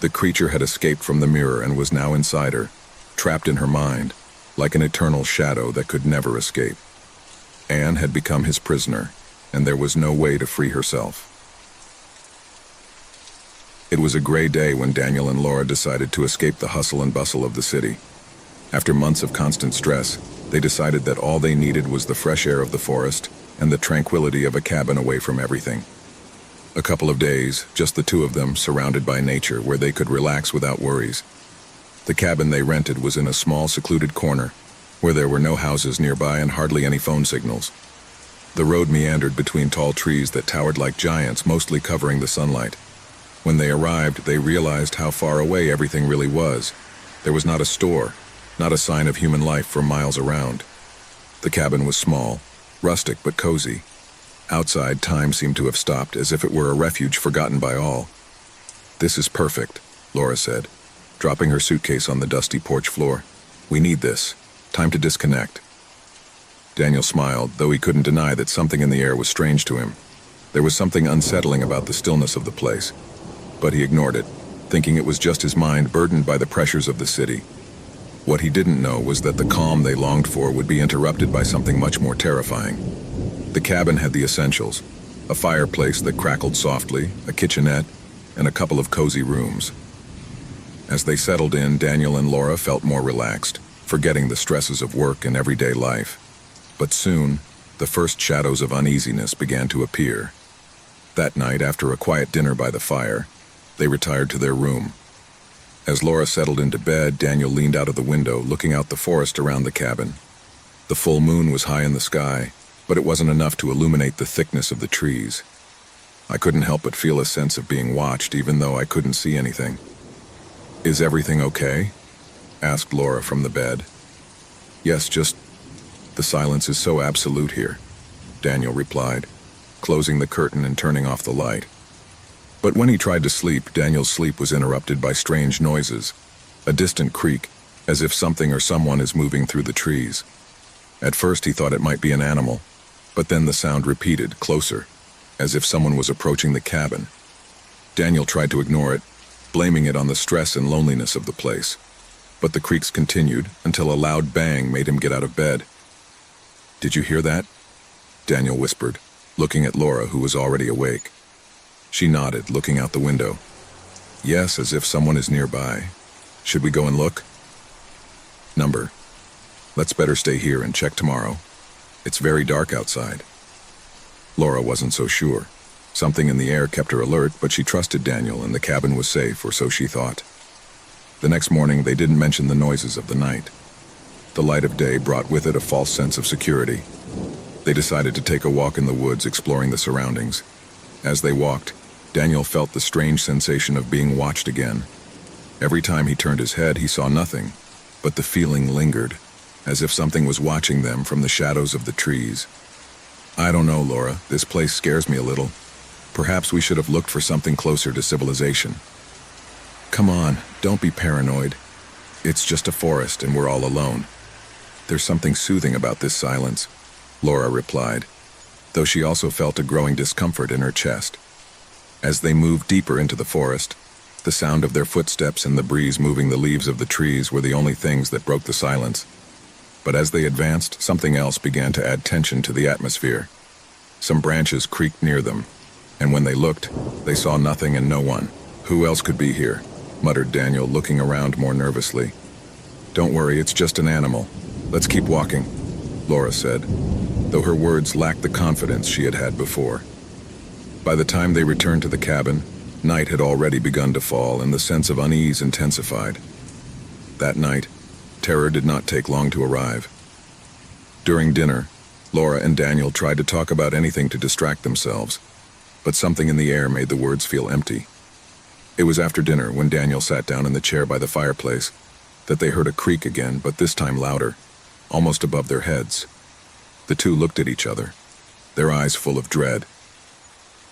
The creature had escaped from the mirror and was now inside her, trapped in her mind, like an eternal shadow that could never escape. Anne had become his prisoner, and there was no way to free herself. It was a gray day when Daniel and Laura decided to escape the hustle and bustle of the city. After months of constant stress, they decided that all they needed was the fresh air of the forest and the tranquility of a cabin away from everything. A couple of days, just the two of them, surrounded by nature, where they could relax without worries. The cabin they rented was in a small, secluded corner, where there were no houses nearby and hardly any phone signals. The road meandered between tall trees that towered like giants, mostly covering the sunlight. When they arrived, they realized how far away everything really was. There was not a store, not a sign of human life for miles around. The cabin was small, rustic but cozy. Outside, time seemed to have stopped, as if it were a refuge forgotten by all. "This is perfect," Laura said, dropping her suitcase on the dusty porch floor. "We need this. Time to disconnect." Daniel smiled, though he couldn't deny that something in the air was strange to him. There was something unsettling about the stillness of the place. But he ignored it, thinking it was just his mind burdened by the pressures of the city. What he didn't know was that the calm they longed for would be interrupted by something much more terrifying. The cabin had the essentials: a fireplace that crackled softly, a kitchenette, and a couple of cozy rooms. As they settled in, Daniel and Laura felt more relaxed, forgetting the stresses of work and everyday life. But soon, the first shadows of uneasiness began to appear. That night, after a quiet dinner by the fire, they retired to their room. As Laura settled into bed, Daniel leaned out of the window, looking out the forest around the cabin. The full moon was high in the sky, but it wasn't enough to illuminate the thickness of the trees. "I couldn't help but feel a sense of being watched, even though I couldn't see anything." "Is everything okay?" asked Laura from the bed. "Yes, just the silence is so absolute here," Daniel replied, closing the curtain and turning off the light. But when he tried to sleep, Daniel's sleep was interrupted by strange noises, a distant creak, as if something or someone is moving through the trees. At first he thought it might be an animal, but then the sound repeated, closer, as if someone was approaching the cabin. Daniel tried to ignore it, blaming it on the stress and loneliness of the place. But the creaks continued until a loud bang made him get out of bed. "Did you hear that?" Daniel whispered, looking at Laura, who was already awake. She nodded, looking out the window. "Yes, as if someone is nearby. Should we go and look?" "Number. Let's better stay here and check tomorrow. It's very dark outside." Laura wasn't so sure. Something in the air kept her alert, but she trusted Daniel, and the cabin was safe, or so she thought. The next morning, they didn't mention the noises of the night. The light of day brought with it a false sense of security. They decided to take a walk in the woods, exploring the surroundings. As they walked, Daniel felt the strange sensation of being watched again. Every time he turned his head, he saw nothing, but the feeling lingered, as if something was watching them from the shadows of the trees. "I don't know, Laura. This place scares me a little. Perhaps we should have looked for something closer to civilization." "Come on, don't be paranoid. It's just a forest and we're all alone." "There's something soothing about this silence," Laura replied, though she also felt a growing discomfort in her chest. As they moved deeper into the forest, the sound of their footsteps and the breeze moving the leaves of the trees were the only things that broke the silence. But as they advanced, something else began to add tension to the atmosphere. Some branches creaked near them, and when they looked, they saw nothing and no one. "Who else could be here?" muttered Daniel, looking around more nervously. "Don't worry, it's just an animal. Let's keep walking," Laura said, though her words lacked the confidence she had had before. By the time they returned to the cabin, night had already begun to fall, and the sense of unease intensified. That night, terror did not take long to arrive. During dinner, Laura and Daniel tried to talk about anything to distract themselves, but something in the air made the words feel empty. It was after dinner, when Daniel sat down in the chair by the fireplace, that they heard a creak again, but this time louder, almost above their heads. The two looked at each other, their eyes full of dread.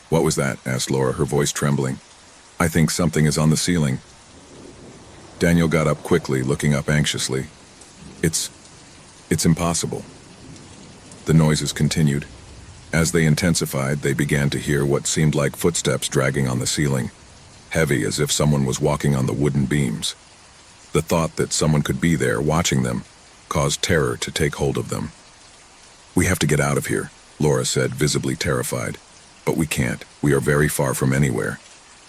"What was that?" asked Laura, her voice trembling. "I think something is on the ceiling," Daniel got up quickly, looking up anxiously. It's impossible. The noises continued. As they intensified, they began to hear what seemed like footsteps dragging on the ceiling, heavy as if someone was walking on the wooden beams. The thought that someone could be there watching them caused terror to take hold of them. "We have to get out of here," Laura said, visibly terrified. "But we can't. We are very far from anywhere.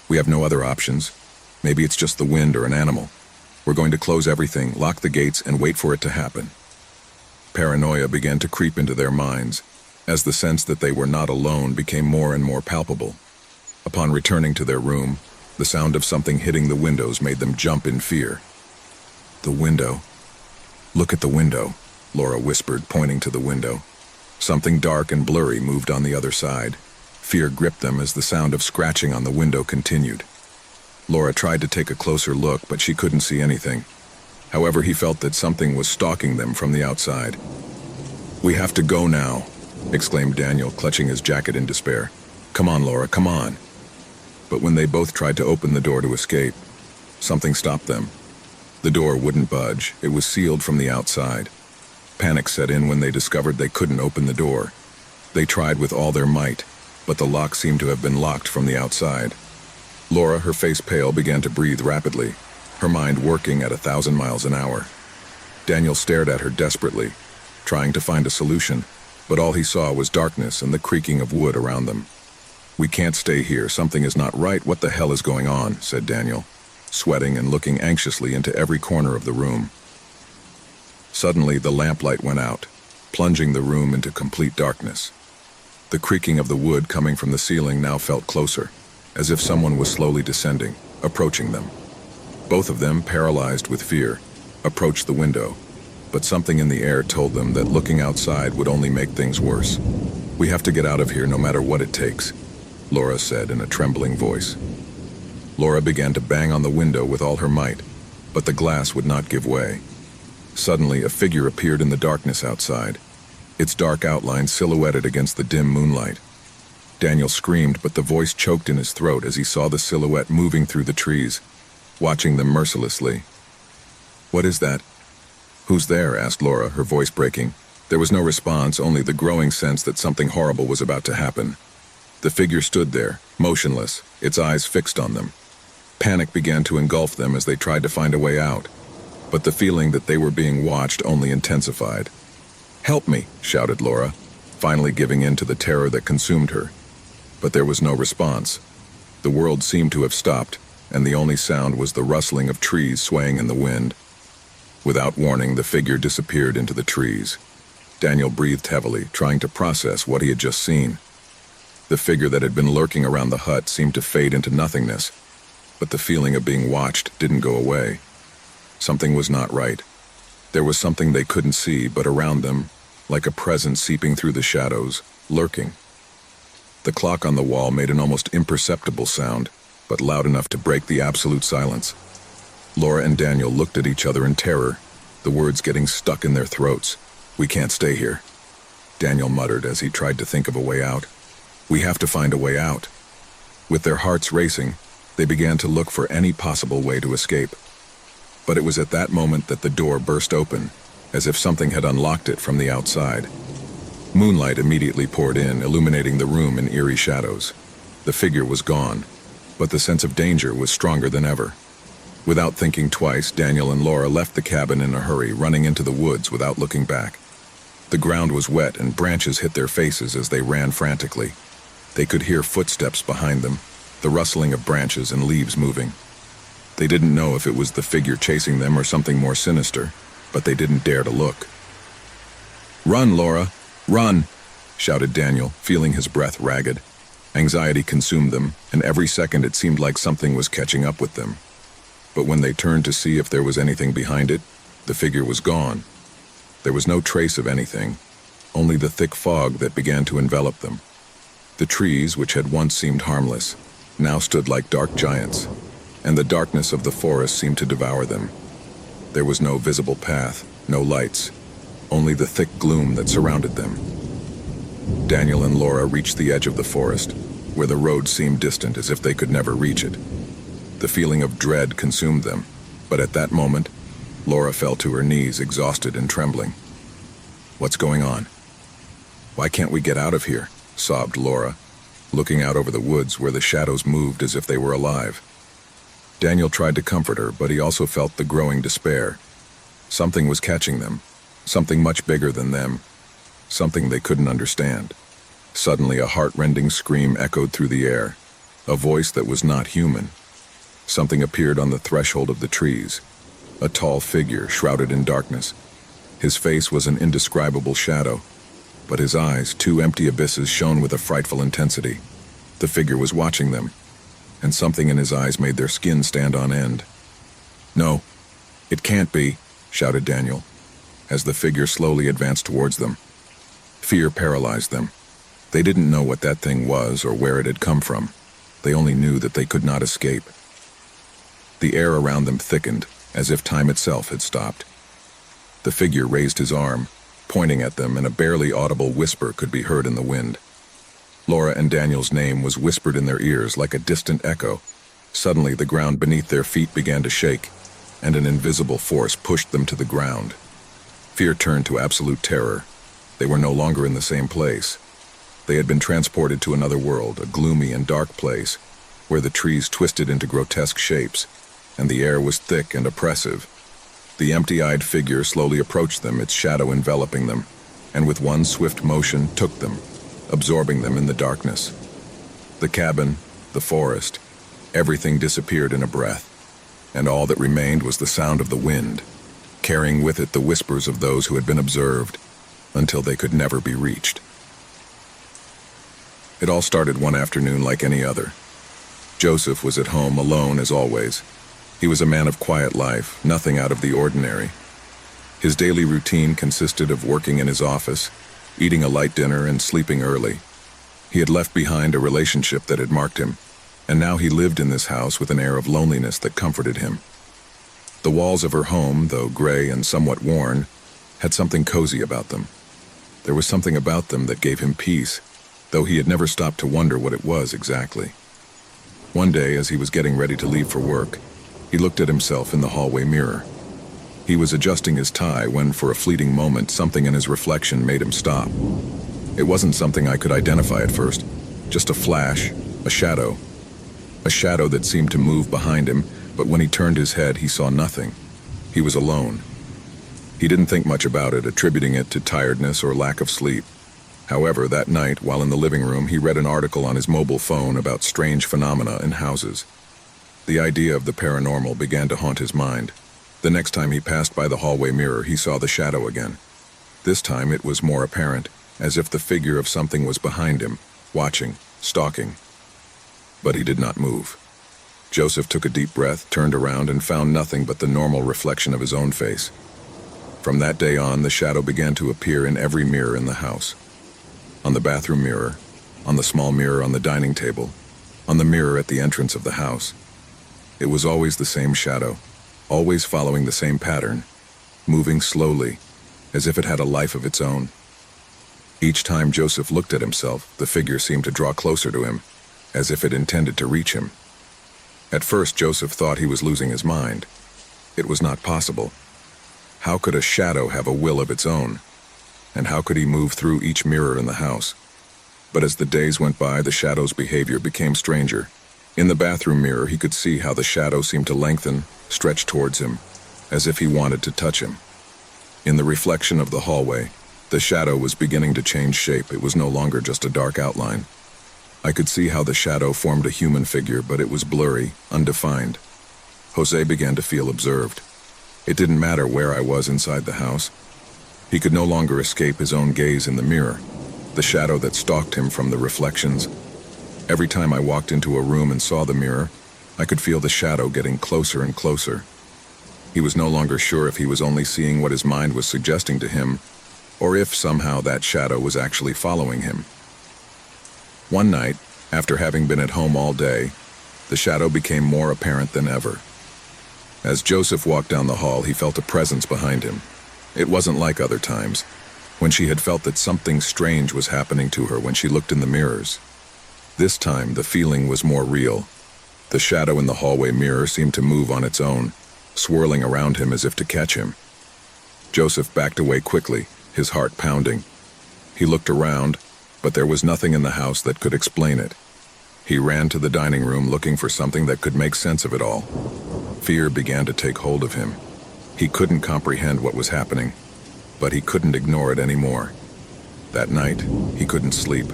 We have no other options. Maybe it's just the wind or an animal. We're going to close everything, lock the gates, and wait for it to happen." Paranoia began to creep into their minds, as the sense that they were not alone became more and more palpable. Upon returning to their room, the sound of something hitting the windows made them jump in fear. "The window. Look at the window," Laura whispered, pointing to the window. Something dark and blurry moved on the other side. Fear gripped them as the sound of scratching on the window continued. Laura tried to take a closer look, but she couldn't see anything. However, he felt that something was stalking them from the outside. "We have to go now," exclaimed Daniel, clutching his jacket in despair. "Come on, Laura, come on." But when they both tried to open the door to escape, something stopped them. The door wouldn't budge. It was sealed from the outside. Panic set in when they discovered they couldn't open the door. They tried with all their might, but the lock seemed to have been locked from the outside. Laura, her face pale, began to breathe rapidly, her mind working at 1,000 miles an hour. Daniel stared at her desperately, trying to find a solution, but all he saw was darkness and the creaking of wood around them. "We can't stay here. Something is not right. What the hell is going on?" said Daniel, sweating and looking anxiously into every corner of the room. Suddenly, the lamplight went out, plunging the room into complete darkness. The creaking of the wood coming from the ceiling now felt closer, as if someone was slowly descending, approaching them. Both of them, paralyzed with fear, approached the window, but something in the air told them that looking outside would only make things worse. "We have to get out of here no matter what it takes," Laura said in a trembling voice. Laura began to bang on the window with all her might, but the glass would not give way. Suddenly, a figure appeared in the darkness outside, its dark outline silhouetted against the dim moonlight. Daniel screamed, but the voice choked in his throat as he saw the silhouette moving through the trees, watching them mercilessly. "What is that? Who's there?" asked Laura, her voice breaking. There was no response, only the growing sense that something horrible was about to happen. The figure stood there, motionless, its eyes fixed on them. Panic began to engulf them as they tried to find a way out, but the feeling that they were being watched only intensified. "Help me!" shouted Laura, finally giving in to the terror that consumed her. But there was no response. The world seemed to have stopped, and the only sound was the rustling of trees swaying in the wind. Without warning, the figure disappeared into the trees. Daniel breathed heavily, trying to process what he had just seen. The figure that had been lurking around the hut seemed to fade into nothingness, but the feeling of being watched didn't go away. Something was not right. There was something they couldn't see, but around them, like a presence seeping through the shadows, lurking. The clock on the wall made an almost imperceptible sound, but loud enough to break the absolute silence. Laura and Daniel looked at each other in terror, the words getting stuck in their throats. "We can't stay here," Daniel muttered as he tried to think of a way out. "We have to find a way out." With their hearts racing, they began to look for any possible way to escape. But it was at that moment that the door burst open, as if something had unlocked it from the outside. Moonlight immediately poured in, illuminating the room in eerie shadows. The figure was gone, but the sense of danger was stronger than ever. Without thinking twice, Daniel and Laura left the cabin in a hurry, running into the woods without looking back. The ground was wet and branches hit their faces as they ran frantically. They could hear footsteps behind them, the rustling of branches and leaves moving. They didn't know if it was the figure chasing them or something more sinister, but they didn't dare to look. "Run, Laura! Run!" shouted Daniel, feeling his breath ragged. Anxiety consumed them, and every second it seemed like something was catching up with them. But when they turned to see if there was anything behind it, the figure was gone. There was no trace of anything, only the thick fog that began to envelop them. The trees, which had once seemed harmless, now stood like dark giants, and the darkness of the forest seemed to devour them. There was no visible path, no lights, only the thick gloom that surrounded them. Daniel and Laura reached the edge of the forest, where the road seemed distant, as if they could never reach it. The feeling of dread consumed them, But at that moment, Laura fell to her knees, exhausted and trembling. "What's going on? Why can't we get out of here?" sobbed Laura, looking out over the woods where the shadows moved as if they were alive. Daniel tried to comfort her, but he also felt the growing despair. Something was catching them, something much bigger than them, something they couldn't understand. Suddenly, a heart-rending scream echoed through the air, a voice that was not human. Something appeared on the threshold of the trees, a tall figure shrouded in darkness. His face was an indescribable shadow, but his eyes, two empty abysses, shone with a frightful intensity. The figure was watching them, and something in his eyes made their skin stand on end. "No, it can't be," shouted Daniel, as the figure slowly advanced towards them. Fear paralyzed them. They didn't know what that thing was or where it had come from. They only knew that they could not escape. The air around them thickened, as if time itself had stopped. The figure raised his arm, pointing at them, and a barely audible whisper could be heard in the wind. Laura and Daniel's name was whispered in their ears like a distant echo. Suddenly, the ground beneath their feet began to shake, and an invisible force pushed them to the ground. Fear turned to absolute terror. They were no longer in the same place. They had been transported to another world, a gloomy and dark place, where the trees twisted into grotesque shapes, and the air was thick and oppressive. The empty-eyed figure slowly approached them, its shadow enveloping them, and with one swift motion took them, absorbing them in the darkness. The cabin, the forest, everything disappeared in a breath, and all that remained was the sound of the wind, carrying with it the whispers of those who had been observed, until they could never be reached. It all started one afternoon like any other. Joseph was at home alone as always. He was a man of quiet life, nothing out of the ordinary. His daily routine consisted of working in his office, eating a light dinner, and sleeping early. He had left behind a relationship that had marked him, and now he lived in this house with an air of loneliness that comforted him. The walls of her home, though gray and somewhat worn, had something cozy about them. There was something about them that gave him peace, though he had never stopped to wonder what it was exactly. One day, as he was getting ready to leave for work, he looked at himself in the hallway mirror. He was adjusting his tie when, for a fleeting moment, something in his reflection made him stop. It wasn't something I could identify at first, just a flash, a shadow that seemed to move behind him, but when he turned his head, he saw nothing. He was alone. He didn't think much about it, attributing it to tiredness or lack of sleep. However, that night, while in the living room, he read an article on his mobile phone about strange phenomena in houses. The idea of the paranormal began to haunt his mind. The next time he passed by the hallway mirror, he saw the shadow again. This time it was more apparent, as if the figure of something was behind him, watching, stalking. But he did not move. Joseph took a deep breath, turned around, and found nothing but the normal reflection of his own face. From that day on, the shadow began to appear in every mirror in the house. On the bathroom mirror, on the small mirror on the dining table, on the mirror at the entrance of the house. It was always the same shadow, always following the same pattern, moving slowly, as if it had a life of its own. Each time Joseph looked at himself, the figure seemed to draw closer to him, as if it intended to reach him. At first, Joseph thought he was losing his mind. It was not possible. How could a shadow have a will of its own? And how could he move through each mirror in the house? But as the days went by, the shadow's behavior became stranger. In the bathroom mirror, he could see how the shadow seemed to lengthen, stretch towards him, as if he wanted to touch him. In the reflection of the hallway, the shadow was beginning to change shape. It was no longer just a dark outline. I could see how the shadow formed a human figure, but it was blurry, undefined. Jose began to feel observed. It didn't matter where I was inside the house. He could no longer escape his own gaze in the mirror, the shadow that stalked him from the reflections. Every time I walked into a room and saw the mirror, I could feel the shadow getting closer and closer. He was no longer sure if he was only seeing what his mind was suggesting to him, or if somehow that shadow was actually following him. One night, after having been at home all day, the shadow became more apparent than ever. As Joseph walked down the hall, he felt a presence behind him. It wasn't like other times, when she had felt that something strange was happening to her when she looked in the mirrors. This time, the feeling was more real. The shadow in the hallway mirror seemed to move on its own, swirling around him as if to catch him. Joseph backed away quickly, his heart pounding. He looked around, but there was nothing in the house that could explain it. He ran to the dining room looking for something that could make sense of it all. Fear began to take hold of him. He couldn't comprehend what was happening, but he couldn't ignore it anymore. That night, he couldn't sleep.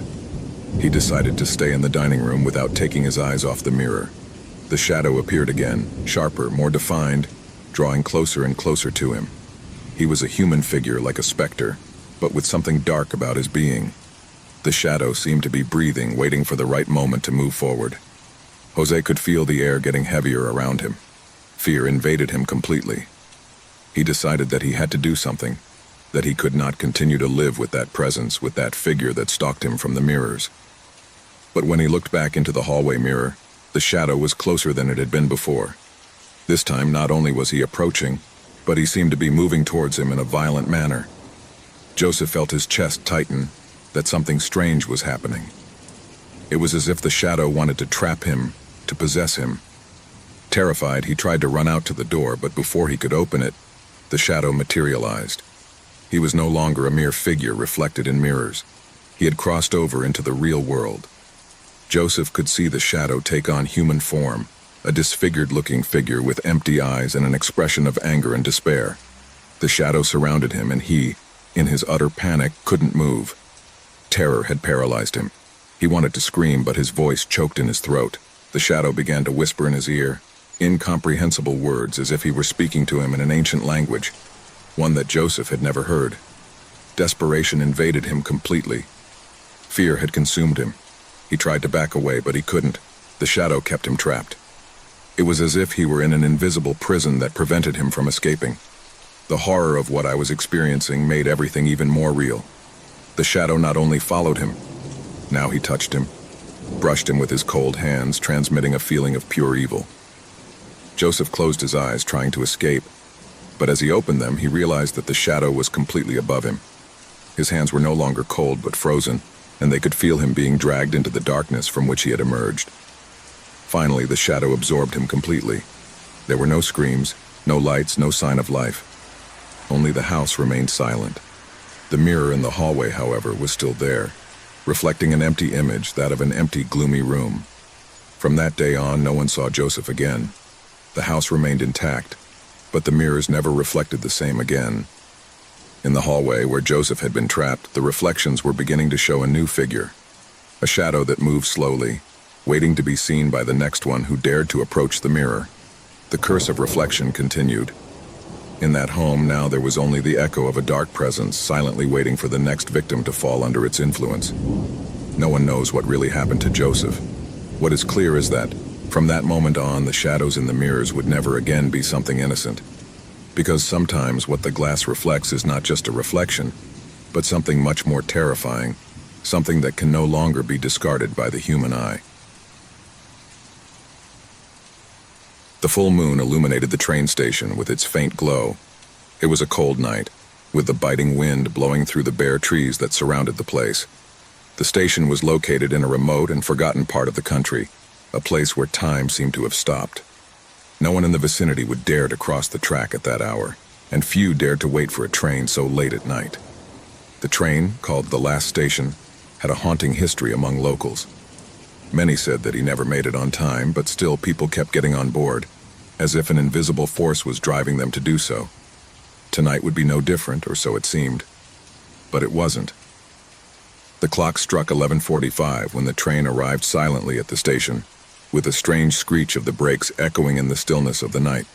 He decided to stay in the dining room without taking his eyes off the mirror. The shadow appeared again, sharper, more defined, drawing closer and closer to him. He was a human figure like a specter, but with something dark about his being. The shadow seemed to be breathing, waiting for the right moment to move forward. Jose could feel the air getting heavier around him. Fear invaded him completely. He decided that he had to do something, that he could not continue to live with that presence, with that figure that stalked him from the mirrors. But when he looked back into the hallway mirror, the shadow was closer than it had been before. This time, not only was he approaching, but he seemed to be moving towards him in a violent manner. Joseph felt his chest tighten, that something strange was happening. It was as if the shadow wanted to trap him, to possess him. Terrified, he tried to run out to the door, but before he could open it, the shadow materialized. He was no longer a mere figure reflected in mirrors. He had crossed over into the real world. Joseph could see the shadow take on human form, a disfigured-looking figure with empty eyes and an expression of anger and despair. The shadow surrounded him, and he, in his utter panic, couldn't move. Terror had paralyzed him. He wanted to scream, but his voice choked in his throat. The shadow began to whisper in his ear, incomprehensible words as if he were speaking to him in an ancient language, one that Joseph had never heard. Desperation invaded him completely. Fear had consumed him. He tried to back away, but he couldn't. The shadow kept him trapped. It was as if he were in an invisible prison that prevented him from escaping. The horror of what I was experiencing made everything even more real. The shadow not only followed him, now he touched him, brushed him with his cold hands, transmitting a feeling of pure evil. Joseph closed his eyes, trying to escape, but as he opened them, he realized that the shadow was completely above him. His hands were no longer cold but frozen, and they could feel him being dragged into the darkness from which he had emerged. Finally, the shadow absorbed him completely. There were no screams, no lights, no sign of life. Only the house remained silent. The mirror in the hallway, however, was still there, reflecting an empty image, that of an empty, gloomy room. From that day on, no one saw Joseph again. The house remained intact, but the mirrors never reflected the same again. In the hallway where Joseph had been trapped, the reflections were beginning to show a new figure, a shadow that moved slowly, waiting to be seen by the next one who dared to approach the mirror. The curse of reflection continued. In that home now there was only the echo of a dark presence silently waiting for the next victim to fall under its influence. No one knows what really happened to Joseph. What is clear is that, from that moment on, the shadows in the mirrors would never again be something innocent. Because sometimes what the glass reflects is not just a reflection, but something much more terrifying, something that can no longer be discarded by the human eye. The full moon illuminated the train station with its faint glow. It was a cold night, with the biting wind blowing through the bare trees that surrounded the place. The station was located in a remote and forgotten part of the country, a place where time seemed to have stopped. No one in the vicinity would dare to cross the track at that hour, and few dared to wait for a train so late at night. The train, called the last station, had a haunting history among locals. Many said that he never made it on time, but still people kept getting on board, as if an invisible force was driving them to do so. Tonight would be no different, or so it seemed. But it wasn't. The clock struck 11:45 when the train arrived silently at the station, with a strange screech of the brakes echoing in the stillness of the night.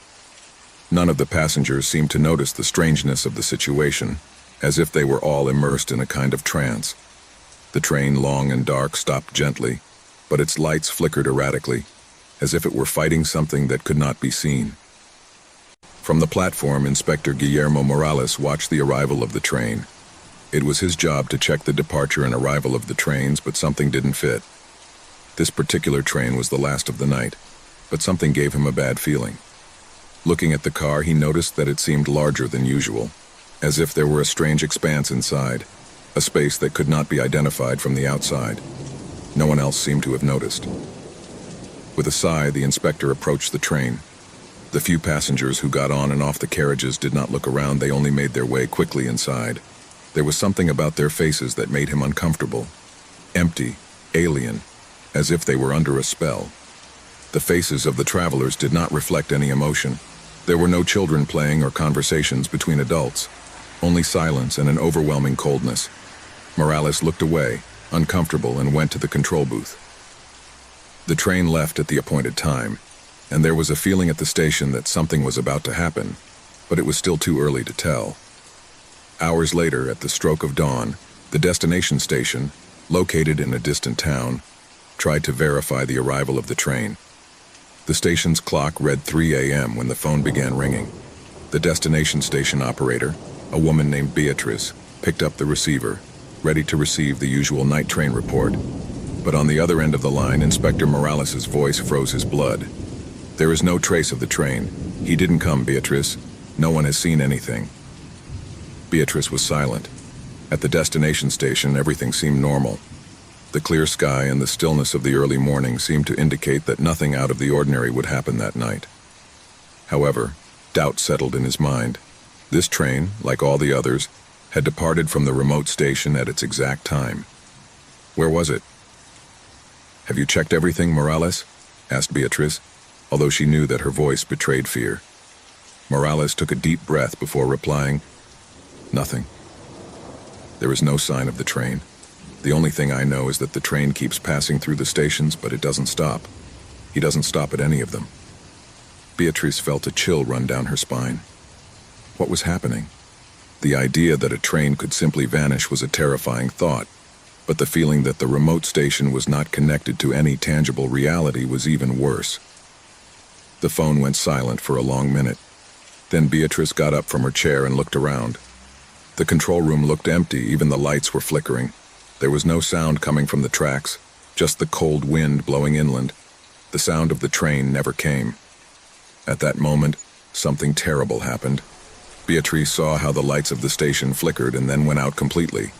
None of the passengers seemed to notice the strangeness of the situation, as if they were all immersed in a kind of trance. The train, long and dark, stopped gently, but its lights flickered erratically, as if it were fighting something that could not be seen. From the platform, Inspector Guillermo Morales watched the arrival of the train. It was his job to check the departure and arrival of the trains, but something didn't fit. This particular train was the last of the night, but something gave him a bad feeling. Looking at the car, he noticed that it seemed larger than usual, as if there were a strange expanse inside, a space that could not be identified from the outside. No one else seemed to have noticed. With a sigh, the inspector approached the train. The few passengers who got on and off the carriages did not look around, they only made their way quickly inside. There was something about their faces that made him uncomfortable. Empty, alien, as if they were under a spell. The faces of the travelers did not reflect any emotion. There were no children playing or conversations between adults. Only silence and an overwhelming coldness. Morales looked away, uncomfortable, and went to the control booth. The train left at the appointed time, and there was a feeling at the station that something was about to happen, but it was still too early to tell. Hours later, at the stroke of dawn, the destination station, located in a distant town, tried to verify the arrival of the train. The station's clock read 3 a.m. when the phone began ringing. The destination station operator, a woman named Beatrice, picked up the receiver, ready to receive the usual night train report. But on the other end of the line, Inspector Morales' voice froze his blood. "There is no trace of the train. He didn't come, Beatrice. No one has seen anything." Beatrice was silent. At the destination station, everything seemed normal. The clear sky and the stillness of the early morning seemed to indicate that nothing out of the ordinary would happen that night. However, doubt settled in his mind. This train, like all the others, had departed from the remote station at its exact time. Where was it? "Have you checked everything, Morales?" asked Beatrice, although she knew that her voice betrayed fear. Morales took a deep breath before replying, "Nothing. There is no sign of the train. The only thing I know is that the train keeps passing through the stations, but it doesn't stop. He doesn't stop at any of them." Beatrice felt a chill run down her spine. What was happening? The idea that a train could simply vanish was a terrifying thought, but the feeling that the remote station was not connected to any tangible reality was even worse. The phone went silent for a long minute. Then Beatrice got up from her chair and looked around. The control room looked empty, even the lights were flickering. There was no sound coming from the tracks, just the cold wind blowing inland. The sound of the train never came. At that moment, something terrible happened. Beatrice saw how the lights of the station flickered and then went out completely.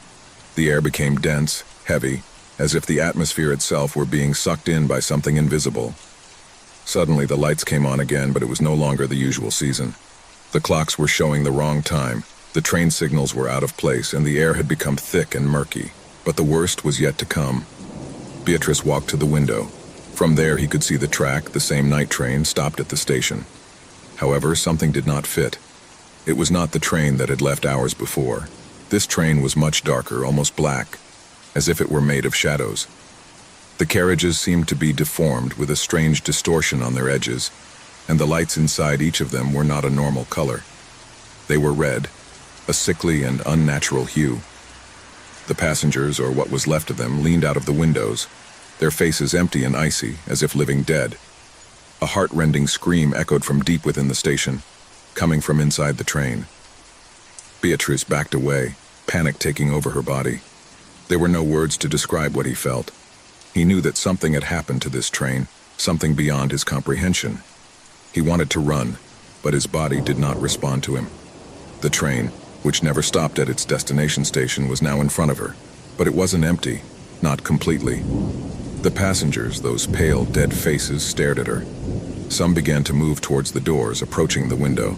The air became dense, heavy, as if the atmosphere itself were being sucked in by something invisible. Suddenly the lights came on again, but it was no longer the usual season. The clocks were showing the wrong time, the train signals were out of place, and the air had become thick and murky. But the worst was yet to come. Beatrice walked to the window. From there he could see the track, the same night train, stopped at the station. However, something did not fit. It was not the train that had left hours before. This train was much darker, almost black, as if it were made of shadows. The carriages seemed to be deformed with a strange distortion on their edges, and the lights inside each of them were not a normal color. They were red, a sickly and unnatural hue. The passengers, or what was left of them, leaned out of the windows, their faces empty and icy, as if living dead. A heart-rending scream echoed from deep within the station, coming from inside the train. Beatrice backed away, panic taking over her body. There were no words to describe what he felt. He knew that something had happened to this train, something beyond his comprehension. He wanted to run, but his body did not respond to him. The train, which never stopped at its destination station, was now in front of her, but it wasn't empty, not completely. The passengers, those pale, dead faces, stared at her. Some began to move towards the doors, approaching the window.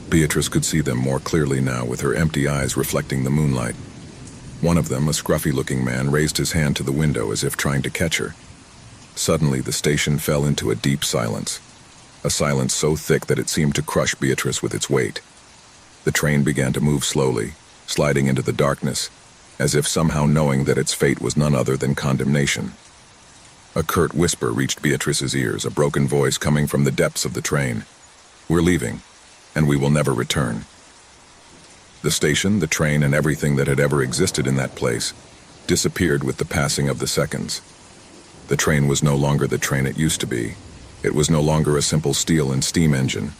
Beatrice could see them more clearly now, with her empty eyes reflecting the moonlight. One of them, a scruffy-looking man, raised his hand to the window as if trying to catch her. Suddenly, the station fell into a deep silence, a silence so thick that it seemed to crush Beatrice with its weight. The train began to move slowly, sliding into the darkness, as if somehow knowing that its fate was none other than condemnation. A curt whisper reached Beatrice's ears, a broken voice coming from the depths of the train. "We're leaving, and we will never return." The station, the train, and everything that had ever existed in that place disappeared with the passing of the seconds. The train was no longer the train it used to be. It was no longer a simple steel and steam engine.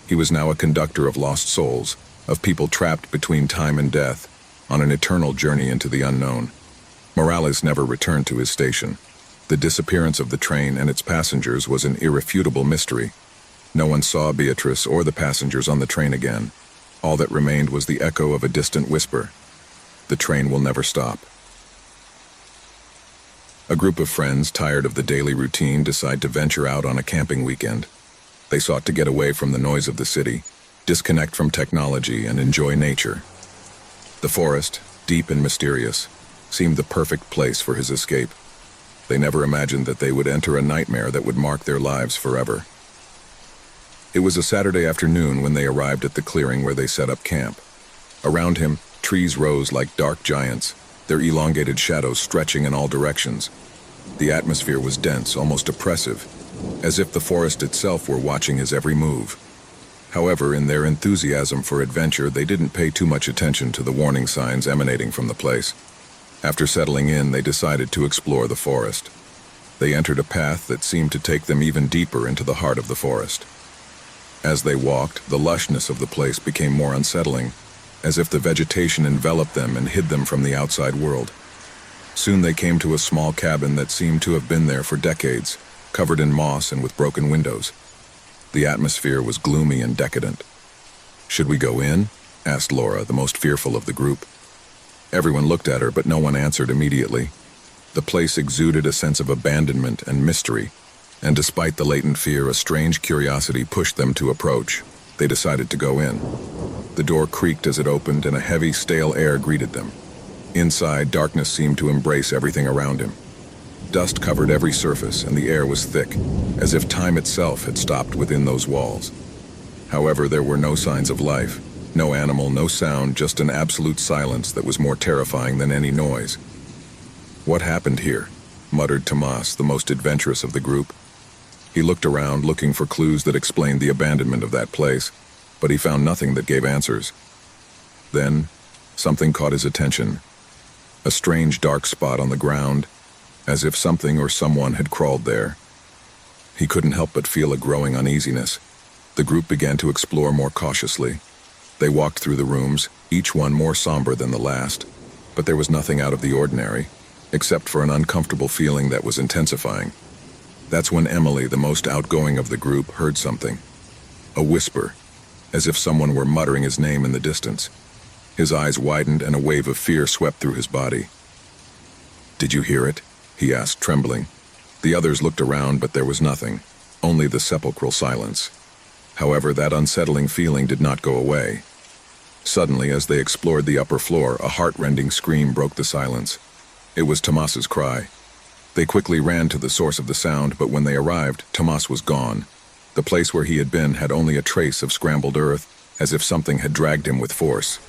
He was now a conductor of lost souls, of people trapped between time and death, on an eternal journey into the unknown. Morales never returned to his station. The disappearance of the train and its passengers was an irrefutable mystery. No one saw Beatrice or the passengers on the train again. All that remained was the echo of a distant whisper. The train will never stop. A group of friends, tired of the daily routine, decide to venture out on a camping weekend. They sought to get away from the noise of the city, disconnect from technology, and enjoy nature. The forest, deep and mysterious, seemed the perfect place for his escape. They never imagined that they would enter a nightmare that would mark their lives forever. It was a Saturday afternoon when they arrived at the clearing where they set up camp. Around him, trees rose like dark giants, their elongated shadows stretching in all directions. The atmosphere was dense, almost oppressive, as if the forest itself were watching his every move. However, in their enthusiasm for adventure, they didn't pay too much attention to the warning signs emanating from the place. After settling in, they decided to explore the forest. They entered a path that seemed to take them even deeper into the heart of the forest. As they walked, the lushness of the place became more unsettling, as if the vegetation enveloped them and hid them from the outside world. Soon they came to a small cabin that seemed to have been there for decades, covered in moss and with broken windows. The atmosphere was gloomy and decadent. "Should we go in?" asked Laura, the most fearful of the group. Everyone looked at her, but no one answered immediately. The place exuded a sense of abandonment and mystery, and despite the latent fear, a strange curiosity pushed them to approach. They decided to go in. The door creaked as it opened, and a heavy, stale air greeted them. Inside, darkness seemed to embrace everything around him. Dust covered every surface, and the air was thick, as if time itself had stopped within those walls. However, there were no signs of life. No animal, no sound, just an absolute silence that was more terrifying than any noise. "What happened here?" muttered Tomas, the most adventurous of the group. He looked around, looking for clues that explained the abandonment of that place, but he found nothing that gave answers. Then, something caught his attention. A strange dark spot on the ground, as if something or someone had crawled there. He couldn't help but feel a growing uneasiness. The group began to explore more cautiously. They walked through the rooms, each one more somber than the last, but there was nothing out of the ordinary, except for an uncomfortable feeling that was intensifying. That's when Emily, the most outgoing of the group, heard something. A whisper, as if someone were muttering his name in the distance. His eyes widened and a wave of fear swept through his body. "Did you hear it?" he asked, trembling. The others looked around, but there was nothing, only the sepulchral silence. However, that unsettling feeling did not go away. Suddenly, as they explored the upper floor, a heart-rending scream broke the silence. It was Tomas's cry. They quickly ran to the source of the sound, but when they arrived, Tomas was gone. The place where he had been had only a trace of scrambled earth, as if something had dragged him with force.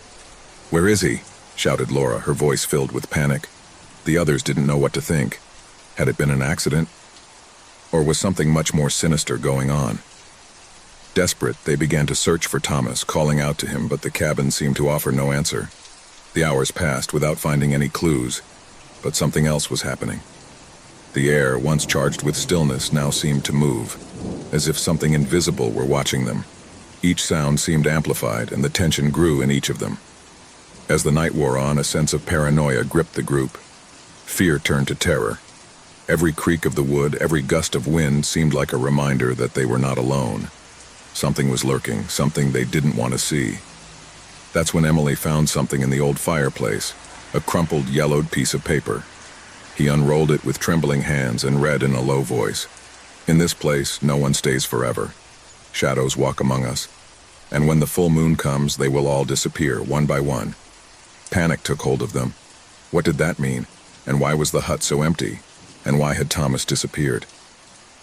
"Where is he?" shouted Laura, her voice filled with panic. The others didn't know what to think. Had it been an accident? Or was something much more sinister going on? Desperate, they began to search for Thomas, calling out to him, but the cabin seemed to offer no answer. The hours passed without finding any clues, but something else was happening. The air, once charged with stillness, now seemed to move, as if something invisible were watching them. Each sound seemed amplified, and the tension grew in each of them. As the night wore on, a sense of paranoia gripped the group. Fear turned to terror. Every creak of the wood, every gust of wind seemed like a reminder that they were not alone. Something was lurking, something they didn't want to see. That's when Emily found something in the old fireplace, a crumpled, yellowed piece of paper. He unrolled it with trembling hands and read in a low voice, "In this place, no one stays forever. Shadows walk among us, and when the full moon comes, they will all disappear, one by one." Panic took hold of them. What did that mean? And why was the hut so empty? And why had Thomas disappeared?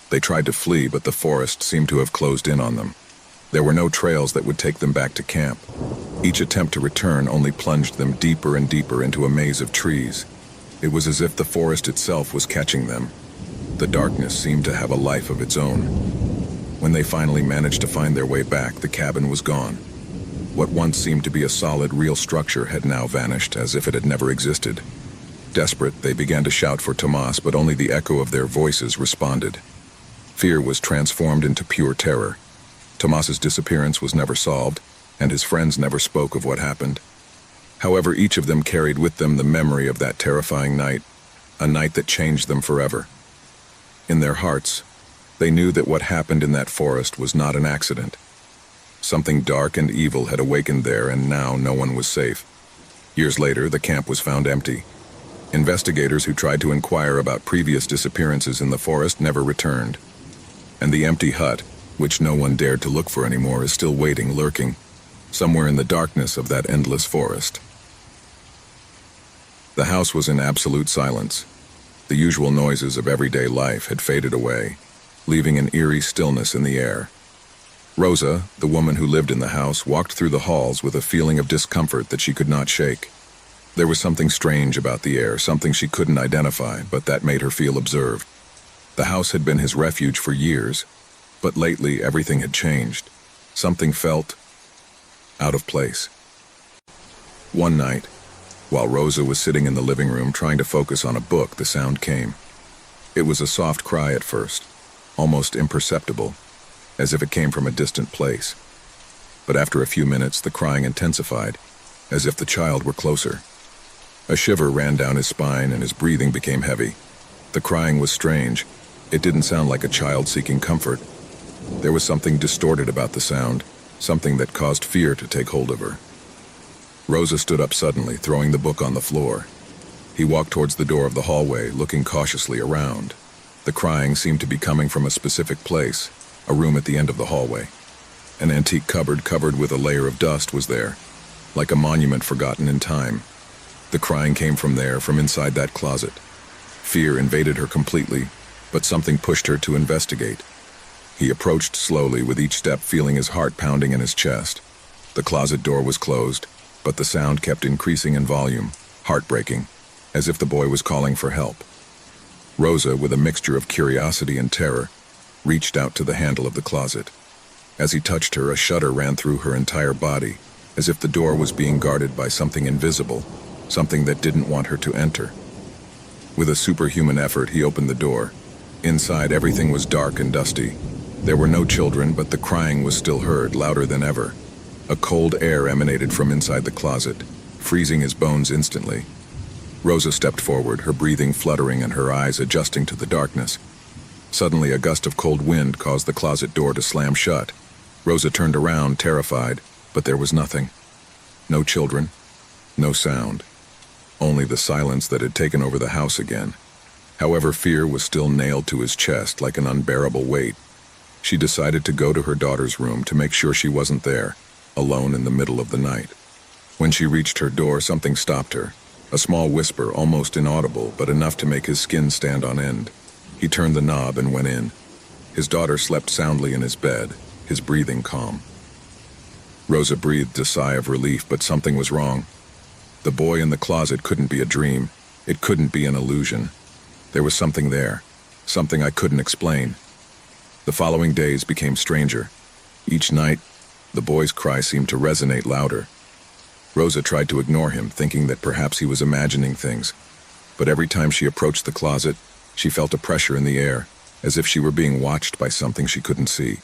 They tried to flee, but the forest seemed to have closed in on them. There were no trails that would take them back to camp. Each attempt to return only plunged them deeper and deeper into a maze of trees. It was as if the forest itself was catching them. The darkness seemed to have a life of its own. When they finally managed to find their way back, the cabin was gone. What once seemed to be a solid, real structure had now vanished, as if it had never existed. Desperate, they began to shout for Tomas, but only the echo of their voices responded. Fear was transformed into pure terror. Tomas's disappearance was never solved, and his friends never spoke of what happened. However, each of them carried with them the memory of that terrifying night, a night that changed them forever. In their hearts, they knew that what happened in that forest was not an accident. Something dark and evil had awakened there, and now no one was safe. Years later, the camp was found empty. Investigators who tried to inquire about previous disappearances in the forest never returned. And the empty hut, which no one dared to look for anymore, is still waiting, lurking, somewhere in the darkness of that endless forest. The house was in absolute silence. The usual noises of everyday life had faded away, leaving an eerie stillness in the air. Rosa, the woman who lived in the house, walked through the halls with a feeling of discomfort that she could not shake. There was something strange about the air, something she couldn't identify, but that made her feel observed. The house had been his refuge for years, but lately everything had changed. Something felt out of place. One night, while Rosa was sitting in the living room trying to focus on a book, the sound came. It was a soft cry at first, almost imperceptible, as if it came from a distant place. But after a few minutes, the crying intensified, as if the child were closer. A shiver ran down his spine and his breathing became heavy. The crying was strange. It didn't sound like a child seeking comfort. There was something distorted about the sound, something that caused fear to take hold of her. Rosa stood up suddenly, throwing the book on the floor. He walked towards the door of the hallway, looking cautiously around. The crying seemed to be coming from a specific place, a room at the end of the hallway. An antique cupboard covered with a layer of dust was there, like a monument forgotten in time. The crying came from there, from inside that closet. Fear invaded her completely, but something pushed her to investigate. He approached slowly, with each step feeling his heart pounding in his chest. The closet door was closed, but the sound kept increasing in volume, heartbreaking, as if the boy was calling for help. Rosa, with a mixture of curiosity and terror, reached out to the handle of the closet. As he touched her, a shudder ran through her entire body, as if the door was being guarded by something invisible, something that didn't want her to enter. With a superhuman effort, he opened the door. Inside, everything was dark and dusty. There were no children, but the crying was still heard, louder than ever. A cold air emanated from inside the closet, freezing his bones instantly. Rosa stepped forward, her breathing fluttering and her eyes adjusting to the darkness. Suddenly, a gust of cold wind caused the closet door to slam shut. Rosa turned around, terrified, but there was nothing. No children, no sound. Only the silence that had taken over the house again. However, fear was still nailed to his chest like an unbearable weight. She decided to go to her daughter's room to make sure she wasn't there, alone in the middle of the night. When she reached her door, something stopped her. A small whisper, almost inaudible, but enough to make his skin stand on end. He turned the knob and went in. His daughter slept soundly in his bed, his breathing calm. Rosa breathed a sigh of relief, but something was wrong. The boy in the closet couldn't be a dream. It couldn't be an illusion. There was something there, something I couldn't explain. The following days became stranger. Each night, the boy's cry seemed to resonate louder. Rosa tried to ignore him, thinking that perhaps he was imagining things. But every time she approached the closet, she felt a pressure in the air, as if she were being watched by something she couldn't see.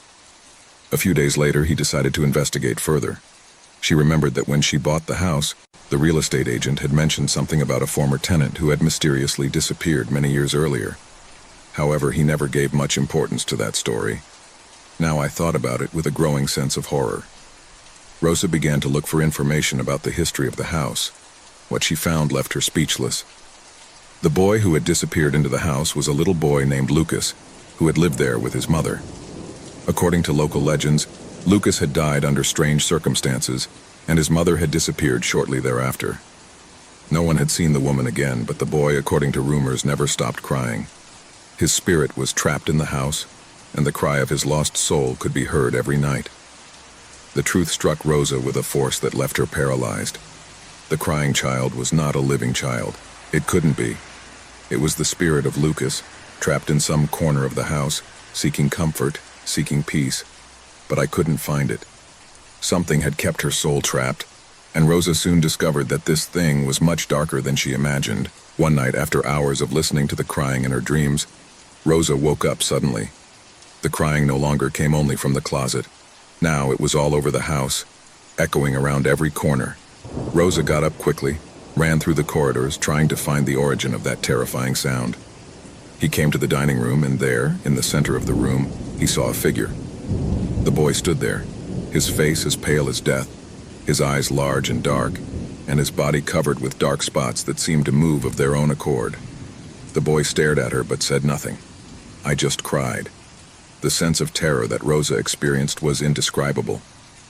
A few days later, he decided to investigate further. She remembered that when she bought the house, the real estate agent had mentioned something about a former tenant who had mysteriously disappeared many years earlier. However, he never gave much importance to that story. Now I thought about it with a growing sense of horror. Rosa began to look for information about the history of the house. What she found left her speechless. The boy who had disappeared into the house was a little boy named Lucas, who had lived there with his mother. According to local legends, Lucas had died under strange circumstances, and his mother had disappeared shortly thereafter. No one had seen the woman again, but the boy, according to rumors, never stopped crying. His spirit was trapped in the house, and the cry of his lost soul could be heard every night. The truth struck Rosa with a force that left her paralyzed. The crying child was not a living child. It couldn't be. It was the spirit of Lucas, trapped in some corner of the house, seeking comfort, seeking peace. But I couldn't find it. Something had kept her soul trapped, and Rosa soon discovered that this thing was much darker than she imagined. One night, after hours of listening to the crying in her dreams, Rosa woke up suddenly. The crying no longer came only from the closet. Now it was all over the house, echoing around every corner. Rosa got up quickly, ran through the corridors, trying to find the origin of that terrifying sound. He came to the dining room, and there, in the center of the room, he saw a figure. The boy stood there, his face as pale as death, his eyes large and dark, and his body covered with dark spots that seemed to move of their own accord. The boy stared at her but said nothing. I just cried. The sense of terror that Rosa experienced was indescribable.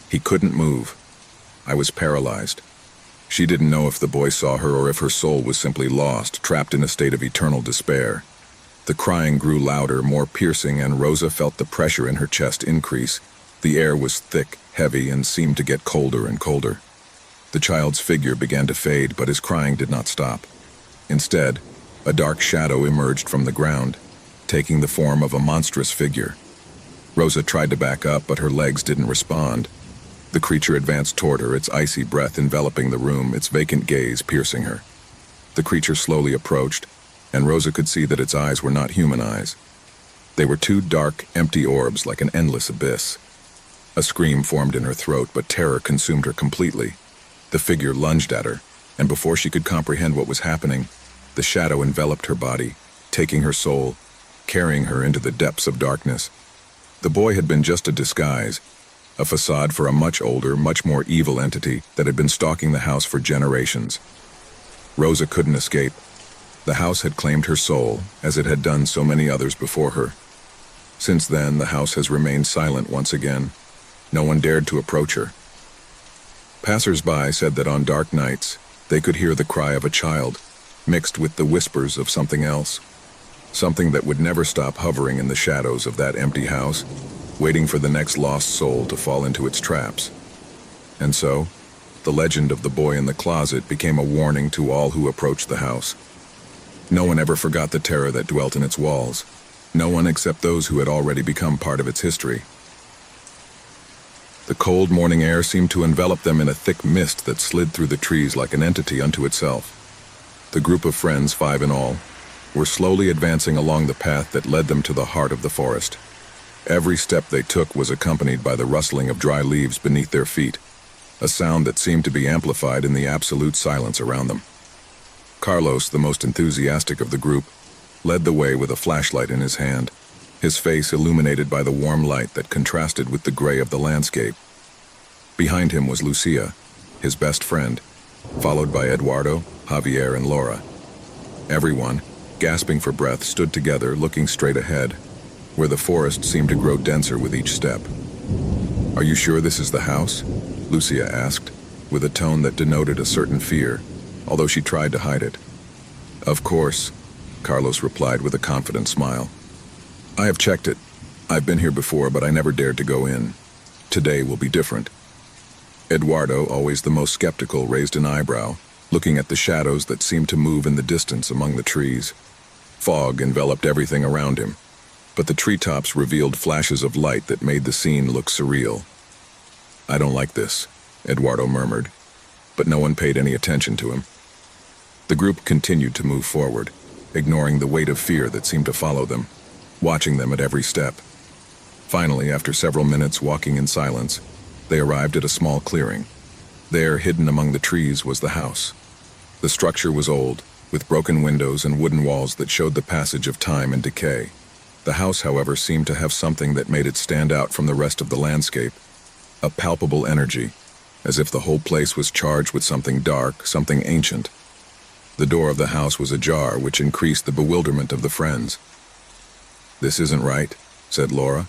He couldn't move. I was paralyzed. She didn't know if the boy saw her or if her soul was simply lost, trapped in a state of eternal despair. The crying grew louder, more piercing, and Rosa felt the pressure in her chest increase. The air was thick, heavy, and seemed to get colder and colder. The child's figure began to fade, but his crying did not stop. Instead, a dark shadow emerged from the ground, taking the form of a monstrous figure. Rosa tried to back up, but her legs didn't respond. The creature advanced toward her, its icy breath enveloping the room, its vacant gaze piercing her. The creature slowly approached, and Rosa could see that its eyes were not human eyes. They were two dark, empty orbs like an endless abyss. A scream formed in her throat, but terror consumed her completely. The figure lunged at her, and before she could comprehend what was happening, the shadow enveloped her body, taking her soul, carrying her into the depths of darkness. The boy had been just a disguise, a facade for a much older, much more evil entity that had been stalking the house for generations. Rosa couldn't escape. The house had claimed her soul, as it had done so many others before her. Since then, the house has remained silent once again. No one dared to approach her. Passers-by said that on dark nights, they could hear the cry of a child, mixed with the whispers of something else. Something that would never stop hovering in the shadows of that empty house, waiting for the next lost soul to fall into its traps. And so, the legend of the boy in the closet became a warning to all who approached the house. No one ever forgot the terror that dwelt in its walls. No one except those who had already become part of its history. The cold morning air seemed to envelop them in a thick mist that slid through the trees like an entity unto itself. The group of friends, 5 in all, were slowly advancing along the path that led them to the heart of the forest. Every step they took was accompanied by the rustling of dry leaves beneath their feet, a sound that seemed to be amplified in the absolute silence around them. Carlos, the most enthusiastic of the group, led the way with a flashlight in his hand, his face illuminated by the warm light that contrasted with the gray of the landscape. Behind him was Lucia, his best friend, followed by Eduardo, Javier, and Laura. Everyone, gasping for breath, stood together, looking straight ahead, where the forest seemed to grow denser with each step. "Are you sure this is the house?" Lucia asked, with a tone that denoted a certain fear, although she tried to hide it. "Of course," Carlos replied with a confident smile. "I have checked it. I've been here before, but I never dared to go in. Today will be different." Eduardo, always the most skeptical, raised an eyebrow, looking at the shadows that seemed to move in the distance among the trees. Fog enveloped everything around him, but the treetops revealed flashes of light that made the scene look surreal. "I don't like this," Eduardo murmured, but no one paid any attention to him. The group continued to move forward, ignoring the weight of fear that seemed to follow them, watching them at every step. Finally, after several minutes walking in silence, they arrived at a small clearing. There, hidden among the trees, was the house. The structure was old, with broken windows and wooden walls that showed the passage of time and decay. The house, however, seemed to have something that made it stand out from the rest of the landscape, a palpable energy, as if the whole place was charged with something dark, something ancient. The door of the house was ajar, which increased the bewilderment of the friends. "This isn't right," said Laura,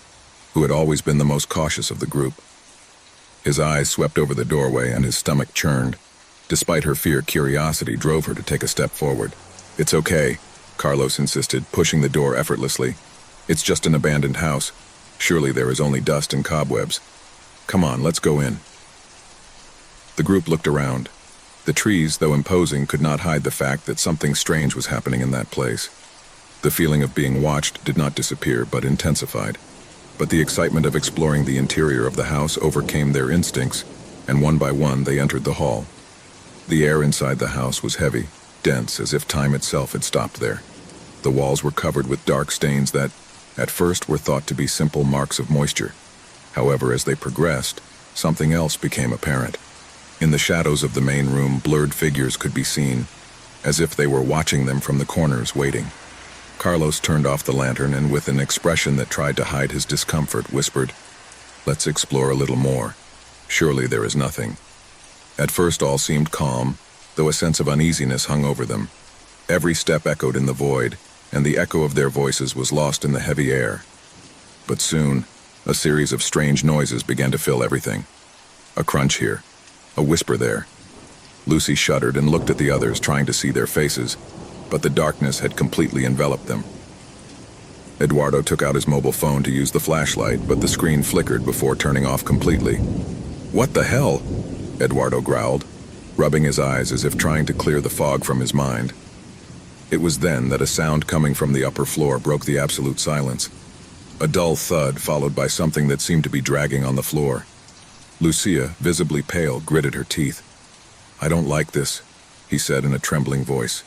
who had always been the most cautious of the group. His eyes swept over the doorway and his stomach churned. Despite her fear, curiosity drove her to take a step forward. "It's okay," Carlos insisted, pushing the door effortlessly. "It's just an abandoned house. Surely there is only dust and cobwebs. Come on, let's go in." The group looked around. The trees, though imposing, could not hide the fact that something strange was happening in that place. The feeling of being watched did not disappear, but intensified. But the excitement of exploring the interior of the house overcame their instincts, and one by one they entered the hall. The air inside the house was heavy, dense, as if time itself had stopped there. The walls were covered with dark stains that, at first, were thought to be simple marks of moisture. However, as they progressed, something else became apparent. In the shadows of the main room, blurred figures could be seen, as if they were watching them from the corners, waiting. Carlos turned off the lantern and, with an expression that tried to hide his discomfort, whispered, "Let's explore a little more. Surely there is nothing." At first all seemed calm, though a sense of uneasiness hung over them. Every step echoed in the void, and the echo of their voices was lost in the heavy air. But soon, a series of strange noises began to fill everything. A crunch here, a whisper there. Lucy shuddered and looked at the others, trying to see their faces, but the darkness had completely enveloped them. Eduardo took out his mobile phone to use the flashlight, but the screen flickered before turning off completely. "What the hell?" Eduardo growled, rubbing his eyes as if trying to clear the fog from his mind. It was then that a sound coming from the upper floor broke the absolute silence. A dull thud followed by something that seemed to be dragging on the floor. Lucia, visibly pale, gritted her teeth. "I don't like this," he said in a trembling voice.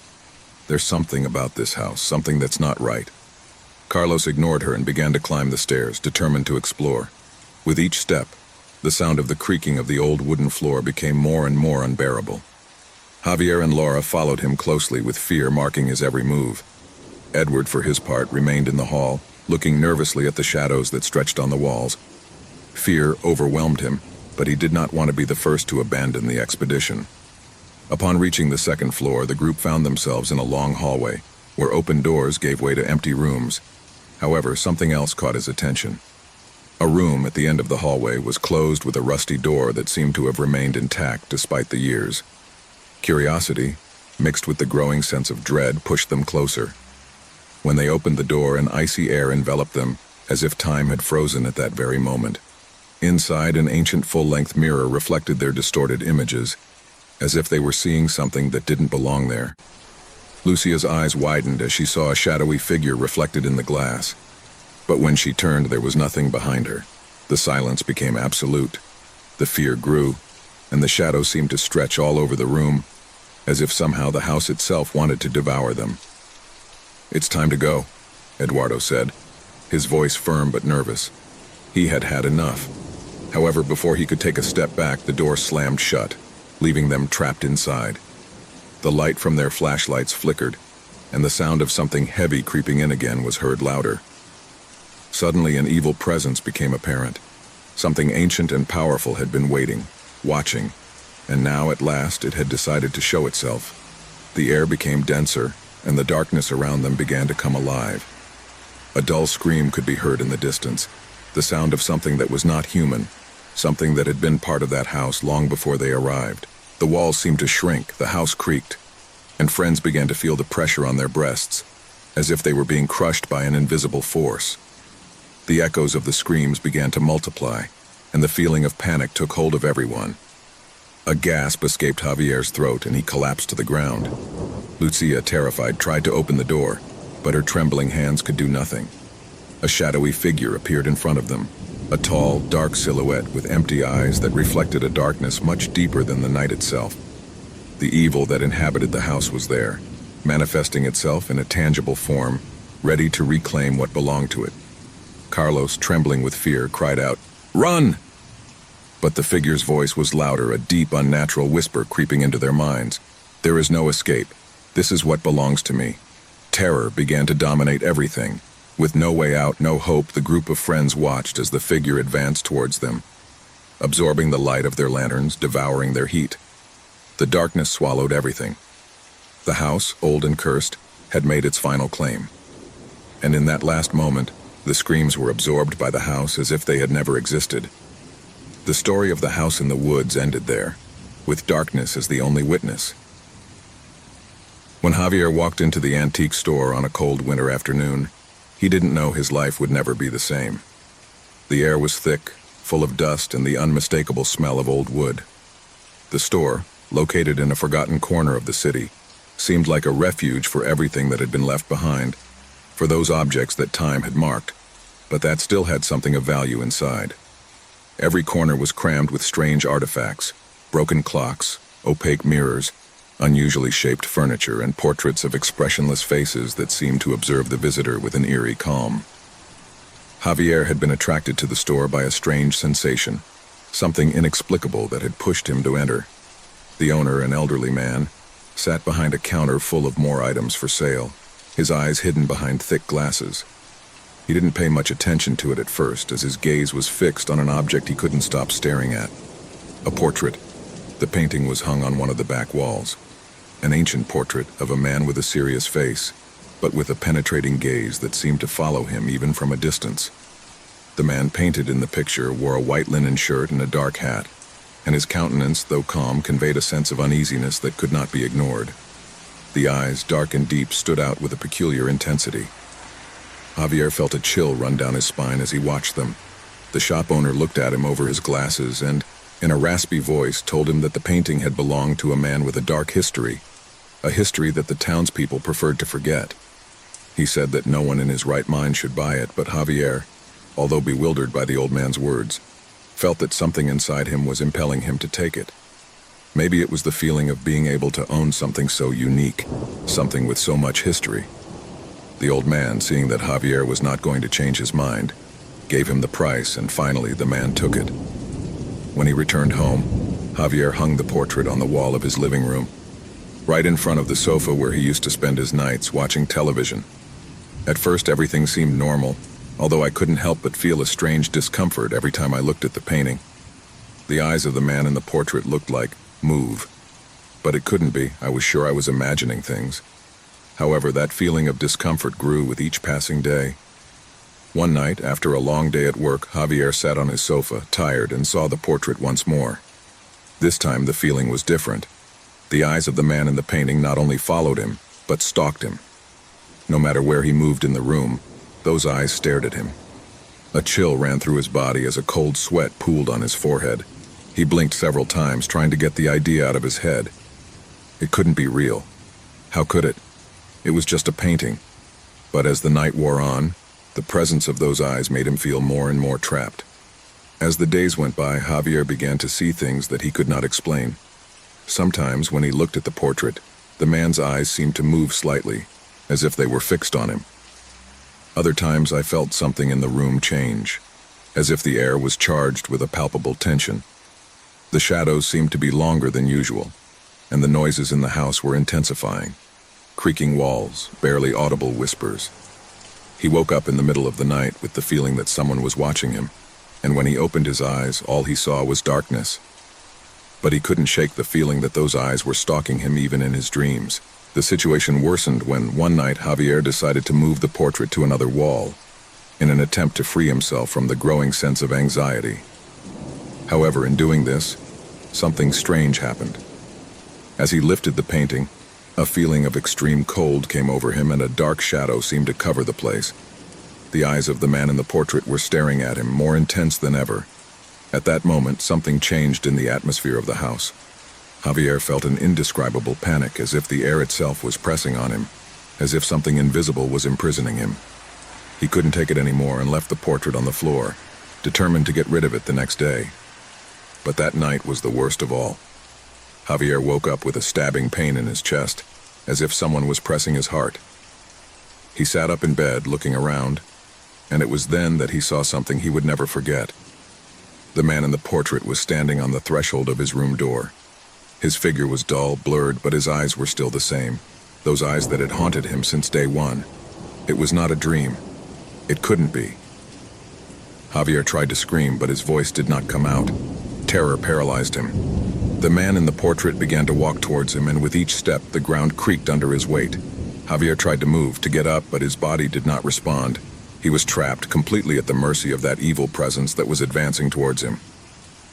"There's something about this house, something that's not right." Carlos ignored her and began to climb the stairs, determined to explore. With each step, the sound of the creaking of the old wooden floor became more and more unbearable. Javier and Laura followed him closely, with fear marking his every move. Edward, for his part, remained in the hall, looking nervously at the shadows that stretched on the walls. Fear overwhelmed him, but he did not want to be the first to abandon the expedition. Upon reaching the second floor, the group found themselves in a long hallway, where open doors gave way to empty rooms. However, something else caught his attention. A room at the end of the hallway was closed with a rusty door that seemed to have remained intact despite the years. Curiosity, mixed with the growing sense of dread, pushed them closer. When they opened the door, an icy air enveloped them, as if time had frozen at that very moment. Inside, an ancient full-length mirror reflected their distorted images, as if they were seeing something that didn't belong there. Lucia's eyes widened as she saw a shadowy figure reflected in the glass. But when she turned, there was nothing behind her. The silence became absolute. The fear grew, and the shadow seemed to stretch all over the room, as if somehow the house itself wanted to devour them. "It's time to go," Eduardo said, his voice firm but nervous. He had had enough. However, before he could take a step back, the door slammed shut, leaving them trapped inside. The light from their flashlights flickered, and the sound of something heavy creeping in again was heard louder. Suddenly, an evil presence became apparent. Something ancient and powerful had been waiting, watching, and now at last it had decided to show itself. The air became denser, and the darkness around them began to come alive. A dull scream could be heard in the distance, the sound of something that was not human, something that had been part of that house long before they arrived. The walls seemed to shrink, the house creaked, and friends began to feel the pressure on their breasts, as if they were being crushed by an invisible force. The echoes of the screams began to multiply, and the feeling of panic took hold of everyone. A gasp escaped Javier's throat, and he collapsed to the ground. Lucia, terrified, tried to open the door, but her trembling hands could do nothing. A shadowy figure appeared in front of them, a tall, dark silhouette with empty eyes that reflected a darkness much deeper than the night itself. The evil that inhabited the house was there, manifesting itself in a tangible form, ready to reclaim what belonged to it. Carlos, trembling with fear, cried out, "Run!" But the figure's voice was louder, a deep, unnatural whisper creeping into their minds. "There is no escape. This is what belongs to me." Terror began to dominate everything. With no way out, no hope, the group of friends watched as the figure advanced towards them, absorbing the light of their lanterns, devouring their heat. The darkness swallowed everything. The house, old and cursed, had made its final claim. And in that last moment, the screams were absorbed by the house as if they had never existed. The story of the house in the woods ended there, with darkness as the only witness. When Javier walked into the antique store on a cold winter afternoon, he didn't know his life would never be the same. The air was thick, full of dust and the unmistakable smell of old wood. The store, located in a forgotten corner of the city, seemed like a refuge for everything that had been left behind, for those objects that time had marked, but that still had something of value inside. Every corner was crammed with strange artifacts, broken clocks, opaque mirrors, unusually shaped furniture, and portraits of expressionless faces that seemed to observe the visitor with an eerie calm. Javier had been attracted to the store by a strange sensation, something inexplicable that had pushed him to enter. The owner, an elderly man, sat behind a counter full of more items for sale, his eyes hidden behind thick glasses. He didn't pay much attention to it at first, as his gaze was fixed on an object he couldn't stop staring at. A portrait. The painting was hung on one of the back walls. An ancient portrait of a man with a serious face, but with a penetrating gaze that seemed to follow him even from a distance. The man painted in the picture wore a white linen shirt and a dark hat, and his countenance, though calm, conveyed a sense of uneasiness that could not be ignored. The eyes, dark and deep, stood out with a peculiar intensity. Javier felt a chill run down his spine as he watched them. The shop owner looked at him over his glasses and, in a raspy voice, told him that the painting had belonged to a man with a dark history, a history that the townspeople preferred to forget. He said that no one in his right mind should buy it, but Javier, although bewildered by the old man's words, felt that something inside him was impelling him to take it. Maybe it was the feeling of being able to own something so unique, something with so much history. The old man, seeing that Javier was not going to change his mind, gave him the price, and finally the man took it. When he returned home, Javier hung the portrait on the wall of his living room, right in front of the sofa where he used to spend his nights watching television. At first everything seemed normal, although I couldn't help but feel a strange discomfort every time I looked at the painting. The eyes of the man in the portrait looked like move, but it couldn't be. I was sure I was imagining things. However, that feeling of discomfort grew with each passing day. One night, after a long day at work, Javier sat on his sofa, tired, and saw the portrait once more. This time the feeling was different. The eyes of the man in the painting not only followed him, but stalked him. No matter where he moved in the room, those eyes stared at him. A chill ran through his body as a cold sweat pooled on his forehead. He blinked several times, trying to get the idea out of his head. It couldn't be real. How could it? It was just a painting. But as the night wore on, the presence of those eyes made him feel more and more trapped. As the days went by, Javier began to see things that he could not explain. Sometimes, when he looked at the portrait, the man's eyes seemed to move slightly, as if they were fixed on him. Other times I felt something in the room change, as if the air was charged with a palpable tension. The shadows seemed to be longer than usual, and the noises in the house were intensifying. Creaking walls, barely audible whispers. He woke up in the middle of the night with the feeling that someone was watching him, and when he opened his eyes, all he saw was darkness. But he couldn't shake the feeling that those eyes were stalking him even in his dreams. The situation worsened when, one night, Javier decided to move the portrait to another wall, in an attempt to free himself from the growing sense of anxiety. However, in doing this, something strange happened. As he lifted the painting, a feeling of extreme cold came over him and a dark shadow seemed to cover the place. The eyes of the man in the portrait were staring at him, more intense than ever. At that moment, something changed in the atmosphere of the house. Javier felt an indescribable panic, as if the air itself was pressing on him, as if something invisible was imprisoning him. He couldn't take it anymore and left the portrait on the floor, determined to get rid of it the next day. But that night was the worst of all. Javier woke up with a stabbing pain in his chest, as if someone was pressing his heart. He sat up in bed, looking around, and it was then that he saw something he would never forget. The man in the portrait was standing on the threshold of his room door. His figure was dull, blurred, but his eyes were still the same, those eyes that had haunted him since day one. It was not a dream. It couldn't be. Javier tried to scream, but his voice did not come out. Terror paralyzed him. The man in the portrait began to walk towards him, and with each step, the ground creaked under his weight. Javier tried to move, to get up, but his body did not respond. He was trapped, completely at the mercy of that evil presence that was advancing towards him.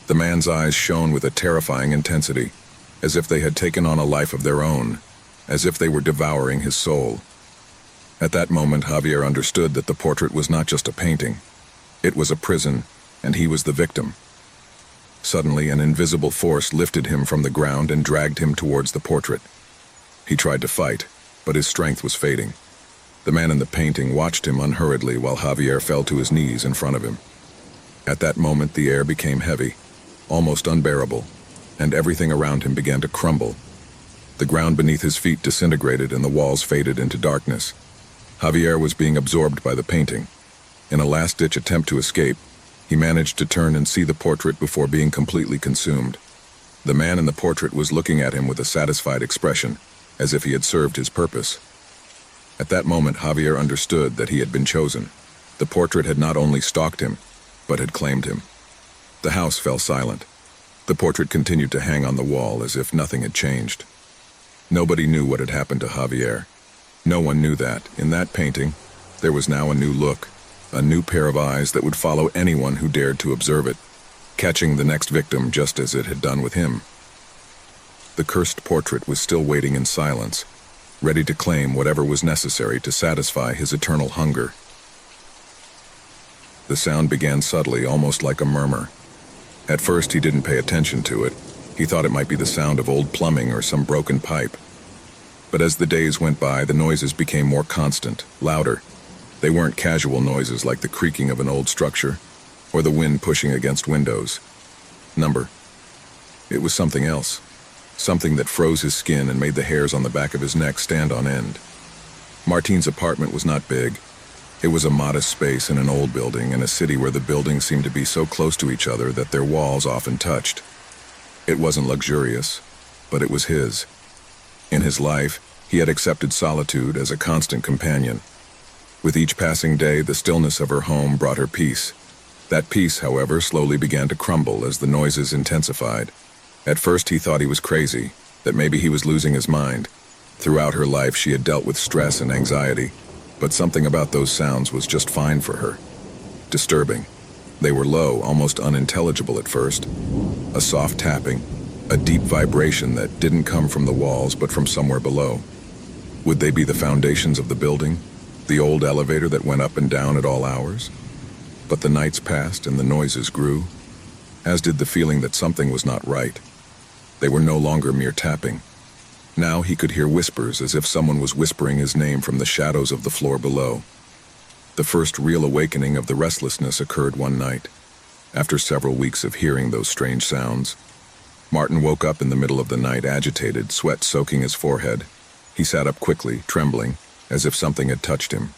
The man's eyes shone with a terrifying intensity, as if they had taken on a life of their own, as if they were devouring his soul. At that moment, Javier understood that the portrait was not just a painting. It was a prison, and he was the victim. Suddenly, an invisible force lifted him from the ground and dragged him towards the portrait. He tried to fight, but his strength was fading. The man in the painting watched him unhurriedly while Javier fell to his knees in front of him. At that moment, the air became heavy, almost unbearable, and everything around him began to crumble. The ground beneath his feet disintegrated and the walls faded into darkness. Javier was being absorbed by the painting. In a last-ditch attempt to escape, he managed to turn and see the portrait before being completely consumed. The man in the portrait was looking at him with a satisfied expression, as if he had served his purpose. At that moment, Javier understood that he had been chosen. The portrait had not only stalked him, but had claimed him. The house fell silent. The portrait continued to hang on the wall as if nothing had changed. Nobody knew what had happened to Javier. No one knew that, in that painting, there was now a new look, a new pair of eyes that would follow anyone who dared to observe it, catching the next victim just as it had done with him. The cursed portrait was still waiting in silence, ready to claim whatever was necessary to satisfy his eternal hunger. The sound began subtly, almost like a murmur. At first, he didn't pay attention to it. He thought it might be the sound of old plumbing or some broken pipe. But as the days went by, the noises became more constant, louder. They weren't casual noises like the creaking of an old structure or the wind pushing against windows. It was something else. Something that froze his skin and made the hairs on the back of his neck stand on end. Martin's apartment was not big. It was a modest space in an old building in a city where the buildings seemed to be so close to each other that their walls often touched. It wasn't luxurious, but it was his. In his life, he had accepted solitude as a constant companion. With each passing day, the stillness of her home brought her peace. That peace, however, slowly began to crumble as the noises intensified. At first, he thought he was crazy, that maybe he was losing his mind. Throughout her life, she had dealt with stress and anxiety, but something about those sounds was just fine for her. Disturbing. They were low, almost unintelligible at first. A soft tapping, a deep vibration that didn't come from the walls but from somewhere below. Would they be the foundations of the building? The old elevator that went up and down at all hours? But the nights passed and the noises grew, as did the feeling that something was not right. They were no longer mere tapping. Now he could hear whispers as if someone was whispering his name from the shadows of the floor below. The first real awakening of the restlessness occurred one night. After several weeks of hearing those strange sounds, Martin woke up in the middle of the night, agitated, sweat soaking his forehead. He sat up quickly, trembling, as if something had touched him.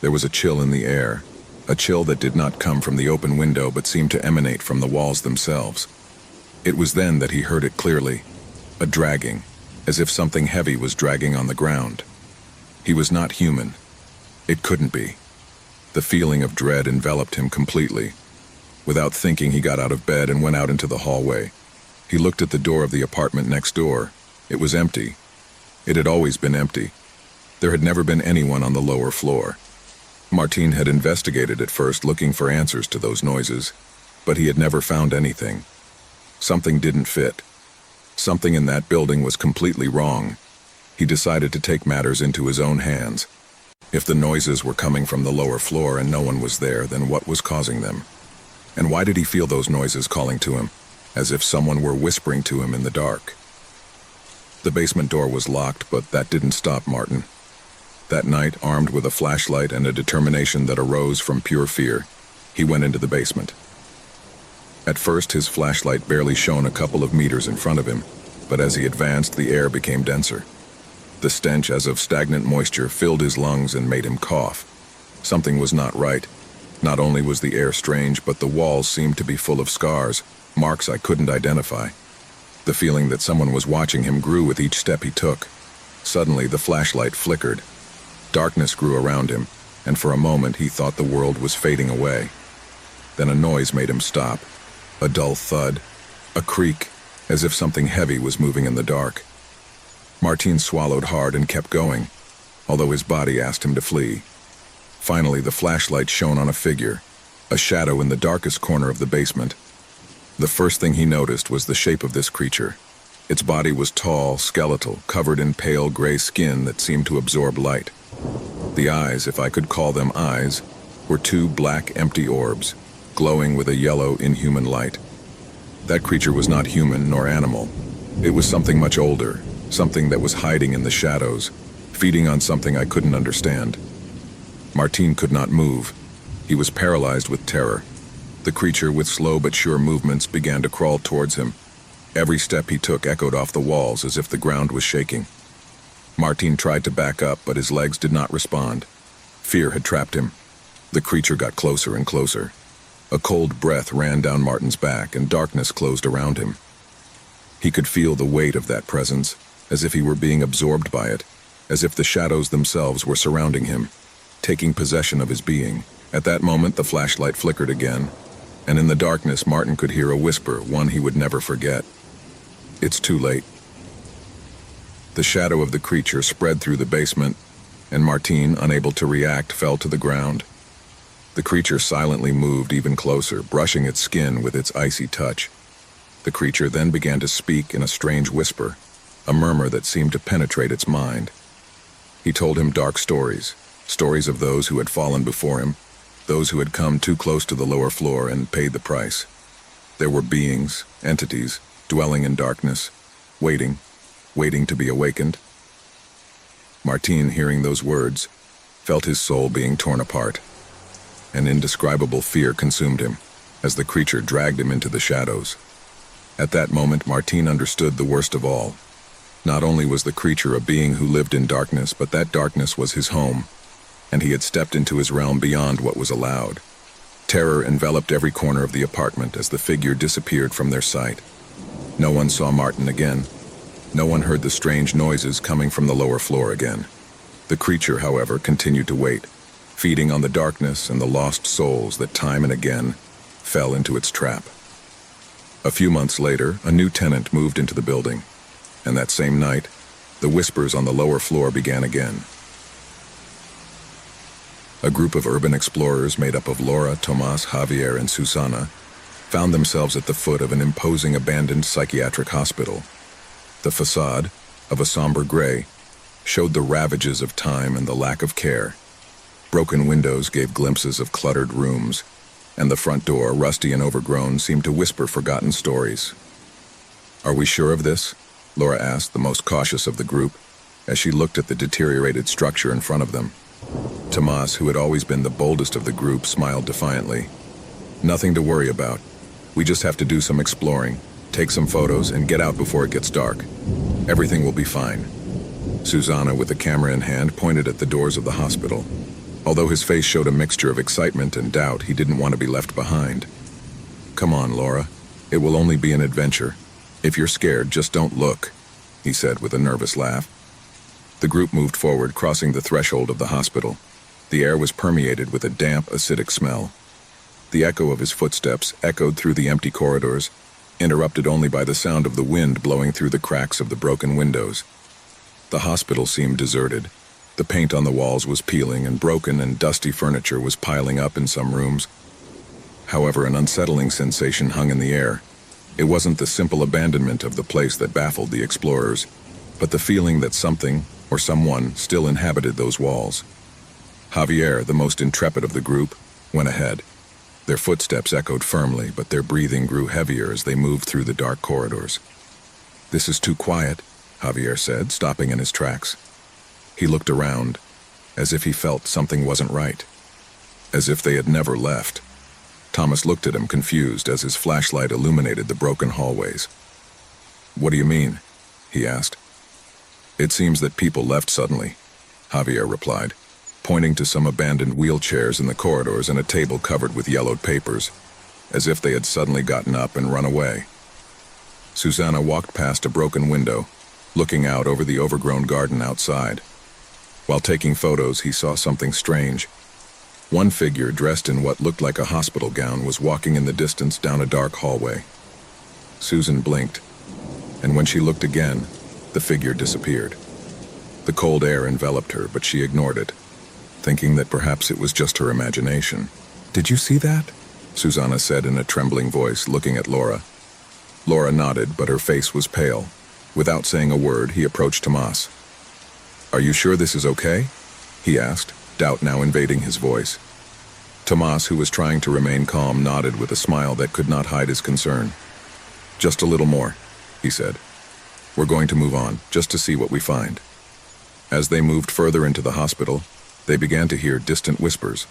There was a chill in the air, a chill that did not come from the open window but seemed to emanate from the walls themselves. It was then that he heard it clearly, a dragging, as if something heavy was dragging on the ground. He was not human. It couldn't be. The feeling of dread enveloped him completely. Without thinking, he got out of bed and went out into the hallway. He looked at the door of the apartment next door. It was empty. It had always been empty. There had never been anyone on the lower floor. Martin had investigated at first, looking for answers to those noises, but he had never found anything. Something didn't fit. Something in that building was completely wrong. He decided to take matters into his own hands. If the noises were coming from the lower floor and no one was there, then what was causing them? And why did he feel those noises calling to him, as if someone were whispering to him in the dark? The basement door was locked, but that didn't stop Martin. That night, armed with a flashlight and a determination that arose from pure fear, he went into the basement. At first, his flashlight barely shone a couple of meters in front of him, but as he advanced, the air became denser. The stench as of stagnant moisture filled his lungs and made him cough. Something was not right. Not only was the air strange, but the walls seemed to be full of scars, marks I couldn't identify. The feeling that someone was watching him grew with each step he took. Suddenly, the flashlight flickered. Darkness grew around him, and for a moment he thought the world was fading away. Then a noise made him stop. A dull thud, a creak, as if something heavy was moving in the dark. Martin swallowed hard and kept going, although his body asked him to flee. Finally, the flashlight shone on a figure, a shadow in the darkest corner of the basement. The first thing he noticed was the shape of this creature. Its body was tall, skeletal, covered in pale gray skin that seemed to absorb light. The eyes, if I could call them eyes, were two black, empty orbs, glowing with a yellow, inhuman light. That creature was not human nor animal. It was something much older, something that was hiding in the shadows, feeding on something I couldn't understand. Martin could not move. He was paralyzed with terror. The creature, with slow but sure movements, began to crawl towards him. Every step he took echoed off the walls as if the ground was shaking. Martin tried to back up, but his legs did not respond. Fear had trapped him. The creature got closer and closer. A cold breath ran down Martin's back, and darkness closed around him. He could feel the weight of that presence, as if he were being absorbed by it, as if the shadows themselves were surrounding him, taking possession of his being. At that moment, the flashlight flickered again, and in the darkness, Martin could hear a whisper, one he would never forget. "It's too late." The shadow of the creature spread through the basement, and Martin, unable to react, fell to the ground. The creature silently moved even closer, brushing its skin with its icy touch. The creature then began to speak in a strange whisper, a murmur that seemed to penetrate its mind. He told him dark stories, stories of those who had fallen before him, those who had come too close to the lower floor and paid the price. There were beings, entities, dwelling in darkness, waiting to be awakened. Martin, hearing those words, felt his soul being torn apart. An indescribable fear consumed him as the creature dragged him into the shadows. At that moment, Martin understood the worst of all. Not only was the creature a being who lived in darkness, but that darkness was his home, and he had stepped into his realm beyond what was allowed. Terror enveloped every corner of the apartment as the figure disappeared from their sight. No one saw Martin again. No one heard the strange noises coming from the lower floor again. The creature, however, continued to wait, feeding on the darkness and the lost souls that time and again fell into its trap. A few months later, a new tenant moved into the building, and that same night, the whispers on the lower floor began again. A group of urban explorers made up of Laura, Tomas, Javier, and Susana found themselves at the foot of an imposing abandoned psychiatric hospital. The facade, of a somber gray, showed the ravages of time and the lack of care. Broken windows gave glimpses of cluttered rooms, and the front door, rusty and overgrown, seemed to whisper forgotten stories. "Are we sure of this?" Laura asked, the most cautious of the group, as she looked at the deteriorated structure in front of them. Tomas, who had always been the boldest of the group, smiled defiantly. "Nothing to worry about. We just have to do some exploring, take some photos, and get out before it gets dark. Everything will be fine." Susana, with the camera in hand, pointed at the doors of the hospital. Although his face showed a mixture of excitement and doubt, he didn't want to be left behind. "Come on, Laura. It will only be an adventure. If you're scared, just don't look," he said with a nervous laugh. The group moved forward, crossing the threshold of the hospital. The air was permeated with a damp, acidic smell. The echo of his footsteps echoed through the empty corridors, interrupted only by the sound of the wind blowing through the cracks of the broken windows. The hospital seemed deserted. The paint on the walls was peeling, and broken and dusty furniture was piling up in some rooms. However, an unsettling sensation hung in the air. It wasn't the simple abandonment of the place that baffled the explorers, but the feeling that something, or someone, still inhabited those walls. Javier, the most intrepid of the group, went ahead. Their footsteps echoed firmly, but their breathing grew heavier as they moved through the dark corridors. "This is too quiet," Javier said, stopping in his tracks. He looked around, as if he felt something wasn't right, as if they had never left. Thomas looked at him, confused, as his flashlight illuminated the broken hallways. "What do you mean?" he asked. "It seems that people left suddenly," Javier replied, pointing to some abandoned wheelchairs in the corridors and a table covered with yellowed papers, as if they had suddenly gotten up and run away. Susana walked past a broken window, looking out over the overgrown garden outside. While taking photos, he saw something strange. One figure, dressed in what looked like a hospital gown, was walking in the distance down a dark hallway. Susan blinked, and when she looked again, the figure disappeared. The cold air enveloped her, but she ignored it, thinking that perhaps it was just her imagination. "Did you see that?" Susana said in a trembling voice, looking at Laura. Laura nodded, but her face was pale. Without saying a word, he approached Tomas. "Are you sure this is okay?" he asked, doubt now invading his voice. Tomas, who was trying to remain calm, nodded with a smile that could not hide his concern. "Just a little more," he said. "We're going to move on, just to see what we find." As they moved further into the hospital, they began to hear distant whispers.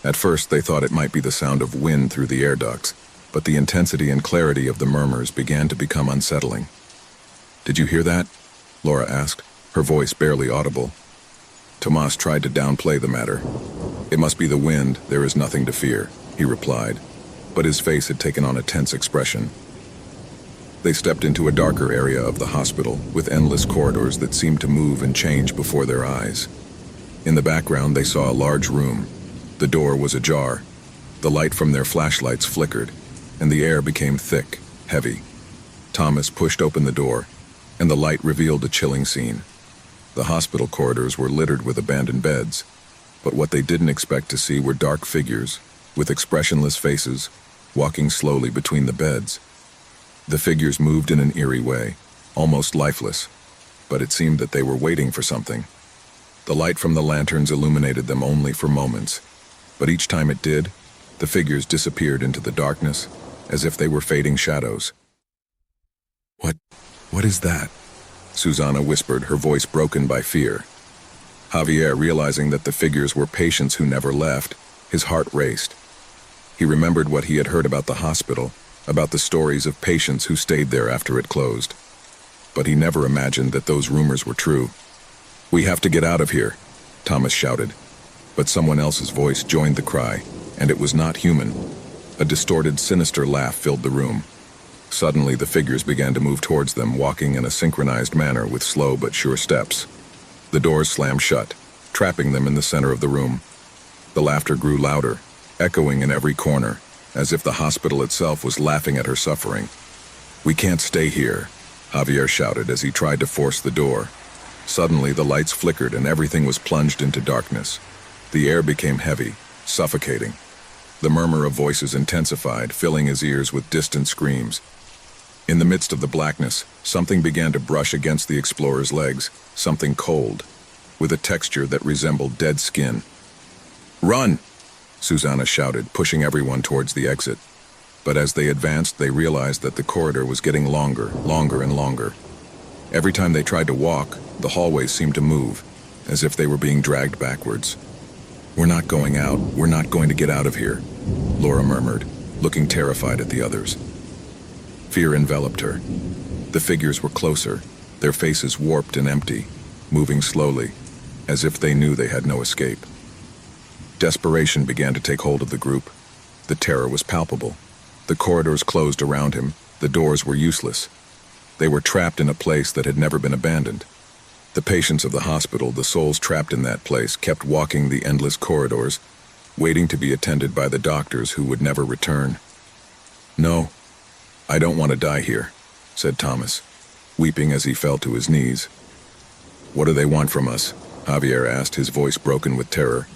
At first, they thought it might be the sound of wind through the air ducts, but the intensity and clarity of the murmurs began to become unsettling. "Did you hear that?" Laura asked, her voice barely audible. Tomas tried to downplay the matter. "It must be the wind, there is nothing to fear," he replied, but his face had taken on a tense expression. They stepped into a darker area of the hospital, with endless corridors that seemed to move and change before their eyes. In the background, they saw a large room. The door was ajar. The light from their flashlights flickered, and the air became thick, heavy. Thomas pushed open the door, and the light revealed a chilling scene. The hospital corridors were littered with abandoned beds, But what they didn't expect to see were dark figures, with expressionless faces, walking slowly between the beds. The figures moved in an eerie way, almost lifeless, but it seemed that they were waiting for something. The light from the lanterns illuminated them only for moments, but each time it did, the figures disappeared into the darkness, as if they were fading shadows. What is that?" Susanna whispered, her voice broken by fear. Javier, realizing that the figures were patients who never left, his heart raced. He remembered what he had heard about the hospital, about the stories of patients who stayed there after it closed. But he never imagined that those rumors were true. "We have to get out of here," Thomas shouted. But someone else's voice joined the cry, and it was not human. A distorted, sinister laugh filled the room. Suddenly, the figures began to move towards them, walking in a synchronized manner with slow but sure steps. The doors slammed shut, trapping them in the center of the room. The laughter grew louder, echoing in every corner, as if the hospital itself was laughing at her suffering. "We can't stay here," Javier shouted as he tried to force the door. Suddenly, the lights flickered and everything was plunged into darkness. The air became heavy, suffocating. The murmur of voices intensified, filling his ears with distant screams. In the midst of the blackness, something began to brush against the explorer's legs, something cold, with a texture that resembled dead skin. "Run!" Susanna shouted, pushing everyone towards the exit. But as they advanced, they realized that the corridor was getting longer and longer. Every time they tried to walk, the hallways seemed to move, as if they were being dragged backwards. "We're not going out. We're not going to get out of here," Laura murmured, looking terrified at the others. Fear enveloped her. The figures were closer, their faces warped and empty, moving slowly, as if they knew they had no escape. Desperation began to take hold of the group. The terror was palpable. The corridors closed around him, the doors were useless. They were trapped in a place that had never been abandoned. The patients of the hospital, the souls trapped in that place, kept walking the endless corridors, waiting to be attended by the doctors who would never return. "No, I don't want to die here," said Thomas, weeping as he fell to his knees. "What do they want from us?" Javier asked, his voice broken with terror.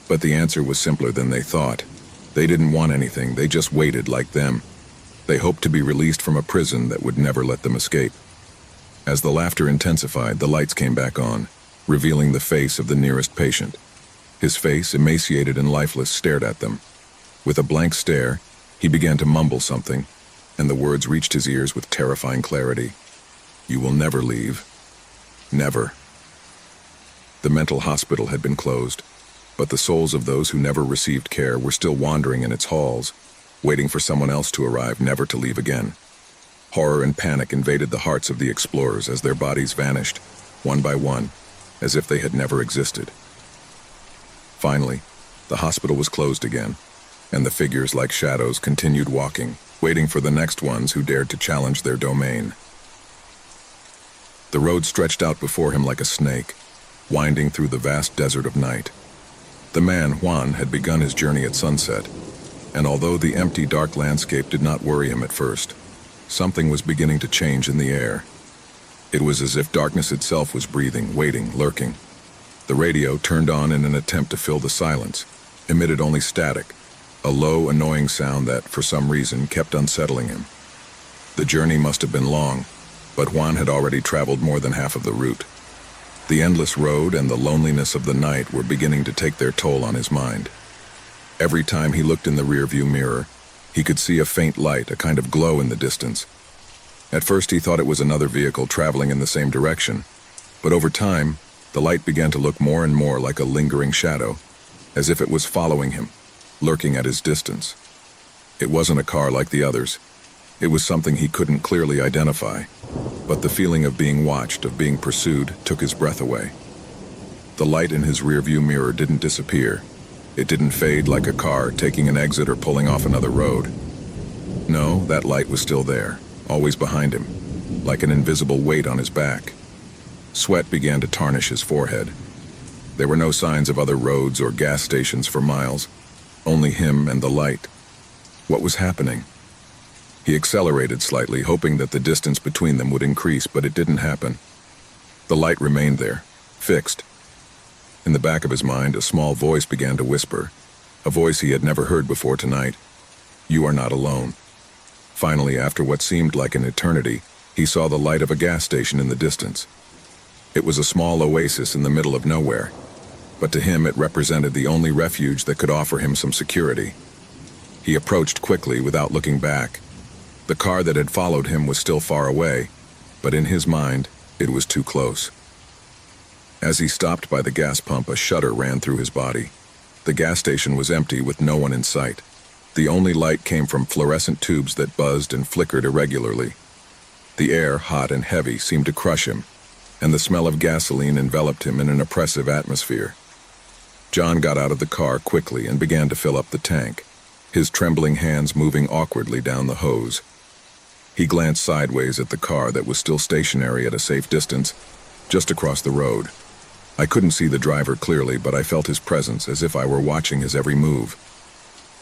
But the answer was simpler than they thought. They didn't want anything, they just waited like them. They hoped to be released from a prison that would never let them escape. As the laughter intensified, the lights came back on, revealing the face of the nearest patient. His face, emaciated and lifeless, stared at them. With a blank stare, he began to mumble something, and the words reached his ears with terrifying clarity. "You will never leave. Never." The mental hospital had been closed, but the souls of those who never received care were still wandering in its halls, waiting for someone else to arrive, never to leave again. Horror and panic invaded the hearts of the explorers as their bodies vanished, one by one, as if they had never existed. Finally, the hospital was closed again, and the figures like shadows continued walking, waiting for the next ones who dared to challenge their domain. The road stretched out before him like a snake, winding through the vast desert of night. The man, Juan, had begun his journey at sunset, and although the empty, dark landscape did not worry him at first, something was beginning to change in the air. It was as if darkness itself was breathing, waiting, lurking. The radio, turned on in an attempt to fill the silence, emitted only static, a low, annoying sound that, for some reason, kept unsettling him. The journey must have been long, but Juan had already traveled more than half of the route. The endless road and the loneliness of the night were beginning to take their toll on his mind. Every time he looked in the rearview mirror, he could see a faint light, a kind of glow in the distance. At first he thought it was another vehicle traveling in the same direction, but over time, the light began to look more and more like a lingering shadow, as if it was following him, lurking at his distance. It wasn't a car like the others. It was something he couldn't clearly identify, but the feeling of being watched, of being pursued, took his breath away. The light in his rearview mirror didn't disappear. It didn't fade like a car taking an exit or pulling off another road. No, that light was still there, always behind him, like an invisible weight on his back. Sweat began to tarnish his forehead. There were no signs of other roads or gas stations for miles, only him and the light. What was happening? He accelerated slightly, hoping that the distance between them would increase, but it didn't happen. The light remained there, fixed. In the back of his mind, a small voice began to whisper, a voice he had never heard before tonight. You are not alone. Finally, after what seemed like an eternity, he saw the light of a gas station in the distance. It was a small oasis in the middle of nowhere, but to him it represented the only refuge that could offer him some security. He approached quickly without looking back. The car that had followed him was still far away, but in his mind, it was too close. As he stopped by the gas pump, a shudder ran through his body. The gas station was empty with no one in sight. The only light came from fluorescent tubes that buzzed and flickered irregularly. The air, hot and heavy, seemed to crush him, and the smell of gasoline enveloped him in an oppressive atmosphere. John got out of the car quickly and began to fill up the tank, his trembling hands moving awkwardly down the hose. He glanced sideways at the car that was still stationary at a safe distance, just across the road. I couldn't see the driver clearly, but I felt his presence as if I were watching his every move.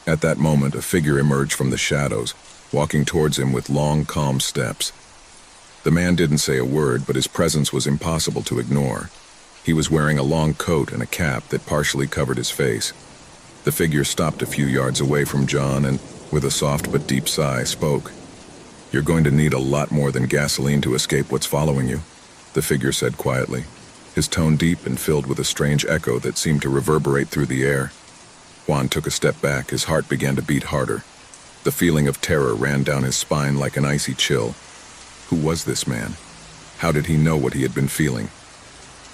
At that moment, a figure emerged from the shadows, walking towards him with long, calm steps. The man didn't say a word, but his presence was impossible to ignore. He was wearing a long coat and a cap that partially covered his face. The figure stopped a few yards away from John and, with a soft but deep sigh, spoke. You're going to need a lot more than gasoline to escape what's following you, the figure said quietly, his tone deep and filled with a strange echo that seemed to reverberate through the air. Juan took a step back, his heart began to beat harder. The feeling of terror ran down his spine like an icy chill. Who was this man? How did he know what he had been feeling?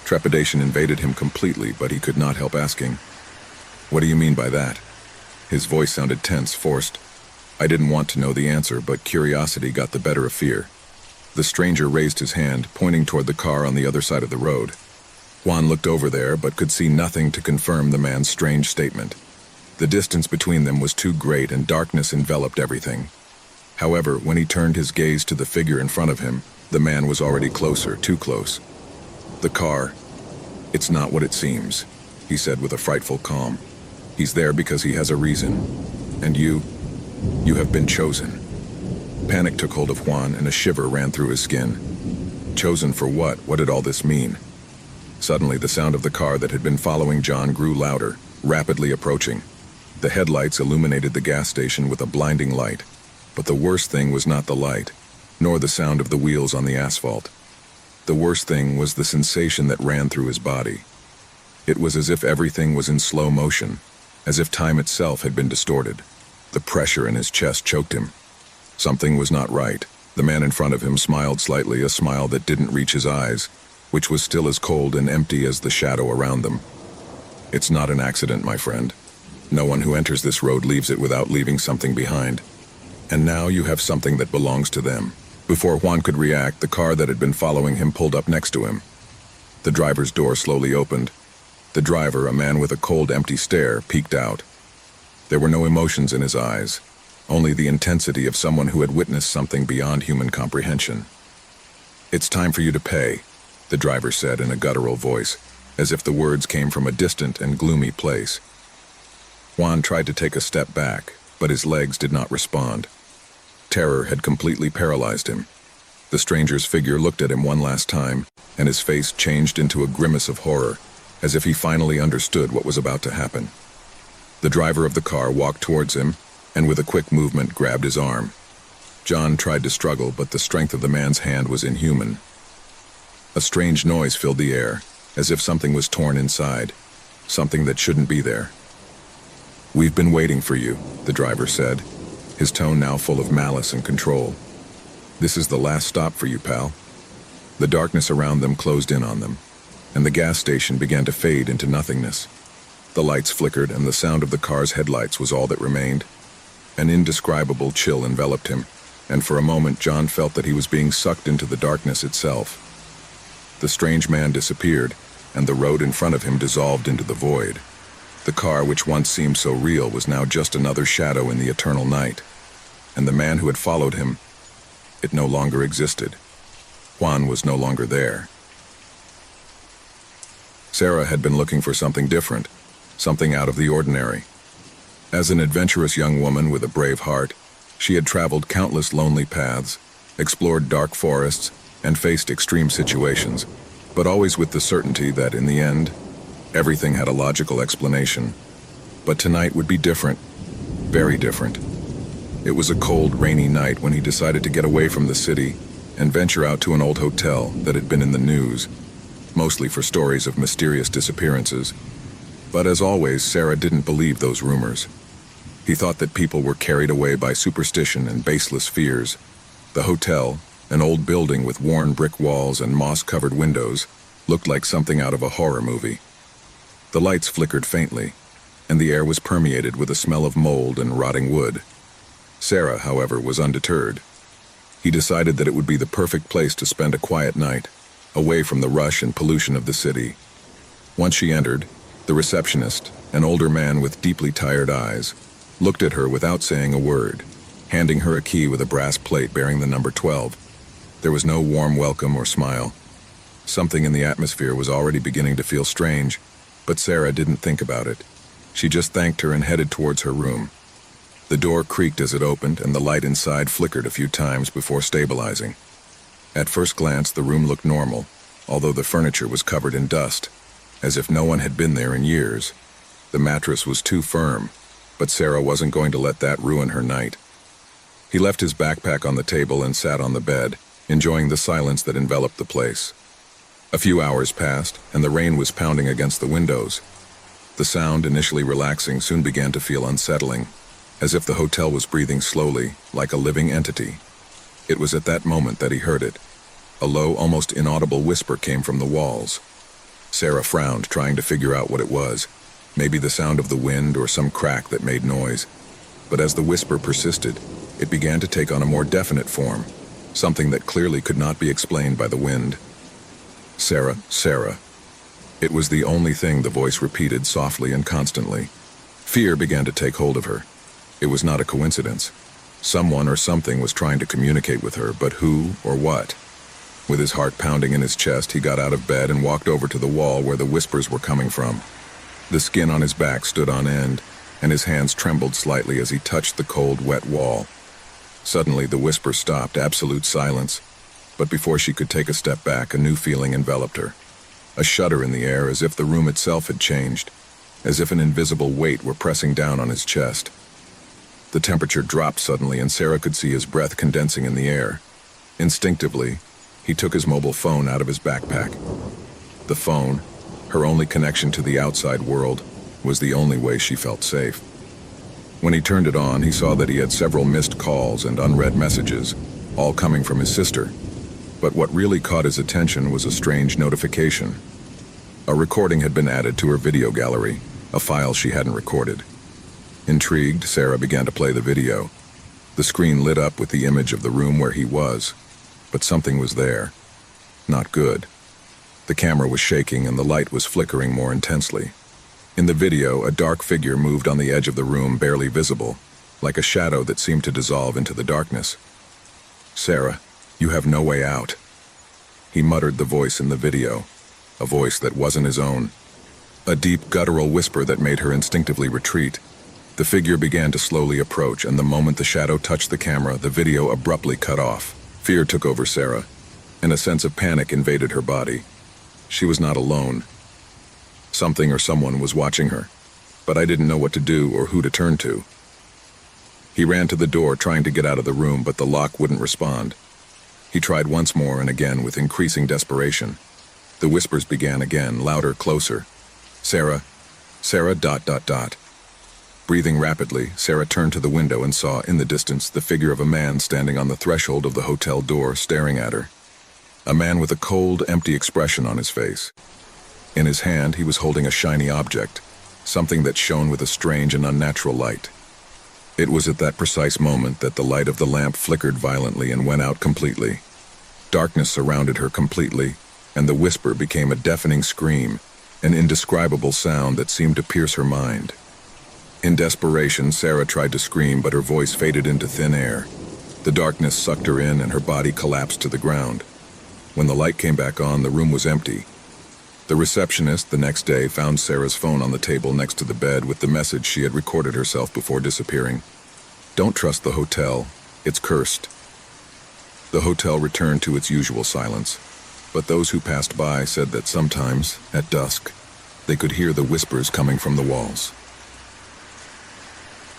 Trepidation invaded him completely, but he could not help asking, What do you mean by that? His voice sounded tense, forced. I didn't want to know the answer, but curiosity got the better of fear. The stranger raised his hand, pointing toward the car on the other side of the road. Juan looked over there, but could see nothing to confirm the man's strange statement. The distance between them was too great, and darkness enveloped everything. However, when he turned his gaze to the figure in front of him, the man was already closer, too close. The car, it's not what it seems, he said with a frightful calm. He's there because he has a reason. And you have been chosen. Panic took hold of Juan, and a shiver ran through his skin. Chosen for what? What did all this mean? Suddenly, the sound of the car that had been following John grew louder, rapidly approaching. The headlights illuminated the gas station with a blinding light. But the worst thing was not the light, nor the sound of the wheels on the asphalt. The worst thing was the sensation that ran through his body. It was as if everything was in slow motion, as if time itself had been distorted. The pressure in his chest choked him. Something was not right. The man in front of him smiled slightly, a smile that didn't reach his eyes, which was still as cold and empty as the shadow around them. It's not an accident, my friend. No one who enters this road leaves it without leaving something behind. And now you have something that belongs to them. Before Juan could react, the car that had been following him pulled up next to him. The driver's door slowly opened. The driver, a man with a cold, empty stare, peeked out. There were no emotions in his eyes, only the intensity of someone who had witnessed something beyond human comprehension. It's time for you to pay, the driver said in a guttural voice, as if the words came from a distant and gloomy place. Juan tried to take a step back, but his legs did not respond. Terror had completely paralyzed him. The stranger's figure looked at him one last time, and his face changed into a grimace of horror, as if he finally understood what was about to happen. The driver of the car walked towards him, and with a quick movement grabbed his arm. John tried to struggle, but the strength of the man's hand was inhuman. A strange noise filled the air, as if something was torn inside, something that shouldn't be there. We've been waiting for you, the driver said, his tone now full of malice and control. This is the last stop for you, pal. The darkness around them closed in on them, and the gas station began to fade into nothingness. The lights flickered, and the sound of the car's headlights was all that remained. An indescribable chill enveloped him, and for a moment John felt that he was being sucked into the darkness itself. The strange man disappeared, and the road in front of him dissolved into the void. The car, which once seemed so real, was now just another shadow in the eternal night. And the man who had followed him, it no longer existed. Juan was no longer there. Sarah had been looking for something different, something out of the ordinary. As an adventurous young woman with a brave heart, she had traveled countless lonely paths, explored dark forests, and faced extreme situations, but always with the certainty that, in the end, Everything had a logical explanation. But tonight would be different. Very different. It was a cold, rainy night when he decided to get away from the city and venture out to an old hotel that had been in the news, mostly for stories of mysterious disappearances. But as always, Sarah didn't believe those rumors. He thought that people were carried away by superstition and baseless fears. The hotel, an old building with worn brick walls and moss-covered windows, looked like something out of a horror movie. The lights flickered faintly, and the air was permeated with a smell of mold and rotting wood. Sarah, however, was undeterred. He decided that it would be the perfect place to spend a quiet night, away from the rush and pollution of the city. Once she entered, the receptionist, an older man with deeply tired eyes, looked at her without saying a word, handing her a key with a brass plate bearing the number 12. There was no warm welcome or smile. Something in the atmosphere was already beginning to feel strange, but Sarah didn't think about it. She just thanked her and headed towards her room. The door creaked as it opened, and the light inside flickered a few times before stabilizing. At first glance, the room looked normal, although the furniture was covered in dust, as if no one had been there in years. The mattress was too firm, but Sarah wasn't going to let that ruin her night. He left his backpack on the table and sat on the bed, enjoying the silence that enveloped the place. A few hours passed, and the rain was pounding against the windows. The sound, initially relaxing, soon began to feel unsettling, as if the hotel was breathing slowly, like a living entity. It was at that moment that he heard it. A low, almost inaudible whisper came from the walls. Sarah frowned, trying to figure out what it was. Maybe the sound of the wind or some crack that made noise. But as the whisper persisted, it began to take on a more definite form, something that clearly could not be explained by the wind. Sarah, Sarah. It was the only thing the voice repeated softly and constantly. Fear began to take hold of her. It was not a coincidence. Someone or something was trying to communicate with her, but who or what? With his heart pounding in his chest, he got out of bed and walked over to the wall where the whispers were coming from. The skin on his back stood on end, and his hands trembled slightly as he touched the cold, wet wall. Suddenly, the whisper stopped, absolute silence. But before she could take a step back, a new feeling enveloped her. A shudder in the air, as if the room itself had changed, as if an invisible weight were pressing down on his chest. The temperature dropped suddenly, and Sarah could see his breath condensing in the air. Instinctively, he took his mobile phone out of his backpack. The phone, her only connection to the outside world, was the only way she felt safe. When he turned it on, he saw that he had several missed calls and unread messages, all coming from his sister. But what really caught his attention was a strange notification. A recording had been added to her video gallery, a file she hadn't recorded. Intrigued, Sarah began to play the video. The screen lit up with the image of the room where he was, but something was there. Not good. The camera was shaking and the light was flickering more intensely. In the video, a dark figure moved on the edge of the room, barely visible, like a shadow that seemed to dissolve into the darkness. "Sarah, you have no way out." He muttered the voice in the video, a voice that wasn't his own. A deep, guttural whisper that made her instinctively retreat. The figure began to slowly approach, and the moment the shadow touched the camera, the video abruptly cut off. Fear took over Sarah, and a sense of panic invaded her body. She was not alone. Something or someone was watching her, but I didn't know what to do or who to turn to. He ran to the door, trying to get out of the room, but the lock wouldn't respond. He tried once more and again with increasing desperation. The whispers began again, louder, closer. "Sarah, Sarah, ... Breathing rapidly, Sarah turned to the window and saw, in the distance, the figure of a man standing on the threshold of the hotel door, staring at her. A man with a cold, empty expression on his face. In his hand, he was holding a shiny object, something that shone with a strange and unnatural light. It was at that precise moment that the light of the lamp flickered violently and went out completely. Darkness surrounded her completely, and the whisper became a deafening scream, an indescribable sound that seemed to pierce her mind. In desperation, Sarah tried to scream, but her voice faded into thin air. The darkness sucked her in, and her body collapsed to the ground. When the light came back on, the room was empty. The receptionist, the next day, found Sarah's phone on the table next to the bed with the message she had recorded herself before disappearing. "Don't trust the hotel. It's cursed." The hotel returned to its usual silence, but those who passed by said that sometimes, at dusk, They could hear the whispers coming from the walls.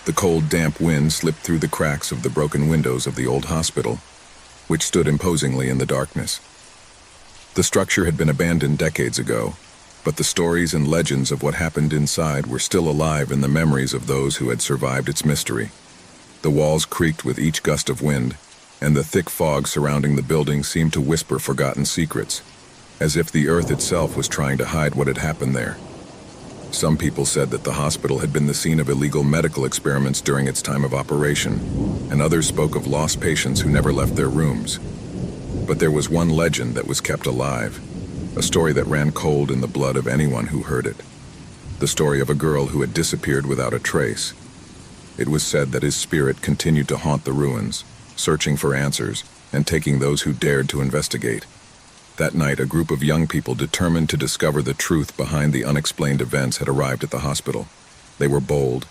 The cold, damp wind slipped through the cracks of the broken windows of the old hospital, which stood imposingly in the darkness. The structure had been abandoned decades ago, but the stories and legends of what happened inside were still alive in the memories of those who had survived its mystery. The walls creaked with each gust of wind, and the thick fog surrounding the building seemed to whisper forgotten secrets, as if the earth itself was trying to hide what had happened there. Some people said that the hospital had been the scene of illegal medical experiments during its time of operation, and others spoke of lost patients who never left their rooms. But there was one legend that was kept alive, a story that ran cold in the blood of anyone who heard it. The story of a girl who had disappeared without a trace. It was said that his spirit continued to haunt the ruins, searching for answers and taking those who dared to investigate. That night, a group of young people determined to discover the truth behind the unexplained events had arrived at the hospital. They were bold,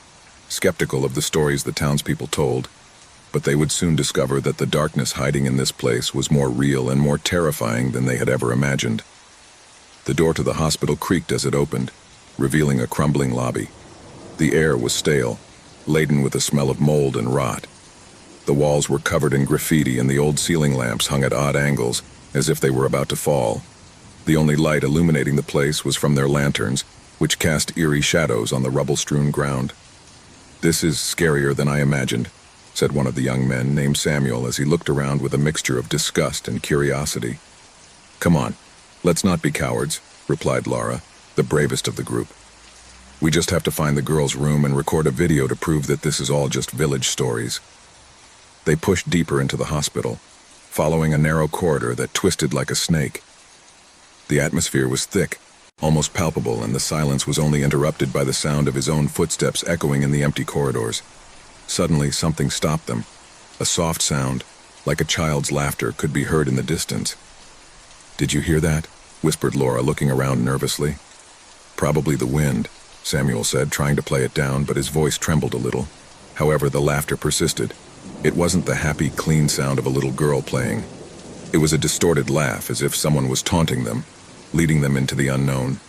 skeptical of the stories the townspeople told, but they would soon discover that the darkness hiding in this place was more real and more terrifying than they had ever imagined. The door to the hospital creaked as it opened, revealing a crumbling lobby. The air was stale, laden with a smell of mold and rot. The walls were covered in graffiti and the old ceiling lamps hung at odd angles, as if they were about to fall. The only light illuminating the place was from their lanterns, which cast eerie shadows on the rubble-strewn ground. "This is scarier than I imagined," said one of the young men, named Samuel, as he looked around with a mixture of disgust and curiosity. "Come on, let's not be cowards," replied Laura, the bravest of the group. "We just have to find the girl's room and record a video to prove that this is all just village stories." They pushed deeper into the hospital, following a narrow corridor that twisted like a snake. The atmosphere was thick, almost palpable, and the silence was only interrupted by the sound of his own footsteps echoing in the empty corridors. Suddenly, something stopped them. A soft sound, like a child's laughter, could be heard in the distance. "Did you hear that?" whispered Laura, looking around nervously. "Probably the wind," Samuel said, trying to play it down, but his voice trembled a little. However, the laughter persisted. It wasn't the happy, clean sound of a little girl playing. It was a distorted laugh, as if someone was taunting them, leading them into the unknown.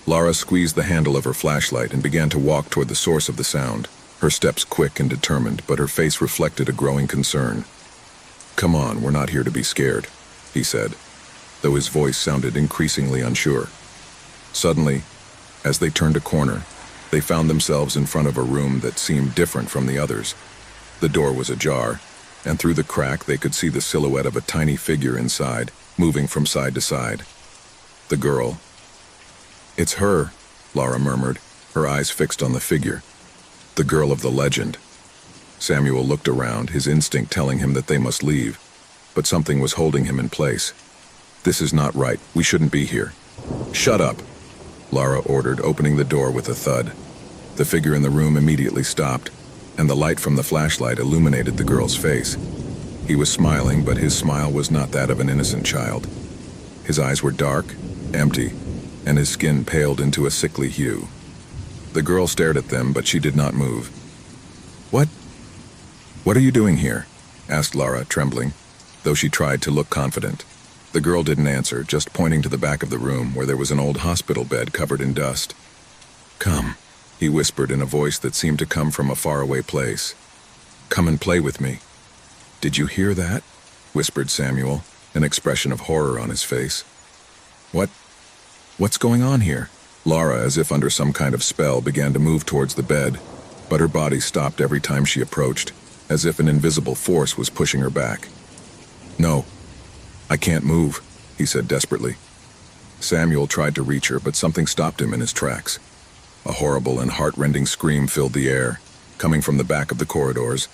Laura squeezed the handle of her flashlight and began to walk toward the source of the sound, her steps quick and determined, but her face reflected a growing concern. "Come on, we're not here to be scared," he said, though his voice sounded increasingly unsure. Suddenly, as they turned a corner, they found themselves in front of a room that seemed different from the others. The door was ajar, and through the crack they could see the silhouette of a tiny figure inside, moving from side to side. The girl. "It's her," Laura murmured, her eyes fixed on the figure. "The girl of the legend." Samuel looked around, his instinct telling him that they must leave, but something was holding him in place. "This is not right. We shouldn't be here." "Shut up," Laura ordered, opening the door with a thud. The figure in the room immediately stopped, and the light from the flashlight illuminated the girl's face. He was smiling, but his smile was not that of an innocent child. His eyes were dark, empty, and his skin paled into a sickly hue. The girl stared at them, but she did not move. What are you doing here?" asked Laura, trembling, though she tried to look confident. The girl didn't answer, just pointing to the back of the room where there was an old hospital bed covered in dust. "Come," he whispered in a voice that seemed to come from a faraway place. "Come and play with me." "Did you hear that?" whispered Samuel, an expression of horror on his face. What's going on here?" Laura, as if under some kind of spell, began to move towards the bed, but her body stopped every time she approached, as if an invisible force was pushing her back. "No, I can't move," he said desperately. Samuel tried to reach her, but something stopped him in his tracks. A horrible and heart-rending scream filled the air, coming from the back of the corridors,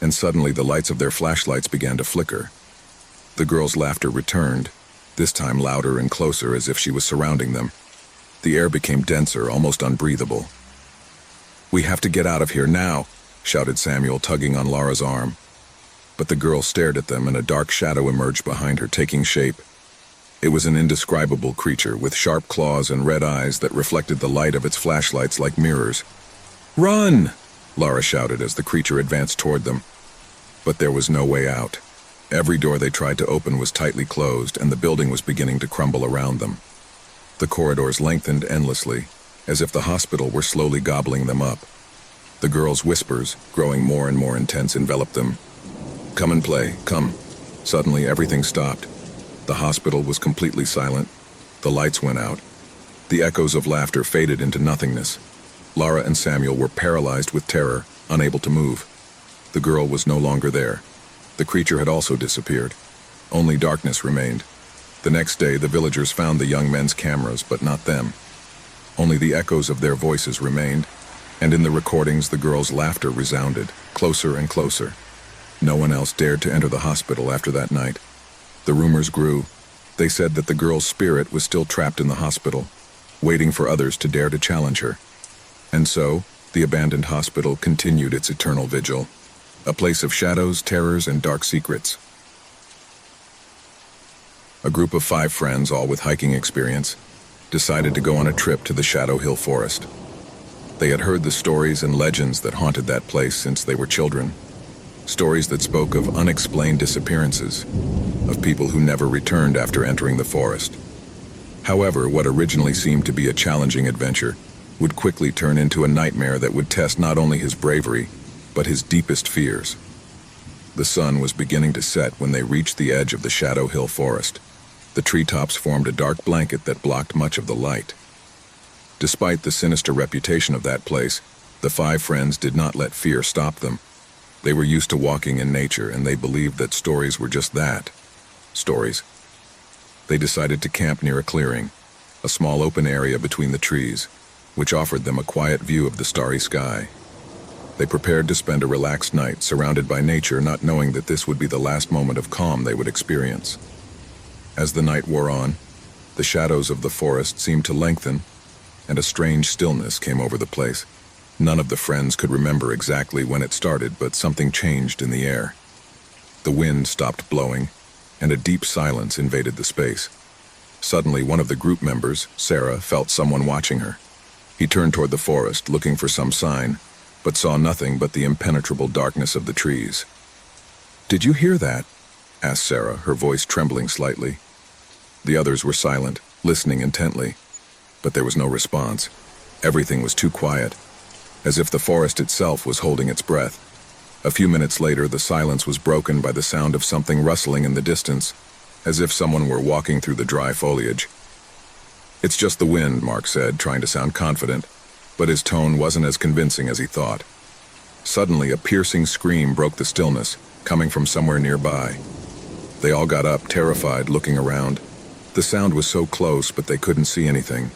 and suddenly the lights of their flashlights began to flicker. The girl's laughter returned, this time louder and closer, as if she was surrounding them. The air became denser, almost unbreathable. "We have to get out of here now," shouted Samuel, tugging on Laura's arm. But the girl stared at them, and a dark shadow emerged behind her, taking shape. It was an indescribable creature with sharp claws and red eyes that reflected the light of its flashlights like mirrors. "Run!" Laura shouted as the creature advanced toward them. But there was no way out. Every door they tried to open was tightly closed, and the building was beginning to crumble around them. The corridors lengthened endlessly, as if the hospital were slowly gobbling them up. The girls' whispers, growing more and more intense, enveloped them. "Come and play, come." Suddenly, everything stopped. The hospital was completely silent. The lights went out. The echoes of laughter faded into nothingness. Lara and Samuel were paralyzed with terror, unable to move. The girl was no longer there. The creature had also disappeared. Only darkness remained. The next day, the villagers found the young men's cameras, but not them. Only the echoes of their voices remained, and in the recordings, the girls' laughter resounded, closer and closer. No one else dared to enter the hospital after that night. The rumors grew. They said that the girl's spirit was still trapped in the hospital, waiting for others to dare to challenge her. And so, the abandoned hospital continued its eternal vigil, a place of shadows, terrors, and dark secrets. A group of 5 friends, all with hiking experience, decided to go on a trip to the Shadow Hill Forest. They had heard the stories and legends that haunted that place since they were children. Stories that spoke of unexplained disappearances, of people who never returned after entering the forest. However, what originally seemed to be a challenging adventure would quickly turn into a nightmare that would test not only his bravery, but his deepest fears. The sun was beginning to set when they reached the edge of the Shadow Hill Forest. The treetops formed a dark blanket that blocked much of the light. Despite the sinister reputation of that place, the 5 friends did not let fear stop them. They were used to walking in nature, and they believed that stories were just that, stories. They decided to camp near a clearing, a small open area between the trees, which offered them a quiet view of the starry sky. They prepared to spend a relaxed night surrounded by nature, not knowing that this would be the last moment of calm they would experience. As the night wore on, the shadows of the forest seemed to lengthen, and a strange stillness came over the place. None of the friends could remember exactly when it started, but something changed in the air. The wind stopped blowing, and a deep silence invaded the space. Suddenly, one of the group members, Sarah, felt someone watching her. He turned toward the forest, looking for some sign, but saw nothing but the impenetrable darkness of the trees. "Did you hear that?" asked Sarah, her voice trembling slightly. The others were silent, listening intently, but there was no response. Everything was too quiet, as if the forest itself was holding its breath. A few minutes later, the silence was broken by the sound of something rustling in the distance, as if someone were walking through the dry foliage. "It's just the wind," Mark said, trying to sound confident, but his tone wasn't as convincing as he thought. Suddenly, a piercing scream broke the stillness, coming from somewhere nearby. They all got up, terrified, looking around. The sound was so close, but they couldn't see anything.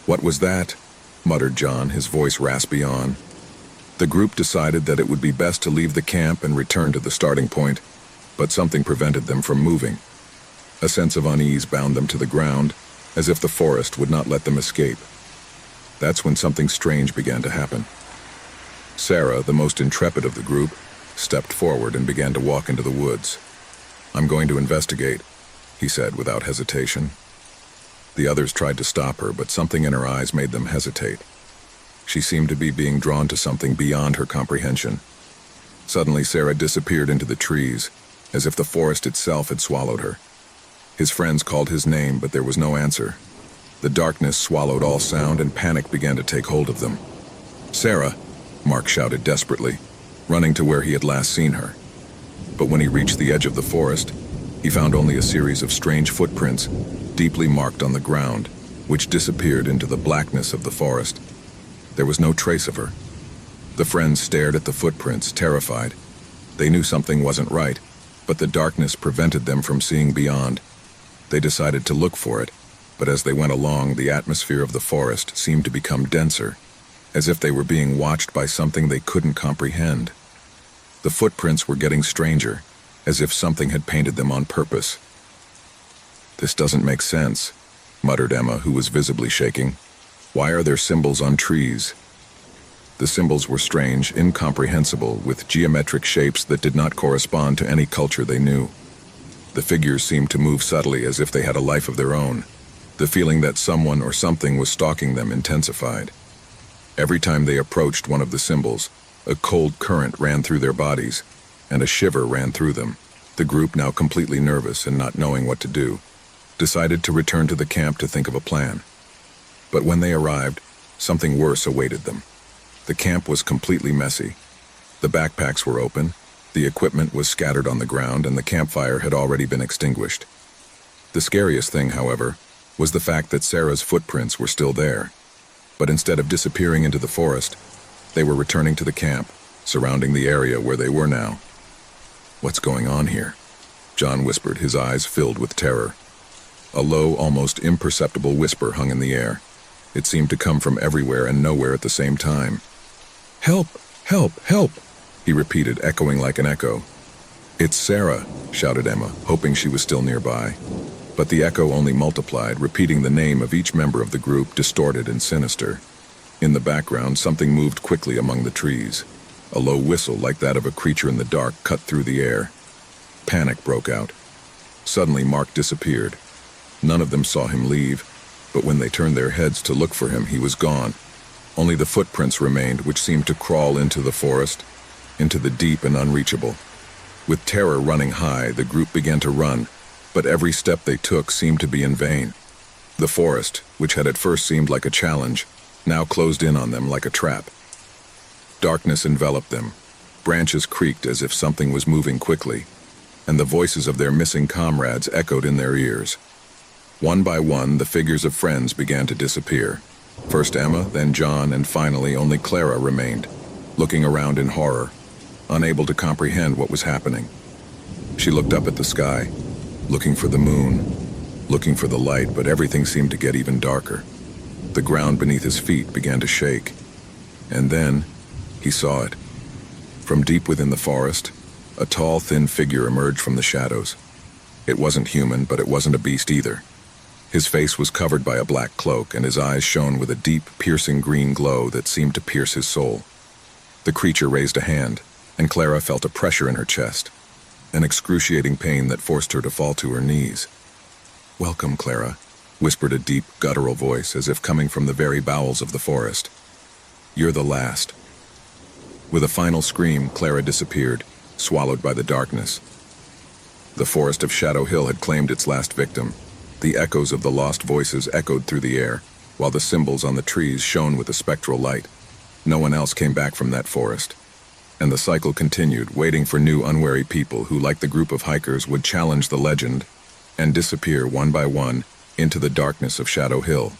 "What was that?" muttered John, his voice raspy on. The group decided that it would be best to leave the camp and return to the starting point, but something prevented them from moving. A sense of unease bound them to the ground, as if the forest would not let them escape. That's when something strange began to happen. Sarah, the most intrepid of the group, stepped forward and began to walk into the woods. "I'm going to investigate," he said without hesitation. The others tried to stop her, but something in her eyes made them hesitate. She seemed to be being drawn to something beyond her comprehension. Suddenly, Sarah disappeared into the trees, as if the forest itself had swallowed her. His friends called his name, but there was no answer. The darkness swallowed all sound, and panic began to take hold of them. "Sarah!" Mark shouted desperately, running to where he had last seen her. But when he reached the edge of the forest, he found only a series of strange footprints, deeply marked on the ground, which disappeared into the blackness of the forest. There was no trace of her. The friends stared at the footprints, terrified. They knew something wasn't right, but the darkness prevented them from seeing beyond. They decided to look for it, but as they went along, the atmosphere of the forest seemed to become denser, as if they were being watched by something they couldn't comprehend. The footprints were getting stranger, as if something had painted them on purpose. "This doesn't make sense," muttered Emma, who was visibly shaking. "Why are there symbols on trees?" The symbols were strange, incomprehensible, with geometric shapes that did not correspond to any culture they knew. The figures seemed to move subtly, as if they had a life of their own. The feeling that someone or something was stalking them intensified. Every time they approached one of the symbols, a cold current ran through their bodies, and a shiver ran through them, the group now completely nervous and not knowing what to do. decided to return to the camp to think of a plan. But when they arrived, something worse awaited them. The camp was completely messy. The backpacks were open, the equipment was scattered on the ground, and the campfire had already been extinguished. The scariest thing, however, was the fact that Sarah's footprints were still there. But instead of disappearing into the forest, they were returning to the camp, surrounding the area where they were now. "What's going on here?" John whispered, his eyes filled with terror. A low, almost imperceptible whisper hung in the air. It seemed to come from everywhere and nowhere at the same time. "Help! Help! Help!" he repeated, echoing like an echo. "It's Sarah," shouted Emma, hoping she was still nearby. But the echo only multiplied, repeating the name of each member of the group, distorted and sinister. In the background, something moved quickly among the trees. A low whistle, like that of a creature in the dark, cut through the air. Panic broke out. Suddenly, Mark disappeared. None of them saw him leave, but when they turned their heads to look for him, he was gone. Only the footprints remained, which seemed to crawl into the forest, into the deep and unreachable. With terror running high, the group began to run, but every step they took seemed to be in vain. The forest, which had at first seemed like a challenge, now closed in on them like a trap. Darkness enveloped them. Branches creaked as if something was moving quickly, and the voices of their missing comrades echoed in their ears. One by one, the figures of friends began to disappear. First Emma, then John, and finally only Clara remained, looking around in horror, unable to comprehend what was happening. She looked up at the sky, looking for the moon, looking for the light, but everything seemed to get even darker. The ground beneath his feet began to shake, and then he saw it. From deep within the forest, a tall, thin figure emerged from the shadows. It wasn't human, but it wasn't a beast either. His face was covered by a black cloak, and his eyes shone with a deep, piercing green glow that seemed to pierce his soul. The creature raised a hand, and Clara felt a pressure in her chest, an excruciating pain that forced her to fall to her knees. "Welcome, Clara," whispered a deep, guttural voice, as if coming from the very bowels of the forest. "You're the last." With a final scream, Clara disappeared, swallowed by the darkness. The forest of Shadow Hill had claimed its last victim. The echoes of the lost voices echoed through the air, while the symbols on the trees shone with a spectral light. No one else came back from that forest. And the cycle continued, waiting for new unwary people who, like the group of hikers, would challenge the legend and disappear one by one into the darkness of Shadow Hill.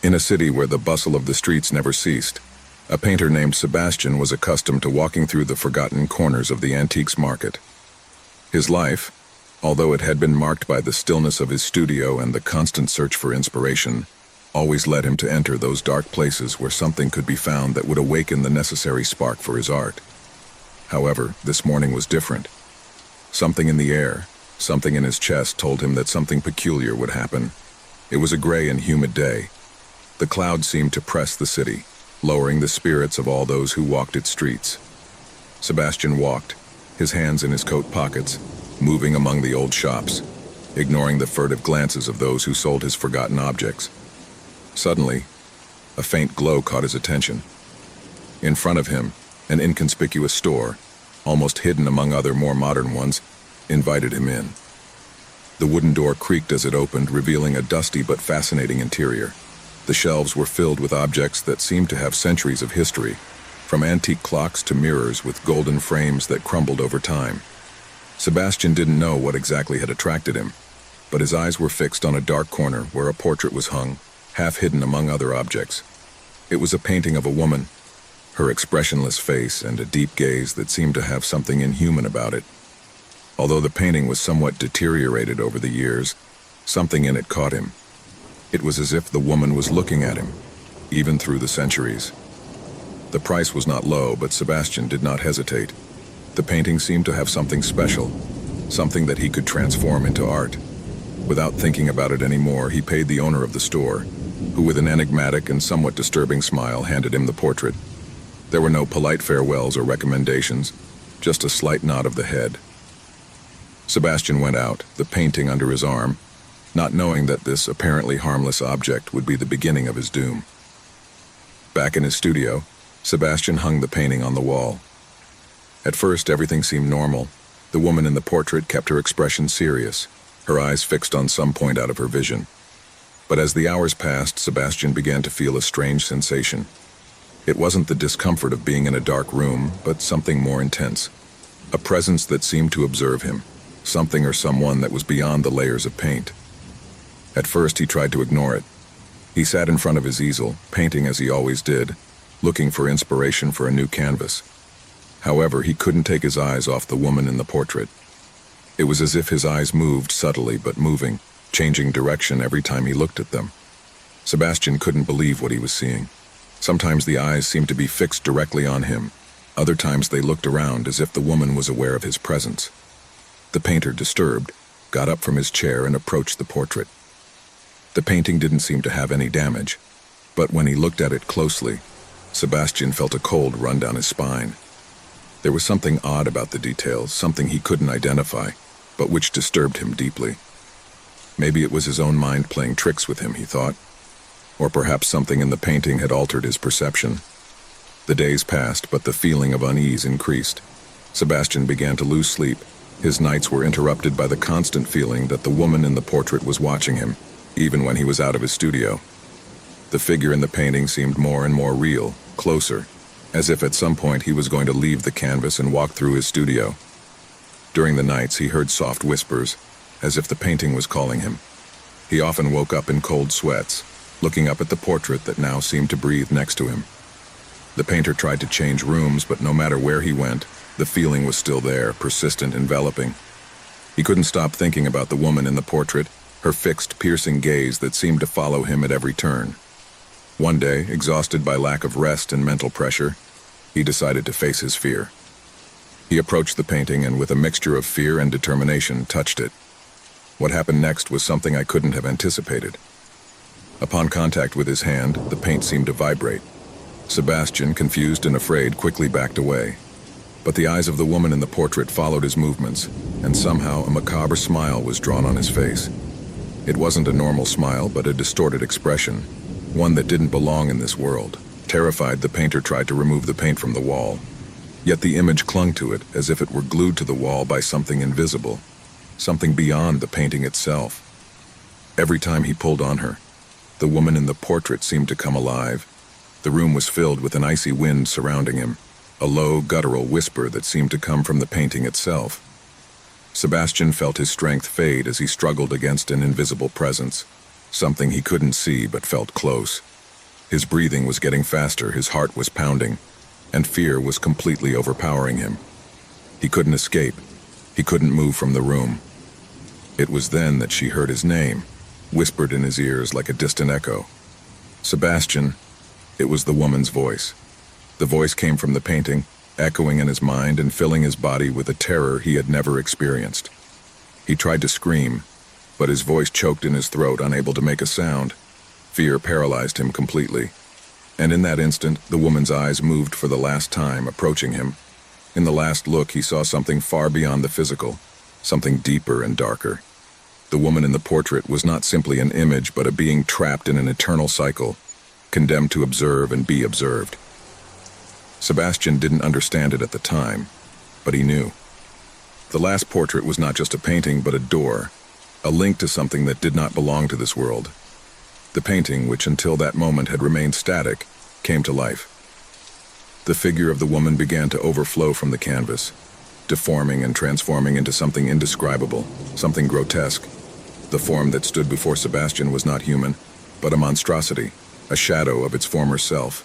In a city where the bustle of the streets never ceased, a painter named Sebastian was accustomed to walking through the forgotten corners of the antiques market. His life, although it had been marked by the stillness of his studio and the constant search for inspiration, always led him to enter those dark places where something could be found that would awaken the necessary spark for his art. However, this morning was different. Something in the air, something in his chest told him that something peculiar would happen. It was a gray and humid day. The clouds seemed to press the city, lowering the spirits of all those who walked its streets. Sebastian walked, his hands in his coat pockets, moving among the old shops, ignoring the furtive glances of those who sold his forgotten objects. Suddenly, a faint glow caught his attention. In front of him, an inconspicuous store, almost hidden among other more modern ones, invited him in. The wooden door creaked as it opened, revealing a dusty but fascinating interior. The shelves were filled with objects that seemed to have centuries of history, from antique clocks to mirrors with golden frames that crumbled over time. Sebastian didn't know what exactly had attracted him, but his eyes were fixed on a dark corner where a portrait was hung, half hidden among other objects. It was a painting of a woman, her expressionless face and a deep gaze that seemed to have something inhuman about it. Although the painting was somewhat deteriorated over the years, something in it caught him. It was as if the woman was looking at him, even through the centuries. The price was not low, but Sebastian did not hesitate. The painting seemed to have something special, something that he could transform into art. Without thinking about it anymore, he paid the owner of the store, who with an enigmatic and somewhat disturbing smile handed him the portrait. There were no polite farewells or recommendations, just a slight nod of the head. Sebastian went out, the painting under his arm, not knowing that this apparently harmless object would be the beginning of his doom. Back in his studio, Sebastian hung the painting on the wall. At first, everything seemed normal. The woman in the portrait kept her expression serious, her eyes fixed on some point out of her vision. But as the hours passed, Sebastian began to feel a strange sensation. It wasn't the discomfort of being in a dark room, but something more intense. A presence that seemed to observe him, something or someone that was beyond the layers of paint. At first he tried to ignore it. He sat in front of his easel, painting as he always did, looking for inspiration for a new canvas. However, he couldn't take his eyes off the woman in the portrait. It was as if his eyes moved subtly but moving, changing direction every time he looked at them. Sebastian couldn't believe what he was seeing. Sometimes the eyes seemed to be fixed directly on him. Other times they looked around as if the woman was aware of his presence. The painter, disturbed, got up from his chair and approached the portrait. The painting didn't seem to have any damage, but when he looked at it closely, Sebastian felt a cold run down his spine. There was something odd about the details, something he couldn't identify, but which disturbed him deeply. Maybe it was his own mind playing tricks with him, he thought. Or perhaps something in the painting had altered his perception. The days passed, but the feeling of unease increased. Sebastian began to lose sleep. His nights were interrupted by the constant feeling that the woman in the portrait was watching him, even when he was out of his studio. The figure in the painting seemed more and more real, closer, as if at some point he was going to leave the canvas and walk through his studio. During the nights he heard soft whispers, as if the painting was calling him. He often woke up in cold sweats, looking up at the portrait that now seemed to breathe next to him. The painter tried to change rooms, but no matter where he went, the feeling was still there, persistent, enveloping. He couldn't stop thinking about the woman in the portrait, her fixed, piercing gaze that seemed to follow him at every turn. One day, exhausted by lack of rest and mental pressure, he decided to face his fear. He approached the painting and, with a mixture of fear and determination, touched it. What happened next was something I couldn't have anticipated. Upon contact with his hand, the paint seemed to vibrate. Sebastian, confused and afraid, quickly backed away. But the eyes of the woman in the portrait followed his movements, and somehow a macabre smile was drawn on his face. It wasn't a normal smile, but a distorted expression, one that didn't belong in this world. Terrified, the painter tried to remove the paint from the wall. Yet the image clung to it, as if it were glued to the wall by something invisible, something beyond the painting itself. Every time he pulled on her, the woman in the portrait seemed to come alive. The room was filled with an icy wind surrounding him, a low, guttural whisper that seemed to come from the painting itself. Sebastian felt his strength fade as he struggled against an invisible presence, something he couldn't see but felt close. His breathing was getting faster, his heart was pounding, and fear was completely overpowering him. He couldn't escape. He couldn't move from the room. It was then that she heard his name, whispered in his ears like a distant echo. Sebastian. It was the woman's voice. The voice came from the painting, echoing in his mind and filling his body with a terror he had never experienced. He tried to scream, but his voice choked in his throat, unable to make a sound. Fear paralyzed him completely. And in that instant, the woman's eyes moved for the last time, approaching him. In the last look, he saw something far beyond the physical, something deeper and darker. The woman in the portrait was not simply an image, but a being trapped in an eternal cycle, condemned to observe and be observed. Sebastian didn't understand it at the time, but he knew. The last portrait was not just a painting, but a door, a link to something that did not belong to this world. The painting, which until that moment had remained static, came to life. The figure of the woman began to overflow from the canvas, deforming and transforming into something indescribable, something grotesque. The form that stood before Sebastian was not human, but a monstrosity, a shadow of its former self.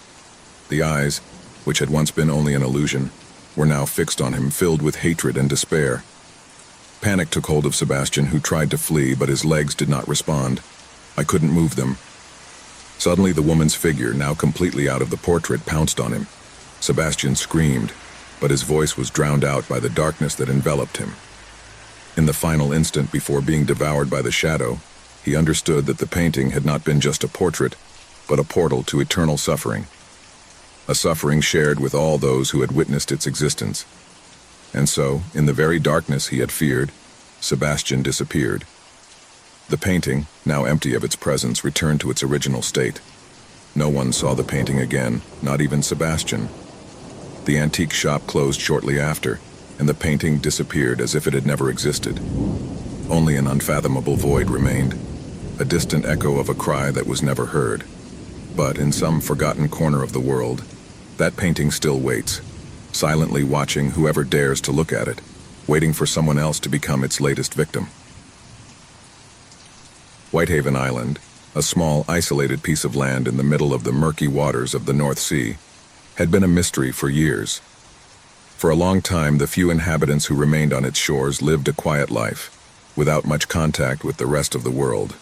The eyes, which had once been only an illusion, were now fixed on him, filled with hatred and despair. Panic took hold of Sebastian, who tried to flee, but his legs did not respond. I couldn't move them. Suddenly, the woman's figure, now completely out of the portrait, pounced on him. Sebastian screamed, but his voice was drowned out by the darkness that enveloped him. In the final instant before being devoured by the shadow, he understood that the painting had not been just a portrait, but a portal to eternal suffering. A suffering shared with all those who had witnessed its existence. And so, in the very darkness he had feared, Sebastian disappeared. The painting, now empty of its presence, returned to its original state. No one saw the painting again, not even Sebastian. The antique shop closed shortly after, and the painting disappeared as if it had never existed. Only an unfathomable void remained, a distant echo of a cry that was never heard. But in some forgotten corner of the world, that painting still waits, silently watching whoever dares to look at it, waiting for someone else to become its latest victim. Whitehaven Island, a small, isolated piece of land in the middle of the murky waters of the North Sea, had been a mystery for years. For a long time, the few inhabitants who remained on its shores lived a quiet life, without much contact with the rest of the world.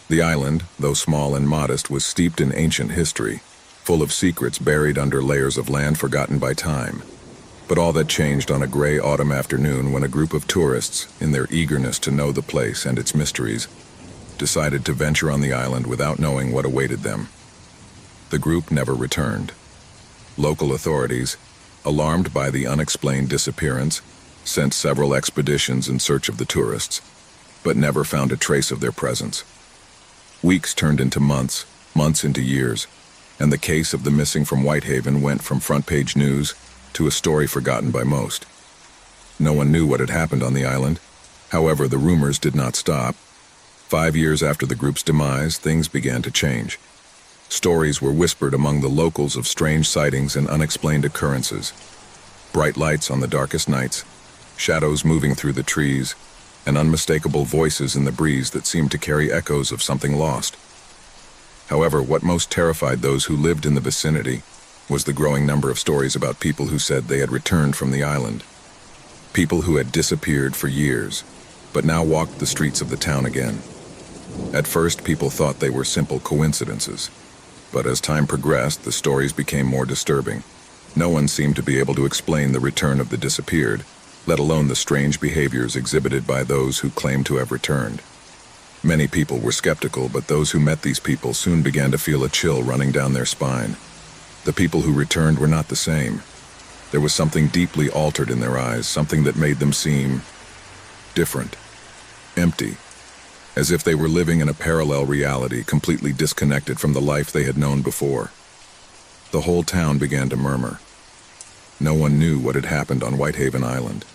The island, though small and modest, was steeped in ancient history, full of secrets buried under layers of land forgotten by time. But all that changed on a gray autumn afternoon when a group of tourists, in their eagerness to know the place and its mysteries, decided to venture on the island without knowing what awaited them. The group never returned. Local authorities, alarmed by the unexplained disappearance, sent several expeditions in search of the tourists, but never found a trace of their presence. Weeks turned into months, months into years, and the case of the missing from Whitehaven went from front-page news to a story forgotten by most. No one knew what had happened on the island. However, the rumors did not stop. 5 years after the group's demise, things began to change. Stories were whispered among the locals of strange sightings and unexplained occurrences. Bright lights on the darkest nights, shadows moving through the trees, and unmistakable voices in the breeze that seemed to carry echoes of something lost. However, what most terrified those who lived in the vicinity was the growing number of stories about people who said they had returned from the island. People who had disappeared for years, but now walked the streets of the town again. At first, people thought they were simple coincidences, but as time progressed, the stories became more disturbing. No one seemed to be able to explain the return of the disappeared, let alone the strange behaviors exhibited by those who claimed to have returned. Many people were skeptical, but those who met these people soon began to feel a chill running down their spine. The people who returned were not the same. There was something deeply altered in their eyes, something that made them seem different, empty, as if they were living in a parallel reality, completely disconnected from the life they had known before. The whole town began to murmur. No one knew what had happened on Whitehaven Island.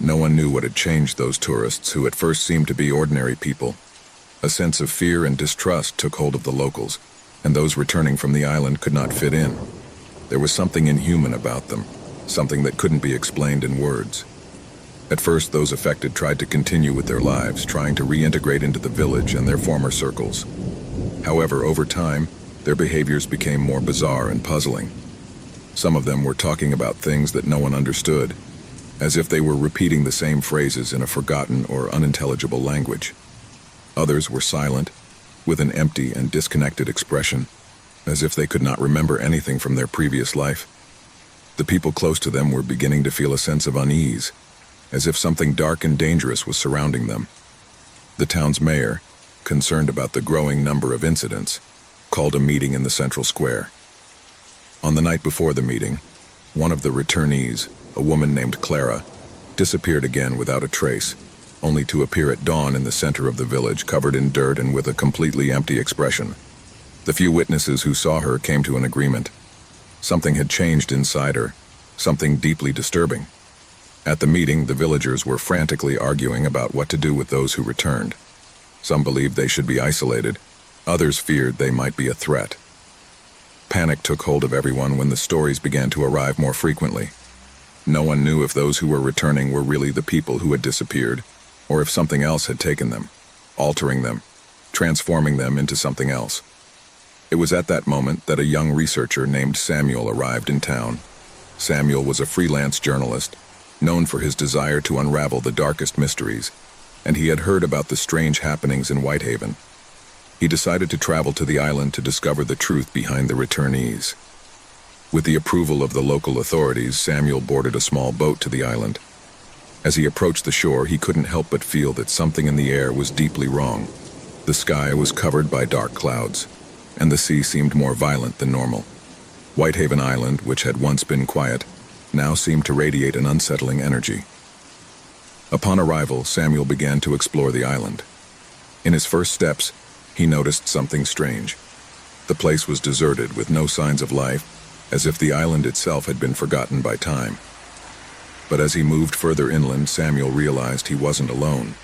No one knew what had changed those tourists who at first seemed to be ordinary people. A sense of fear and distrust took hold of the locals, and those returning from the island could not fit in. There was something inhuman about them, something that couldn't be explained in words. At first, those affected tried to continue with their lives, trying to reintegrate into the village and their former circles. However, over time, their behaviors became more bizarre and puzzling. Some of them were talking about things that no one understood, as if they were repeating the same phrases in a forgotten or unintelligible language. Others were silent, with an empty and disconnected expression, as if they could not remember anything from their previous life. The people close to them were beginning to feel a sense of unease, as if something dark and dangerous was surrounding them. The town's mayor, concerned about the growing number of incidents, called a meeting in the central square. On the night before the meeting, one of the returnees, a woman named Clara, disappeared again without a trace, only to appear at dawn in the center of the village, covered in dirt and with a completely empty expression. The few witnesses who saw her came to an agreement. Something had changed inside her, something deeply disturbing. At the meeting, the villagers were frantically arguing about what to do with those who returned. Some believed they should be isolated. Others feared they might be a threat. Panic took hold of everyone when the stories began to arrive more frequently. No one knew if those who were returning were really the people who had disappeared, or if something else had taken them, altering them, transforming them into something else. It was at that moment that a young researcher named Samuel arrived in town. Samuel was a freelance journalist, known for his desire to unravel the darkest mysteries, and he had heard about the strange happenings in Whitehaven. He decided to travel to the island to discover the truth behind the returnees. With the approval of the local authorities, Samuel boarded a small boat to the island. As he approached the shore, he couldn't help but feel that something in the air was deeply wrong. The sky was covered by dark clouds, and the sea seemed more violent than normal. Whitehaven Island, which had once been quiet, now seemed to radiate an unsettling energy. Upon arrival, Samuel began to explore the island. In his first steps, he noticed something strange. The place was deserted with no signs of life, as if the island itself had been forgotten by time. But as he moved further inland, Samuel realized he wasn't alone.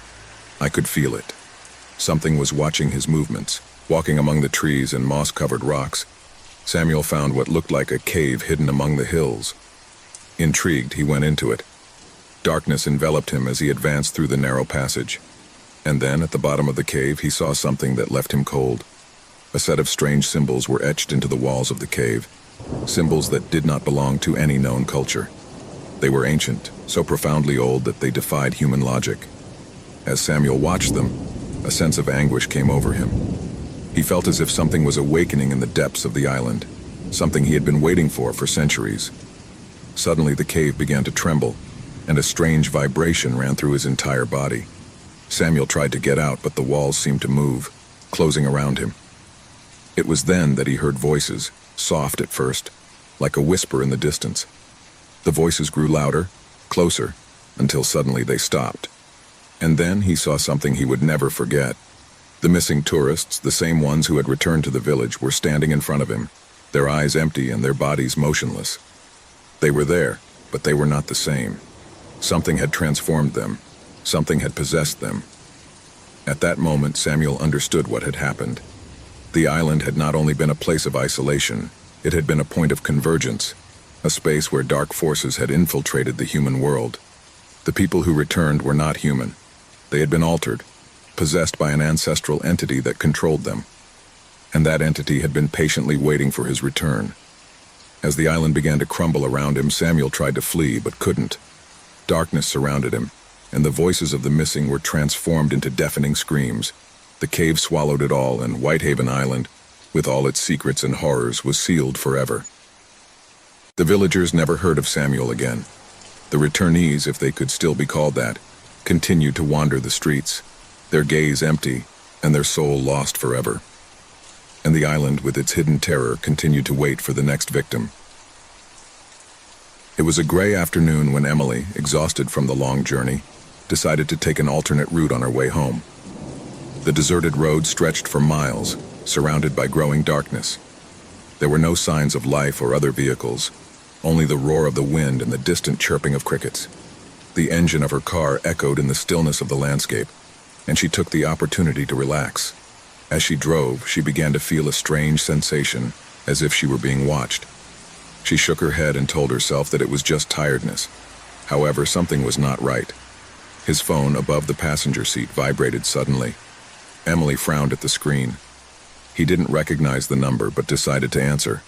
I could feel it. Something was watching his movements, walking among the trees and moss-covered rocks. Samuel found what looked like a cave hidden among the hills. Intrigued, he went into it. Darkness enveloped him as he advanced through the narrow passage. And then, at the bottom of the cave, he saw something that left him cold. A set of strange symbols were etched into the walls of the cave, symbols that did not belong to any known culture. They were ancient, so profoundly old that they defied human logic. As Samuel watched them, a sense of anguish came over him. He felt as if something was awakening in the depths of the island, something he had been waiting for centuries. Suddenly the cave began to tremble, and a strange vibration ran through his entire body. Samuel tried to get out, but the walls seemed to move, closing around him. It was then that he heard voices, soft at first, like a whisper in the distance. The voices grew louder, closer, until suddenly they stopped. And then he saw something he would never forget. The missing tourists, the same ones who had returned to the village, were standing in front of him, their eyes empty and their bodies motionless. They were there, but they were not the same. Something had transformed them. Something had possessed them. At that moment, Samuel understood what had happened. The island had not only been a place of isolation, it had been a point of convergence, a space where dark forces had infiltrated the human world. The people who returned were not human. They had been altered, possessed by an ancestral entity that controlled them. And that entity had been patiently waiting for his return. As the island began to crumble around him, Samuel tried to flee, but couldn't. Darkness surrounded him, and the voices of the missing were transformed into deafening screams. The cave swallowed it all, and Whitehaven Island, with all its secrets and horrors, was sealed forever. The villagers never heard of Samuel again. The returnees, if they could still be called that, continued to wander the streets, their gaze empty and their soul lost forever. And the island, with its hidden terror, continued to wait for the next victim. It was a gray afternoon when Emily, exhausted from the long journey, decided to take an alternate route on her way home. The deserted road stretched for miles, surrounded by growing darkness. There were no signs of life or other vehicles, only the roar of the wind and the distant chirping of crickets. The engine of her car echoed in the stillness of the landscape, and she took the opportunity to relax. As she drove, she began to feel a strange sensation, as if she were being watched. She shook her head and told herself that it was just tiredness. However, something was not right. His phone above the passenger seat vibrated suddenly. Emily frowned at the screen. He didn't recognize the number, but decided to answer,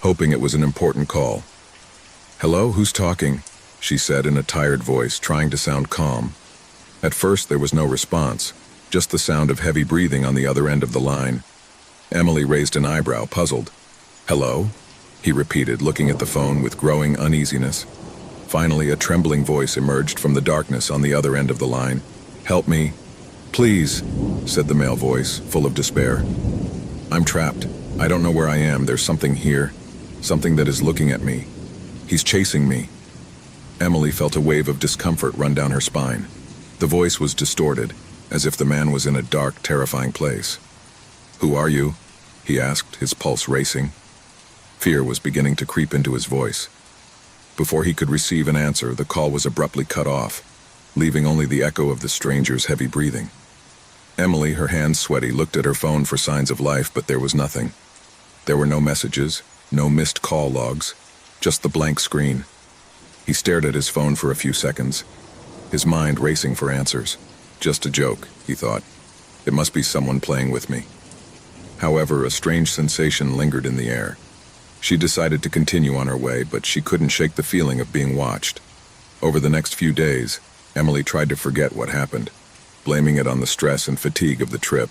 hoping it was an important call. "Hello, who's talking?" she said in a tired voice, trying to sound calm. At first there was no response, just the sound of heavy breathing on the other end of the line. Emily raised an eyebrow, puzzled. "Hello?" he repeated, looking at the phone with growing uneasiness. Finally, a trembling voice emerged from the darkness on the other end of the line. "Help me. Please," said the male voice, full of despair. "I'm trapped. I don't know where I am. There's something here. Something that is looking at me. He's chasing me." Emily felt a wave of discomfort run down her spine. The voice was distorted, as if the man was in a dark, terrifying place. "Who are you?" he asked, his pulse racing. Fear was beginning to creep into his voice. Before he could receive an answer, the call was abruptly cut off, leaving only the echo of the stranger's heavy breathing. Emily, her hands sweaty, looked at her phone for signs of life, but there was nothing. There were no messages, no missed call logs, just the blank screen. He stared at his phone for a few seconds, his mind racing for answers. Just a joke, he thought. It must be someone playing with me. However, a strange sensation lingered in the air. She decided to continue on her way, but she couldn't shake the feeling of being watched. Over the next few days, Emily tried to forget what happened, blaming it on the stress and fatigue of the trip.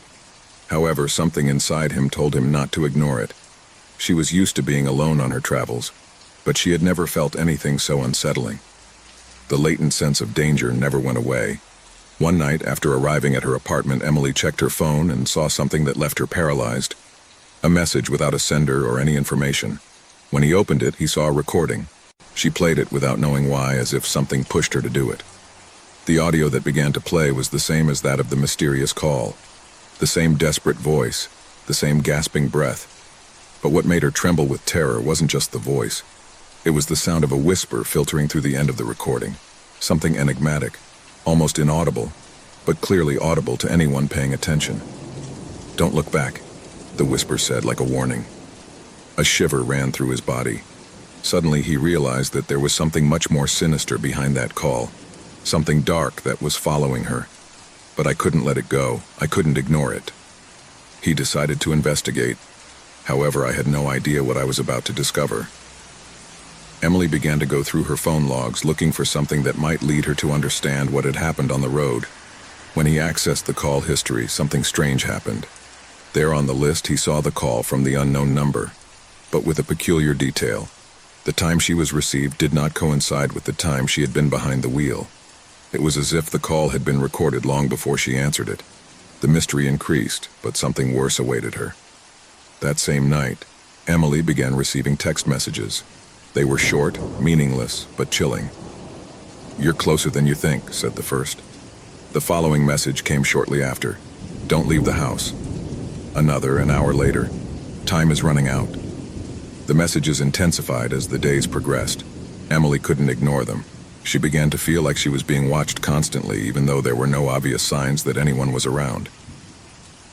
However, something inside him told him not to ignore it. She was used to being alone on her travels, but she had never felt anything so unsettling. The latent sense of danger never went away. One night, after arriving at her apartment, Emily checked her phone and saw something that left her paralyzed. A message without a sender or any information. When he opened it, he saw a recording. She played it without knowing why, as if something pushed her to do it. The audio that began to play was the same as that of the mysterious call. The same desperate voice, the same gasping breath. But what made her tremble with terror wasn't just the voice. It was the sound of a whisper filtering through the end of the recording. Something enigmatic, almost inaudible. but clearly audible to anyone paying attention. "Don't look back," the whisper said like a warning. A shiver ran through his body. Suddenly he realized that there was something much more sinister behind that call, something dark that was following her. But I couldn't let it go. I couldn't ignore it. He decided to investigate. However, I had no idea what I was about to discover. Emily began to go through her phone logs, looking for something that might lead her to understand what had happened on the road. When he accessed the call history, something strange happened. There on the list, he saw the call from the unknown number, but with a peculiar detail. The time she was received did not coincide with the time she had been behind the wheel. It was as if the call had been recorded long before she answered it. The mystery increased, but something worse awaited her. That same night, Emily began receiving text messages. They were short, meaningless, but chilling. "You're closer than you think," said the first. The following message came shortly after. "Don't leave the house." Another, an hour later. "Time is running out." The messages intensified as the days progressed. Emily couldn't ignore them. She began to feel like she was being watched constantly, even though there were no obvious signs that anyone was around.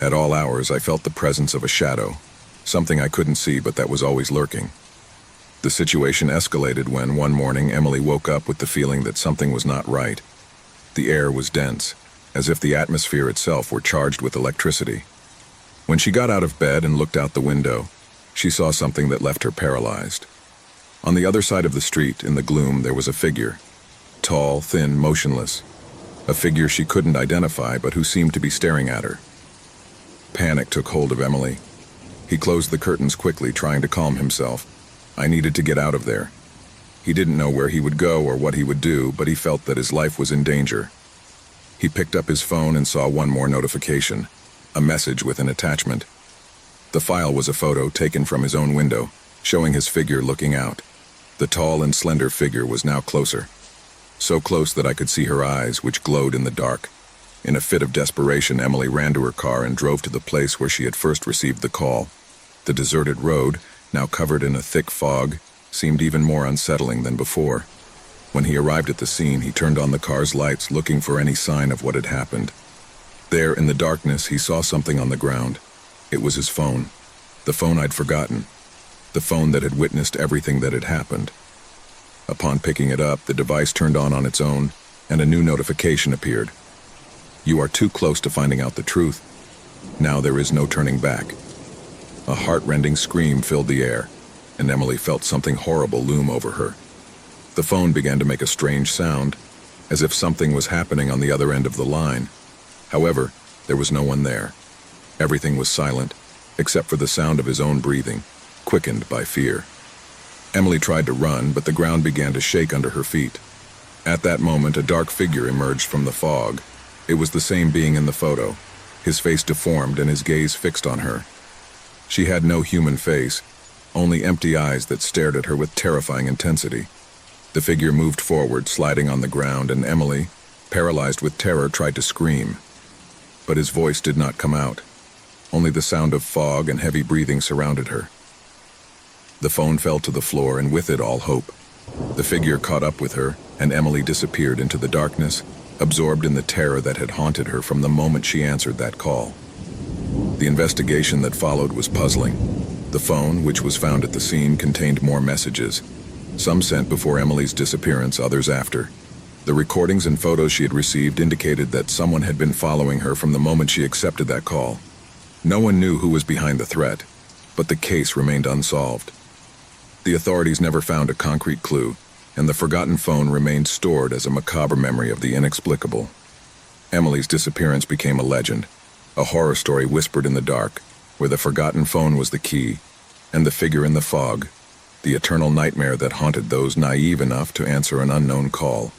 At all hours, I felt the presence of a shadow, something I couldn't see but that was always lurking. The situation escalated when, one morning, Emily woke up with the feeling that something was not right. The air was dense, as if the atmosphere itself were charged with electricity. When she got out of bed and looked out the window, she saw something that left her paralyzed. On the other side of the street, in the gloom, there was a figure. Tall, thin, motionless. A figure she couldn't identify, but who seemed to be staring at her. Panic took hold of Emily. He closed the curtains quickly, trying to calm himself. I needed to get out of there. He didn't know where he would go or what he would do, but he felt that his life was in danger. He picked up his phone and saw one more notification, a message with an attachment. The file was a photo taken from his own window, showing his figure looking out. The tall and slender figure was now closer. So close that I could see her eyes, which glowed in the dark. In a fit of desperation, Emily ran to her car and drove to the place where she had first received the call. The deserted road, now covered in a thick fog, seemed even more unsettling than before. When he arrived at the scene, he turned on the car's lights, looking for any sign of what had happened. There, in the darkness, he saw something on the ground. It was his phone. The phone I'd forgotten. The phone that had witnessed everything that had happened. Upon picking it up, the device turned on its own, and a new notification appeared. "You are too close to finding out the truth. Now there is no turning back." A heart-rending scream filled the air, and Emily felt something horrible loom over her. The phone began to make a strange sound, as if something was happening on the other end of the line. However, there was no one there. Everything was silent, except for the sound of his own breathing, quickened by fear. Emily tried to run, but the ground began to shake under her feet. At that moment, a dark figure emerged from the fog. It was the same being in the photo, his face deformed and his gaze fixed on her. She had no human face, only empty eyes that stared at her with terrifying intensity. The figure moved forward, sliding on the ground, and Emily, paralyzed with terror, tried to scream. But his voice did not come out. Only the sound of fog and heavy breathing surrounded her. The phone fell to the floor, and with it all hope. The figure caught up with her, and Emily disappeared into the darkness, absorbed in the terror that had haunted her from the moment she answered that call. The investigation that followed was puzzling. The phone, which was found at the scene, contained more messages. Some sent before Emily's disappearance, others after. The recordings and photos she had received indicated that someone had been following her from the moment she accepted that call. No one knew who was behind the threat, but the case remained unsolved. The authorities never found a concrete clue, and the forgotten phone remained stored as a macabre memory of the inexplicable. Emily's disappearance became a legend, a horror story whispered in the dark, where the forgotten phone was the key, and the figure in the fog, the eternal nightmare that haunted those naive enough to answer an unknown call.